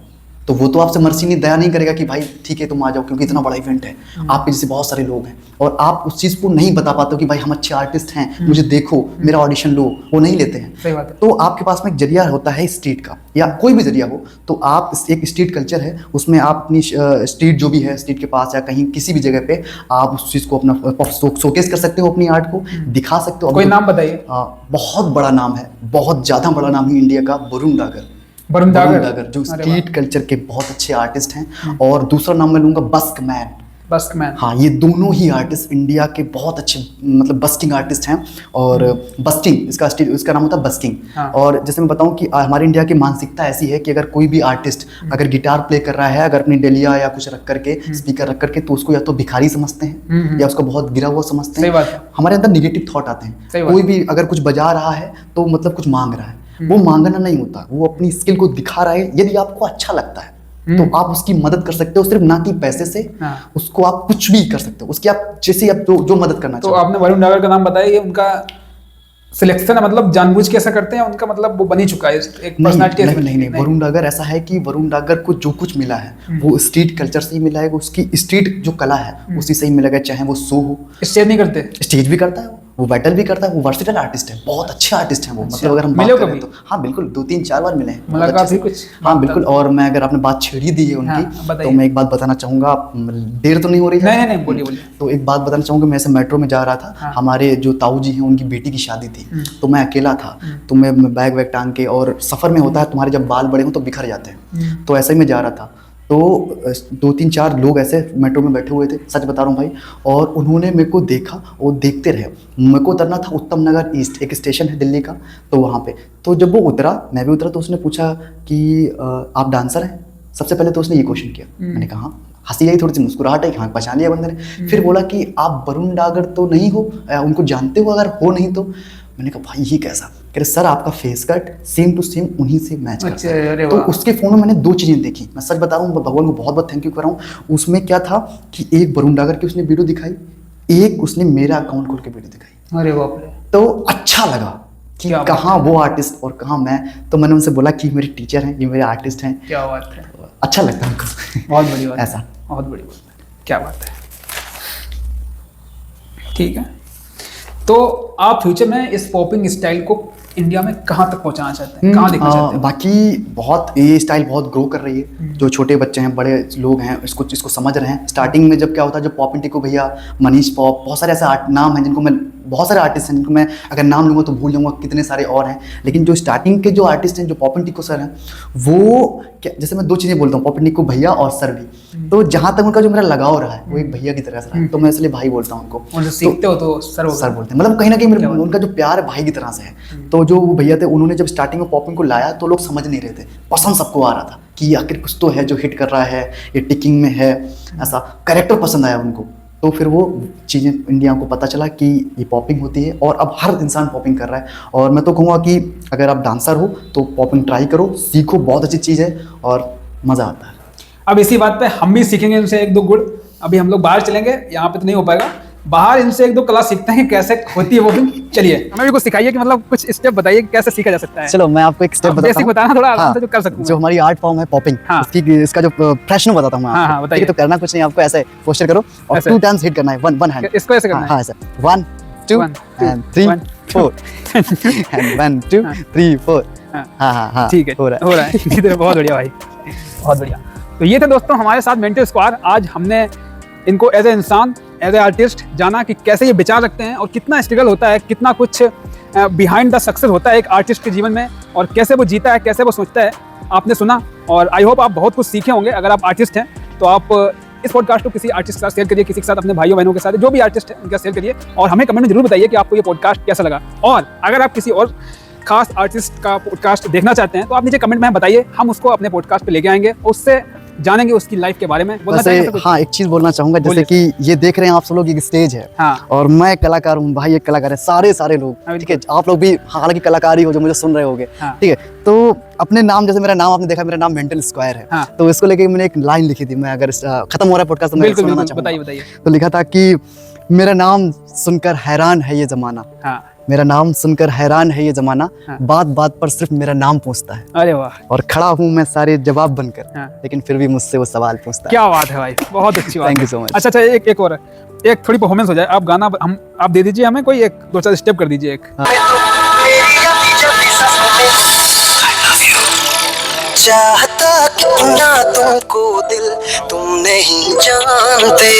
तो वो तो आपसे मर्सी नहीं, दया नहीं करेगा कि भाई ठीक है तुम आ जाओ, क्योंकि इतना बड़ा इवेंट है, आपके जैसे बहुत सारे लोग हैं और आप उस चीज़ को नहीं बता पाते हो कि भाई हम अच्छे आर्टिस्ट हैं, मुझे देखो, मेरा ऑडिशन लो, वो नहीं लेते हैं। सही बात है। तो आपके पास में एक जरिया होता है स्ट्रीट का, या कोई भी जरिया हो, तो आप एक स्ट्रीट कल्चर है, उसमें आप अपनी स्ट्रीट जो भी है, स्ट्रीट के पास या कहीं किसी भी जगह पे आप उस चीज़ को अपना शोकेस कर सकते हो, अपनी आर्ट को दिखा सकते हो। कोई नाम बताइए। बहुत बड़ा नाम है, बहुत ज़्यादा बड़ा नाम है इंडिया का, वरुण डागर। वरुण डागर जो स्ट्रीट कल्चर के बहुत अच्छे आर्टिस्ट हैं। और दूसरा नाम मैं लूंगा बस्क मैन। बस्क मैन, हाँ, ये दोनों ही आर्टिस्ट इंडिया के बहुत अच्छे मतलब बस्किंग आर्टिस्ट हैं। और बस्किंग इसका नाम होता है बस्किंग। और जैसे मैं बताऊं कि हमारे इंडिया की मानसिकता ऐसी है कि अगर कोई भी आर्टिस्ट अगर गिटार प्ले कर रहा है, अगर अपनी डेलिया या कुछ रख करके, स्पीकर रख करके, तो उसको या तो भिखारी समझते हैं या उसको बहुत गिरा हुआ समझते हैं। हमारे अंदर निगेटिव थॉट आते हैं। कोई भी अगर कुछ बजा रहा है तो मतलब कुछ मांग रहा है, वो मांगना नहीं होता, वो अपनी स्किल को दिखा रहा है। यदि आपको अच्छा लगता है तो आप उसकी मदद कर सकते हो, सिर्फ ना कि पैसे से। उसको आप कुछ भी कर सकते हो, उसकी आप जैसे आप जो मदद करना चाहते हो। तो आपने वरुण डागर का नाम बताया, ये उनका सिलेक्शन है, मतलब जानबूझ के ऐसा करते हैं, उनका मतलब वो बन ही चुका है एक पर्सनालिटी? नहीं, वरुण डागर ऐसा है कि वरुण डागर को जो कुछ मिला है वो स्ट्रीट कल्चर से ही मिला है, उसकी स्ट्रीट जो कला है उसी से ही मिलेगा। चाहे वो शो हो, स्टेज नहीं करते, स्टेज भी करता है, वो बैटल भी करता है, वो वर्सेटाइल आर्टिस्ट है, बहुत अच्छे आर्टिस्ट हैं वो। मतलब अगर हम मिले बात करें तो हाँ बिल्कुल, 2-3-4 बार मिले हैं, मुलाकात भी कुछ। हाँ बिल्कुल। और मैं अगर आपने बात छेड़ी दी है उनकी, तो मैं एक बात बताना चाहूँगा, देर तो नहीं हो रही है? नहीं, बोलिए। तो एक बात बताना चाहूँगा, मैं ऐसे मेट्रो में जा रहा था, हमारे जो ताऊ जी हैं उनकी बेटी की शादी थी, तो मैं अकेला था, तो मैं बैग वैग टांग के, और सफ़र में होता है तुम्हारे जब बाल बड़े हों तो बिखर जाते हैं, तो ऐसे ही मैं जा रहा था, तो 2-3-4 लोग ऐसे मेट्रो में बैठे हुए थे, सच बता रहा हूँ भाई, और उन्होंने मेरे को देखा और देखते रहे। मेरे को उतरना था उत्तम नगर ईस्ट, एक स्टेशन है दिल्ली का, तो वहाँ पे, तो जब वो उतरा, मैं भी उतरा, तो उसने पूछा कि आप डांसर हैं? सबसे पहले तो उसने ये क्वेश्चन किया। मैंने कहा हाँ, हंसी आई, थोड़ी सी मुस्कुराहट आई, हाँ पहचान लिया बंदे ने। फिर बोला कि आप वरुण डागर तो नहीं हो, उनको जानते हो? अगर हो नहीं तो। मैंने कहा भाई ये कैसा? कह रहे सर आपका face cut same to same उन्हीं से मैच करता है। तो उसके फोन में मैंने 2 चीज़ें देखी, मैं सच बता रहा हूँ, भगवान को बहुत बहुत थैंक यू कर रहा हूँ। उसमें क्या था कि एक वरुण डागर की उसने वीडियो दिखाई, एक उसने मेरा अकाउंट खोल के वीडियो दिखाई। अरे बाप रे! तो अच्छा लगा कि कहाँ वो आर्टिस्ट और कहाँ मैं। तो मैंने उनसे बोला कि मेरे टीचर हैं, ये मेरे आर्टिस्ट हैं। क्या बात है, अच्छा लगता है उनको। बहुत बड़ी बात, ऐसा बहुत बड़ी बात, क्या बात है। ठीक है, तो आप फ्यूचर में इस पॉपिंग स्टाइल को इंडिया में कहाँ तक पहुँचाना चाहते हैं, कहाँ देखना चाहते हैं? बाकी बहुत ये स्टाइल बहुत ग्रो कर रही है। जो छोटे बच्चे हैं, बड़े लोग हैं, इसको समझ रहे हैं। स्टार्टिंग में जब क्या होता है, जब पॉपिन टिको भैया, मनीष पॉप, बहुत सारे ऐसे नाम हैं जिनको मैं, बहुत सारे आर्टिस्ट हैं जिनको मैं अगर नाम लूँगा तो भूल जाऊँगा, कितने सारे और हैं। लेकिन जो स्टार्टिंग के जो आर्टिस्ट हैं, जो पॉपिन टिको सर हैं, वो क्या, जैसे मैं 2 चीज़ें बोलता हूँ, पॉपिन टिको भैया और सर भी। तो जहाँ तक उनका जो मेरा लगाव रहा है वो एक भैया की तरह से रहा है, तो मैं इसलिए भाई बोलता हूँ उनको। उनसे सीखते हो तो सर बोलते हैं, मतलब कहीं ना कहीं मेरे उनका जो प्यार है भाई की तरह से है। तो जो भैया थे, उन्होंने जब स्टार्टिंग में पॉपिंग को लाया तो लोग समझ नहीं रहे थे, पसंद सबको आ रहा था कि आखिर कुछ तो है जो हिट कर रहा है, ये टिकिंग में है, ऐसा कैरेक्टर पसंद आया उनको। तो फिर वो चीज़ें इंडिया को पता चला कि ये पॉपिंग होती है, और अब हर इंसान पॉपिंग कर रहा है। और मैं तो कहूँगा कि अगर आप डांसर हो तो पॉपिंग ट्राई करो, सीखो, बहुत अच्छी चीज़ है और मज़ा आता है। अब इसी बात पे हम भी सीखेंगे इनसे 1-2 गुण। अभी हम लोग बाहर चलेंगे, यहाँ पे तो नहीं हो पाएगा, बाहर इनसे 1-2 कला सीखते हैं कि कैसे होती है वो भी। चलिए हमें भी कुछ सिखाइए कि मतलब कुछ स्टेप बताइए कि कैसे सीखा जा सकता है। चलो मैं आपको एक स्टेप बताता हूँ, बेसिक बताना थोड़ा आराम से जो कर सकते हैं। जो हमारी आर्ट फॉर्म है पॉपिंग, इसका जो प्रश्न बताता हूँ मैं आपको। बताइए। तो करना कुछ नहीं, आपको ऐसे पोस्टर करो और 2 टाइम्स हिट करना है, वन हैंड। इसको ऐसे करना है? हाँ, ऐसे 1 2 and 3 4 and 1 2 3 4। हाँ, ठीक है, हो रहा है। बहुत बढ़िया भाई, बहुत बढ़िया। तो ये थे दोस्तों हमारे साथ मेंटल स्क्वाड। आज हमने इनको एज ए इंसान, एज ए आर्टिस्ट जाना कि कैसे ये विचार रखते हैं और कितना स्ट्रगल होता है, कितना कुछ बिहाइंड द सक्सेस होता है एक आर्टिस्ट के जीवन में, और कैसे वो जीता है, कैसे वो सोचता है। आपने सुना और आई होप आप बहुत कुछ सीखे होंगे। अगर आप आर्टिस्ट हैं तो आप इस पॉडकास्ट को किसी आर्टिस्ट के साथ शेयर करिए, किसी के साथ, अपने भाइयों बहनों के साथ, जो भी आर्टिस्ट है उनके साथ शेयर करिए, और हमें कमेंट में जरूर बताइए कि आपको ये पॉडकास्ट कैसा लगा। और अगर आप किसी और खास आर्टिस्ट का पॉडकास्ट देखना चाहते हैं तो आप नीचे कमेंट में बताइए, हम उसको अपने पॉडकास्ट पे लेके आएंगे, उससे जानेंगे उसकी लाइफ के बारे में। हाँ, एक चीज बोलना चाहूंगा, जैसे कि ये देख रहे हैं आप सब लोग, एक स्टेज है। हाँ। और मैं कलाकार हूँ, भाई एक कलाकार है, सारे लोग, ठीक है, आप लोग भी हालांकि कलाकार ही हो जो मुझे सुन रहे होगे। हाँ। ठीक है, तो अपने नाम, जैसे मेरा नाम आपने देखा, मेरा नाम मेंटल स्क्वायर है। हाँ। तो इसको लेके मैंने एक लाइन लिखी थी, मैं अगर खत्म हो रहा है पॉडकास्ट तो मैं सुनाना चाहूंगा। बताइए। तो लिखा था कि मेरा नाम सुनकर हैरान है ये जमाना, मेरा नाम सुनकर हैरान है ये जमाना, बात बात पर सिर्फ मेरा नाम पूछता है। अरे वाह। और खड़ा हूँ मैं सारे जवाब बनकर, लेकिन फिर भी मुझसे वो सवाल पूछता है। क्या बात है भाई, बहुत अच्छी बात। Thank you so much. अच्छा, एक और, एक थोड़ी परफॉर्मेंस हो जाए। आप गाना आप दे दीजिए हमें, कोई 1-2-4 स्टेप कर दीजिए। एक चाहता कितना तुमको दिल तुम नहीं जानते।